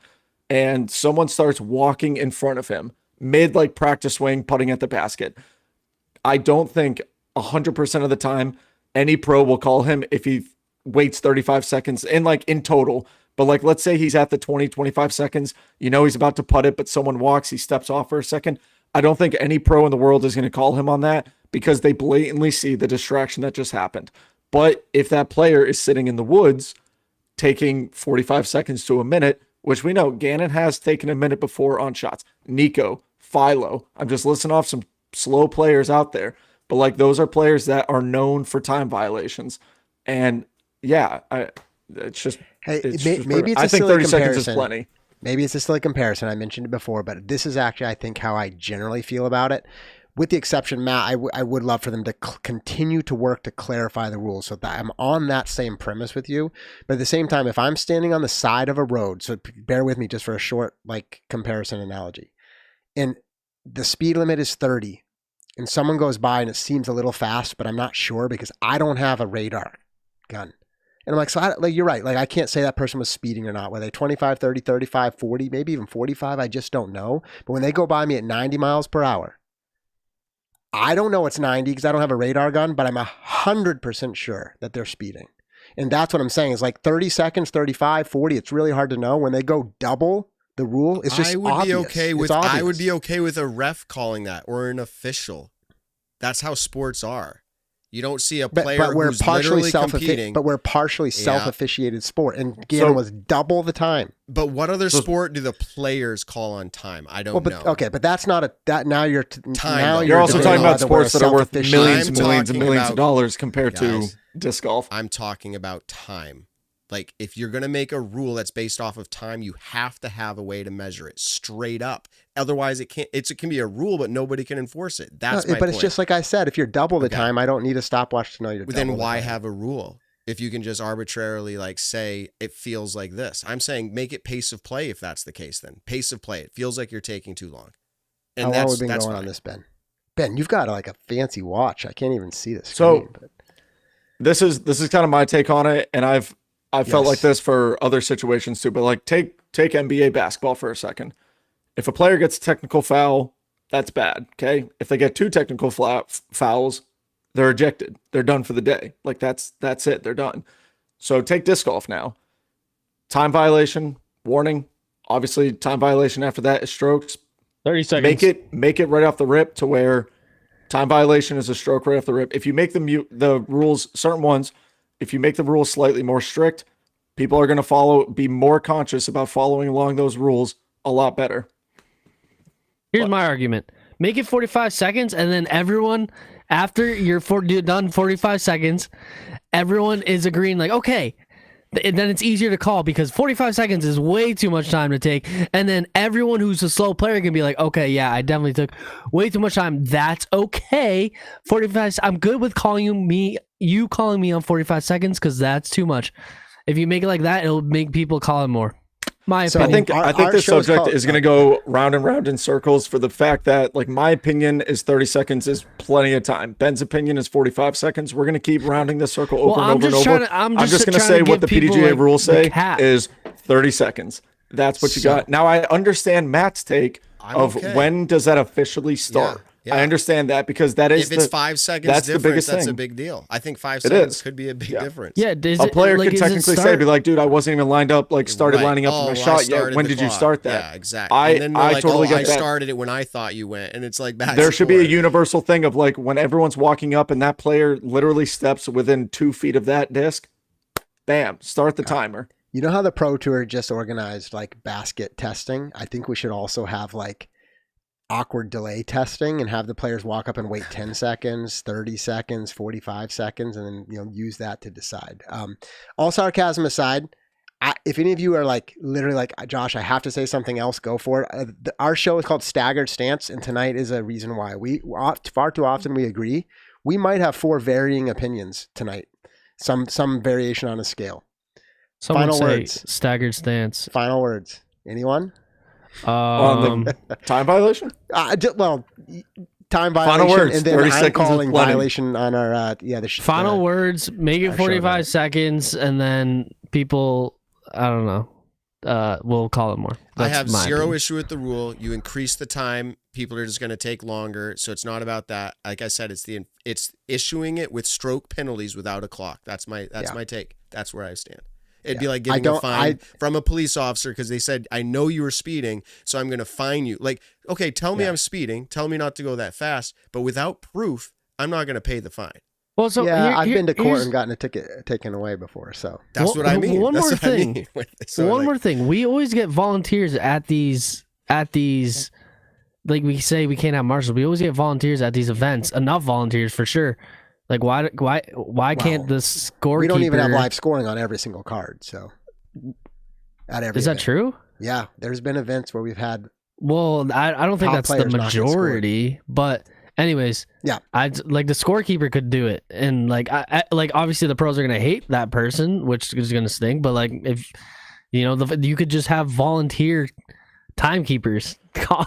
and someone starts walking in front of him mid like practice swing, putting at the basket. I don't think 100% of the time any pro will call him if he waits 35 seconds and like in total. But like, let's say he's at the 20, 25 seconds, he's about to putt it, but someone walks, he steps off for a second. I don't think any pro in the world is going to call him on that because they blatantly see the distraction that just happened. But if that player is sitting in the woods, taking 45 seconds to a minute, which we know Gannon has taken a minute before on shots, Nico, Philo, I'm just listing off some slow players out there, but like those are players that are known for time violations. And yeah, it's just, hey, it's maybe it's I a think silly 30 seconds comparison. is plenty. Maybe it's a silly comparison. I mentioned it before, but this is actually, I think, how I generally feel about it. With the exception, Matt, I would love for them to continue to work to clarify the rules so that I'm on that same premise with you. But at the same time, if I'm standing on the side of a road, so bear with me just for a short like comparison analogy, and the speed limit is 30, and someone goes by and it seems a little fast, but I'm not sure because I don't have a radar gun. And I'm like, so you're right. Like, I can't say that person was speeding or not. Were they 25, 30, 35, 40, maybe even 45? I just don't know. But when they go by me at 90 miles per hour, I don't know it's 90 because I don't have a radar gun, but I'm 100% sure that they're speeding. And that's what I'm saying is like 30 seconds, 35, 40. It's really hard to know. When they go double the rule, it's just obvious. I would be okay with a ref calling that or an official. That's how sports are. You don't see a player who's literally competing. But we're partially self-officiated sport, and Ganon was double the time. But what other sport do the players call on time? I don't know. Okay, but that's not now you're time. Now you're also talking about sports that are worth millions and millions and millions of dollars compared to disc golf. I'm talking about time. Like, if you're going to make a rule that's based off of time, you have to have a way to measure it straight up. Otherwise, it can be a rule, but nobody can enforce it. That's my point. But it's just like I said, if you're double the time, I don't need a stopwatch to know you're double. Then why have a rule? If you can just arbitrarily like say it feels like this. I'm saying make it pace of play if that's the case then. Pace of play. It feels like you're taking too long. And how long have we been going on this, Ben? Ben, you've got like a fancy watch. I can't even see this. So this is kind of my take on it, and I've felt like this for other situations too, but like take NBA basketball for a second. If a player gets a technical foul, that's bad, okay? If they get two technical fouls, they're ejected. They're done for the day. Like that's it. They're done. So take disc golf now. Time violation, warning. Obviously, time violation after that is strokes. 30 seconds. Make it right off the rip to where time violation is a stroke right off the rip. If you make the rules, certain ones, if you make the rules slightly more strict, people are going to be more conscious about following along those rules a lot better. Here's my argument. Make it 45 seconds, and then everyone, after you're done 45 seconds, everyone is agreeing like, okay, then it's easier to call because 45 seconds is way too much time to take. And then everyone who's a slow player can be like, okay, yeah, I definitely took way too much time. That's okay. 45. I'm good with you calling me on 45 seconds because that's too much. If you make it like that, it'll make people call it more. My opinion. I think this subject is going to go round and round in circles for the fact that, like, my opinion is 30 seconds is plenty of time. Ben's opinion is 45 seconds. We're going to keep rounding the circle over and over and over. I'm just going to say what the PDGA rules say is 30 seconds. That's what you got. Now, I understand Matt's take of when does that officially start. Yeah. I understand that because that is if it's 5 seconds that's difference, the biggest that's thing. a big deal. I think 5 seconds could be a big difference. Yeah, a player could technically say, be like, dude, I wasn't even lined up, like started lining up for my shot yet. When did you start that? Yeah, exactly. I totally get that. I started it when I thought you went, and it's like back. There should be a universal thing of like when everyone's walking up and that player literally steps within 2 feet of that disc, bam, start the timer. You know how the Pro Tour just organized like basket testing? I think we should also have like awkward delay testing and have the players walk up and wait 10 seconds, 30 seconds, 45 seconds, and then use that to decide. All sarcasm aside, if any of you are like literally like, Josh, I have to say something else, go for it. Our show is called Staggered Stance, and tonight is a reason why. We far too often we agree. We might have 4 varying opinions tonight, some variation on a scale. Someone final words. Staggered Stance. Final words. Anyone? On the time violation? Well, time Final violation, words, and then 30 I'm seconds is calling plenty. violation on our Final words, make it our 45 showdown. seconds, and then people, I don't know, we'll call it more. I That's have my zero opinion. issue with the rule. You increase the time, people are just going to take longer. So it's not about that. Like I said, it's issuing it with stroke penalties without a clock. That's my take. That's where I stand. It'd be like getting a fine from a police officer because they said, I know you were speeding, so I'm going to fine you. Like, okay, tell me I'm speeding. Tell me not to go that fast. But without proof, I'm not going to pay the fine. Well, so I've been to court here's- and gotten a ticket taken away before. So That's what I mean. One That's more what I thing. mean. So One like, more thing. We always get volunteers at these. Like we say, we can't have marshals. We always get volunteers at these events. Enough volunteers for sure. Like why can't the scorekeeper? we don't even have live scoring on every single card. So at every Is that event. true? Yeah, there's been events where we've had. Well, I don't think Top that's the players not get scored. majority, but anyways, Yeah. I'd like the scorekeeper could do it, and like I like obviously the pros are gonna hate that person, which is gonna stink. But like if you could just have volunteer timekeepers.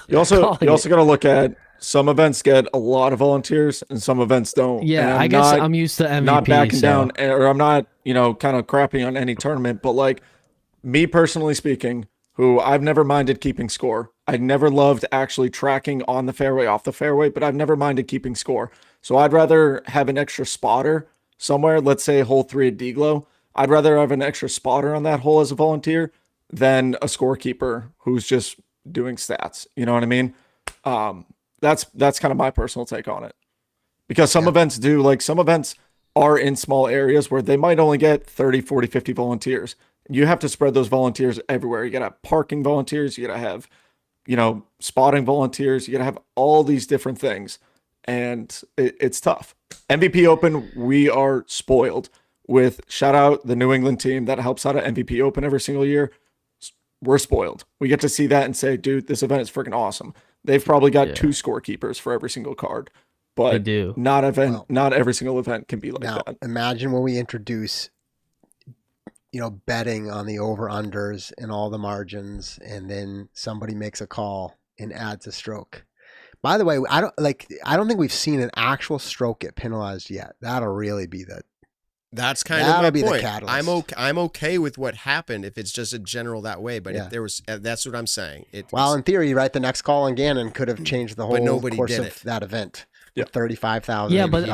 You also got to look at some events get a lot of volunteers and some events don't. Yeah, And I guess I'm used to MVP. not backing so- down, or I'm not, kind of crapping on any tournament, but like me personally speaking, who I've never minded keeping score. I never loved actually tracking on the fairway, off the fairway, but I've never minded keeping score. So I'd rather have an extra spotter somewhere, let's say hole 3 at Deglow. I'd rather have an extra spotter on that hole as a volunteer than a scorekeeper who's just doing stats. You know what I mean? That's kind of my personal take on it. Because some events are in small areas where they might only get 30, 40, 50 volunteers. You have to spread those volunteers everywhere. You got to have parking volunteers. You got to have, spotting volunteers. You got to have all these different things. And it's tough. MVP Open, we are spoiled with, shout out the New England team that helps out at MVP Open every single year. We're spoiled. We get to see that and say, dude, this event is freaking awesome. They've probably got 2 scorekeepers for every single card. But They do. not every single event can be like Now, that. imagine when we introduce, betting on the over-unders and all the margins, and then somebody makes a call and adds a stroke. By the way, I don't think we've seen an actual stroke get penalized yet. That'll really be that's kind of that'll my be the point. catalyst. I'm okay with what happened if it's just a general that way. But Yeah. if there was, that's what I'm saying. Well, in theory, right, the next call on Gannon could have changed the whole nobody course did of it. that event. Yeah. $35,000. Yeah, but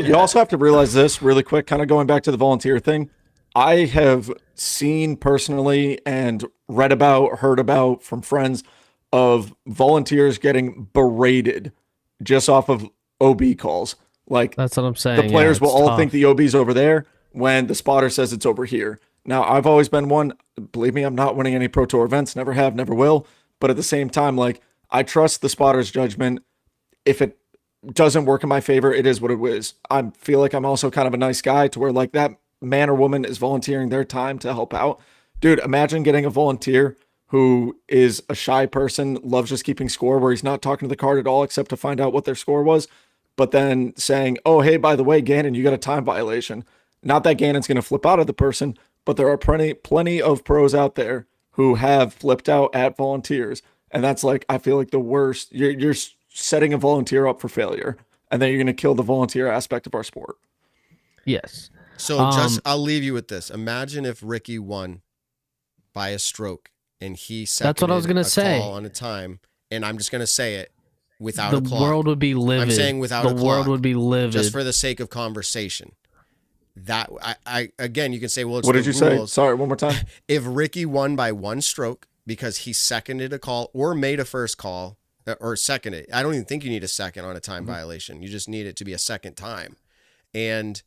You also have to realize this really quick, kind of going back to the volunteer thing. I have seen personally and read about, heard about from friends of volunteers getting berated just off of OB calls. Like, That's what I'm saying. the players yeah, will it's all tough. think the OB's over there when the spotter says it's over here. Now, I've always been one, believe me, I'm not winning any Pro Tour events, never have, never will. But at the same time, like, I trust the spotter's judgment. If it doesn't work in my favor, it is what it is. I feel like I'm also kind of a nice guy to where like that man or woman is volunteering their time to help out. Dude, imagine getting a volunteer who is a shy person, loves just keeping score, where he's not talking to the card at all except to find out what their score was, but then saying, oh, hey, by the way, Gannon, you got a time violation. Not that Gannon's going to flip out of the person, but there are plenty of pros out there who have flipped out at volunteers. And that's like, I feel like the worst. You're setting a volunteer up for failure, and then you're going to kill the volunteer aspect of our sport. Yes. So I'll leave you with this. Imagine if Ricky won by a stroke and he seconded That's what I was gonna a say. call on a time, and I'm just going to say it without The a clock. world would be livid. I'm saying without a the clock. world would be livid. Just for the sake of conversation. That I again, you can say, well, it's What the did you say? rules. Sorry, one more time. If Ricky won by 1 stroke because he seconded a call or made a first call or seconded, I don't even think you need a second on a time violation. You just need it to be a second time. And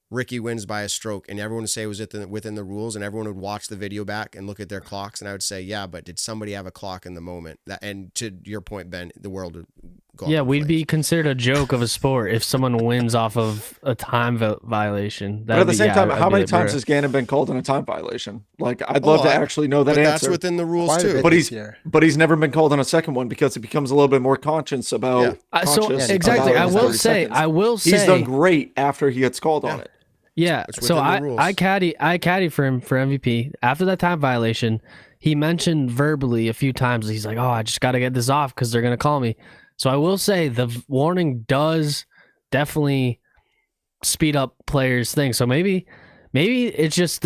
Ricky wins by a stroke, and everyone would say it was within the rules, and everyone would watch the video back and look at their clocks, and I would say, yeah, but did somebody have a clock in the moment? And to your point, Ben, the world would go. Yeah, up in we'd flames. be considered a joke of a sport if someone wins off of a time violation. But at the same time, how many I'd be times like, has Gannon been called in a time violation? Like, I'd love to actually know that But answer. that's within the rules Quite a too. bit. but this he's year. but he's never been called on a second one because it becomes a little bit more conscious about. So conscious exactly, about I his will 30 say, seconds. He's done great after he gets called on it. Yeah, It's so within the rules. I caddy for him for MVP. After that time violation, he mentioned verbally a few times, he's like, oh, I just got to get this off because they're going to call me. So I will say the warning does definitely speed up players' things. So maybe it's just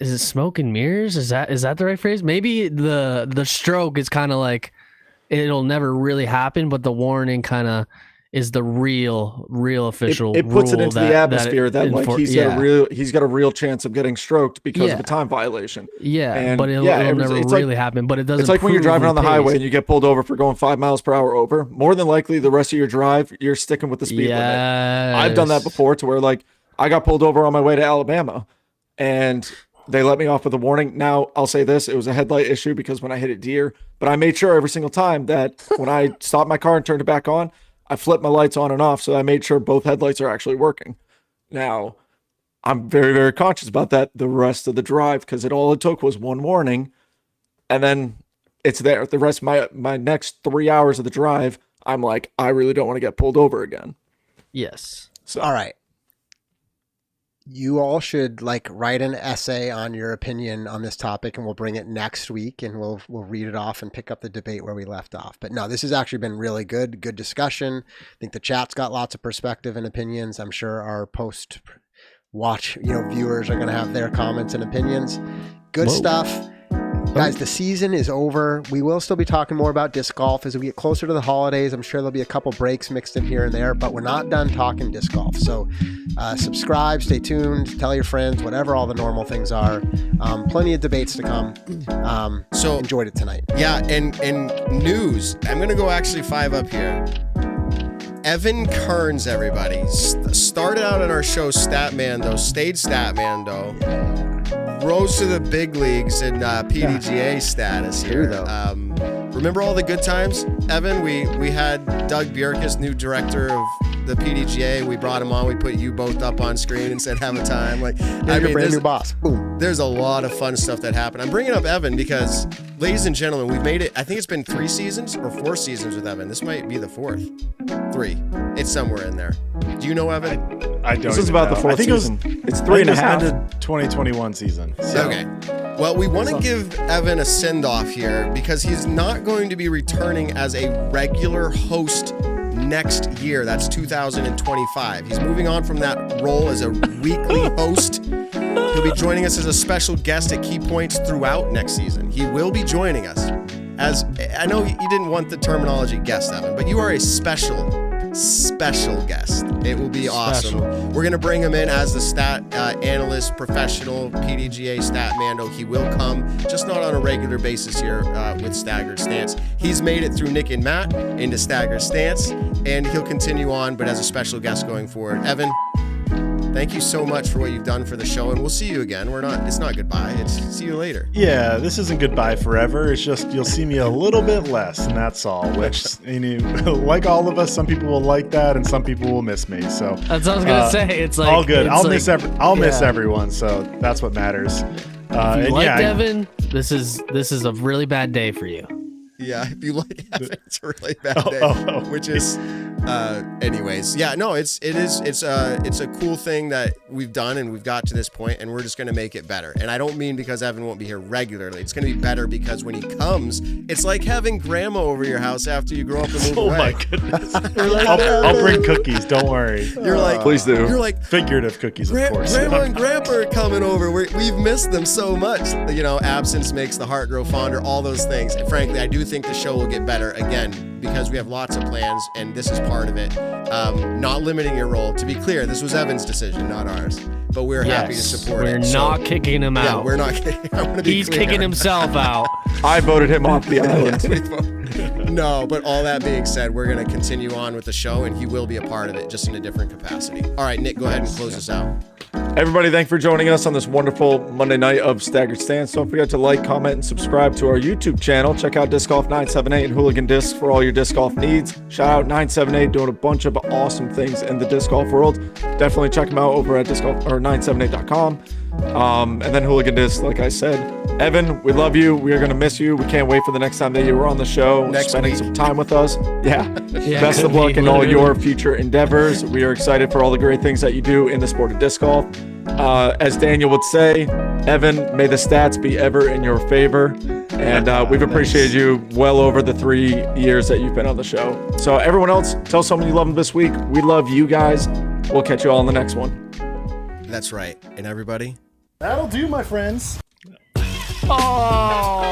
is it smoke and mirrors? Is that the right phrase? Maybe the stroke is kind of like it'll never really happen, but the warning kind of is the real official. It puts it into the atmosphere that he's got a real chance of getting stroked because of a time violation. Yeah, and but it'll never really happen. But it doesn't. It's like when you're driving on the highway and you get pulled over for going 5 miles per hour over. More than likely, the rest of your drive, you're sticking with the speed limit. I've done that before, to where like I got pulled over on my way to Alabama, and they let me off with a warning. Now, I'll say this. It was a headlight issue because when I hit a deer, but I made sure every single time that when I stopped my car and turned it back on, I flipped my lights on and off, so I made sure both headlights are actually working. Now, I'm very, very conscious about that the rest of the drive, because all it took was one warning, and then it's there. The rest of my next 3 hours of the drive, I'm like, I really don't want to get pulled over again. Yes. So, all right. You all should write an essay on your opinion on this topic, and we'll bring it next week, and we'll read it off and pick up the debate where we left off. But no, this has actually been really good discussion. I think the chat's got lots of perspective and opinions. I'm sure our post-watch viewers are going to have their comments and opinions. Good stuff. Guys, the season is over. We will still be talking more about disc golf as we get closer to the holidays. I'm sure there'll be a couple breaks mixed in here and there, but we're not done talking disc golf. So subscribe, stay tuned, tell your friends, whatever all the normal things are. Plenty of debates to come. So enjoyed it tonight. Yeah, and news. I'm going to go actually 5 up here. Evan Kearns, everybody, started out in our show Statmando, stayed Statmando. Rose to the big leagues in PDGA status here. Remember all the good times, Evan? We had Doug Bjerkes, new director of the PDGA. We brought him on. We put you both up on screen and said, have a time. Brand new boss. Boom. There's a lot of fun stuff that happened. I'm bringing up Evan because, ladies and gentlemen, we've made it. I think it's been 3 seasons or 4 seasons with Evan. This might be the 4th. 3. It's somewhere in there. Do you know Evan? I don't. This is about the 4th season. It's 3.5. The 2021 season. So. Okay. Well, we want to give Evan a send-off here because he's not going to be returning as a regular host next year. That's 2025. He's moving on from that role as a weekly host. He'll be joining us as a special guest at key points throughout next season. He will be joining us as, I know you didn't want the terminology guest, Evan, but you are a special guest. It will be awesome. We're going to bring him in as the stat analyst, professional, PDGA Statmando. He will come, just not on a regular basis here with Staggered Stance. He's made it through Nick and Matt into Staggered Stance, and he'll continue on, but as a special guest going forward. Evan, thank you so much for what you've done for the show, and we'll see you again. It's not goodbye. It's see you later. Yeah, this isn't goodbye forever. It's just you'll see me a little bit less, and that's all. Which, like all of us, some people will like that, and some people will miss me. So that's what I was gonna say. It's like all good. I'll miss miss everyone. So that's what matters. If you like Evan, this is a really bad day for you. Yeah, if you like Evan, it's a really bad day. Which is, anyways, yeah, no, it's a cool thing that we've done and we've got to this point, and we're just gonna make it better. And I don't mean because Evan won't be here regularly. It's gonna be better because when he comes, it's like having grandma over your house after you grow up and move away. Oh my goodness! I'll bring cookies. Don't worry. You're like, please do. You're like figurative cookies, of course. Grandma and Grandpa are coming over. We've missed them so much. Absence makes the heart grow fonder. All those things. And frankly, I do think the show will get better again because we have lots of plans, and this is part of it. Not limiting your role. To be clear, this was Evan's decision, not ours. But we're happy to support it. We're not kicking him out. Yeah, we're not kidding. He's kicking himself out. I voted him off the island. No, but all that being said, we're going to continue on with the show, and he will be a part of it, just in a different capacity. All right, Nick, go ahead and close us out. Everybody, thanks for joining us on this wonderful Monday night of Staggered Stance. Don't forget to like, comment, and subscribe to our YouTube channel. Check out Disc Golf 978 and Hooligan Discs for all your disc golf needs. Shout out 978, doing a bunch of awesome things in the disc golf world. Definitely check them out over at 978.com. And then Hooligan Discs, like I said, Evan, we love you. We are going to miss you. We can't wait for the next time that you were on the show, Next spending week. some time with us. Yeah. Yeah, Best of luck in all your future endeavors. We are excited for all the great things that you do in the sport of disc golf. As Daniel would say, Evan, may the stats be ever in your favor. And we've appreciated you well over the 3 years that you've been on the show. So everyone else, tell someone you love them this week. We love you guys. We'll catch you all in the next one. That's right. And everybody, That'll do, my friends. Oh.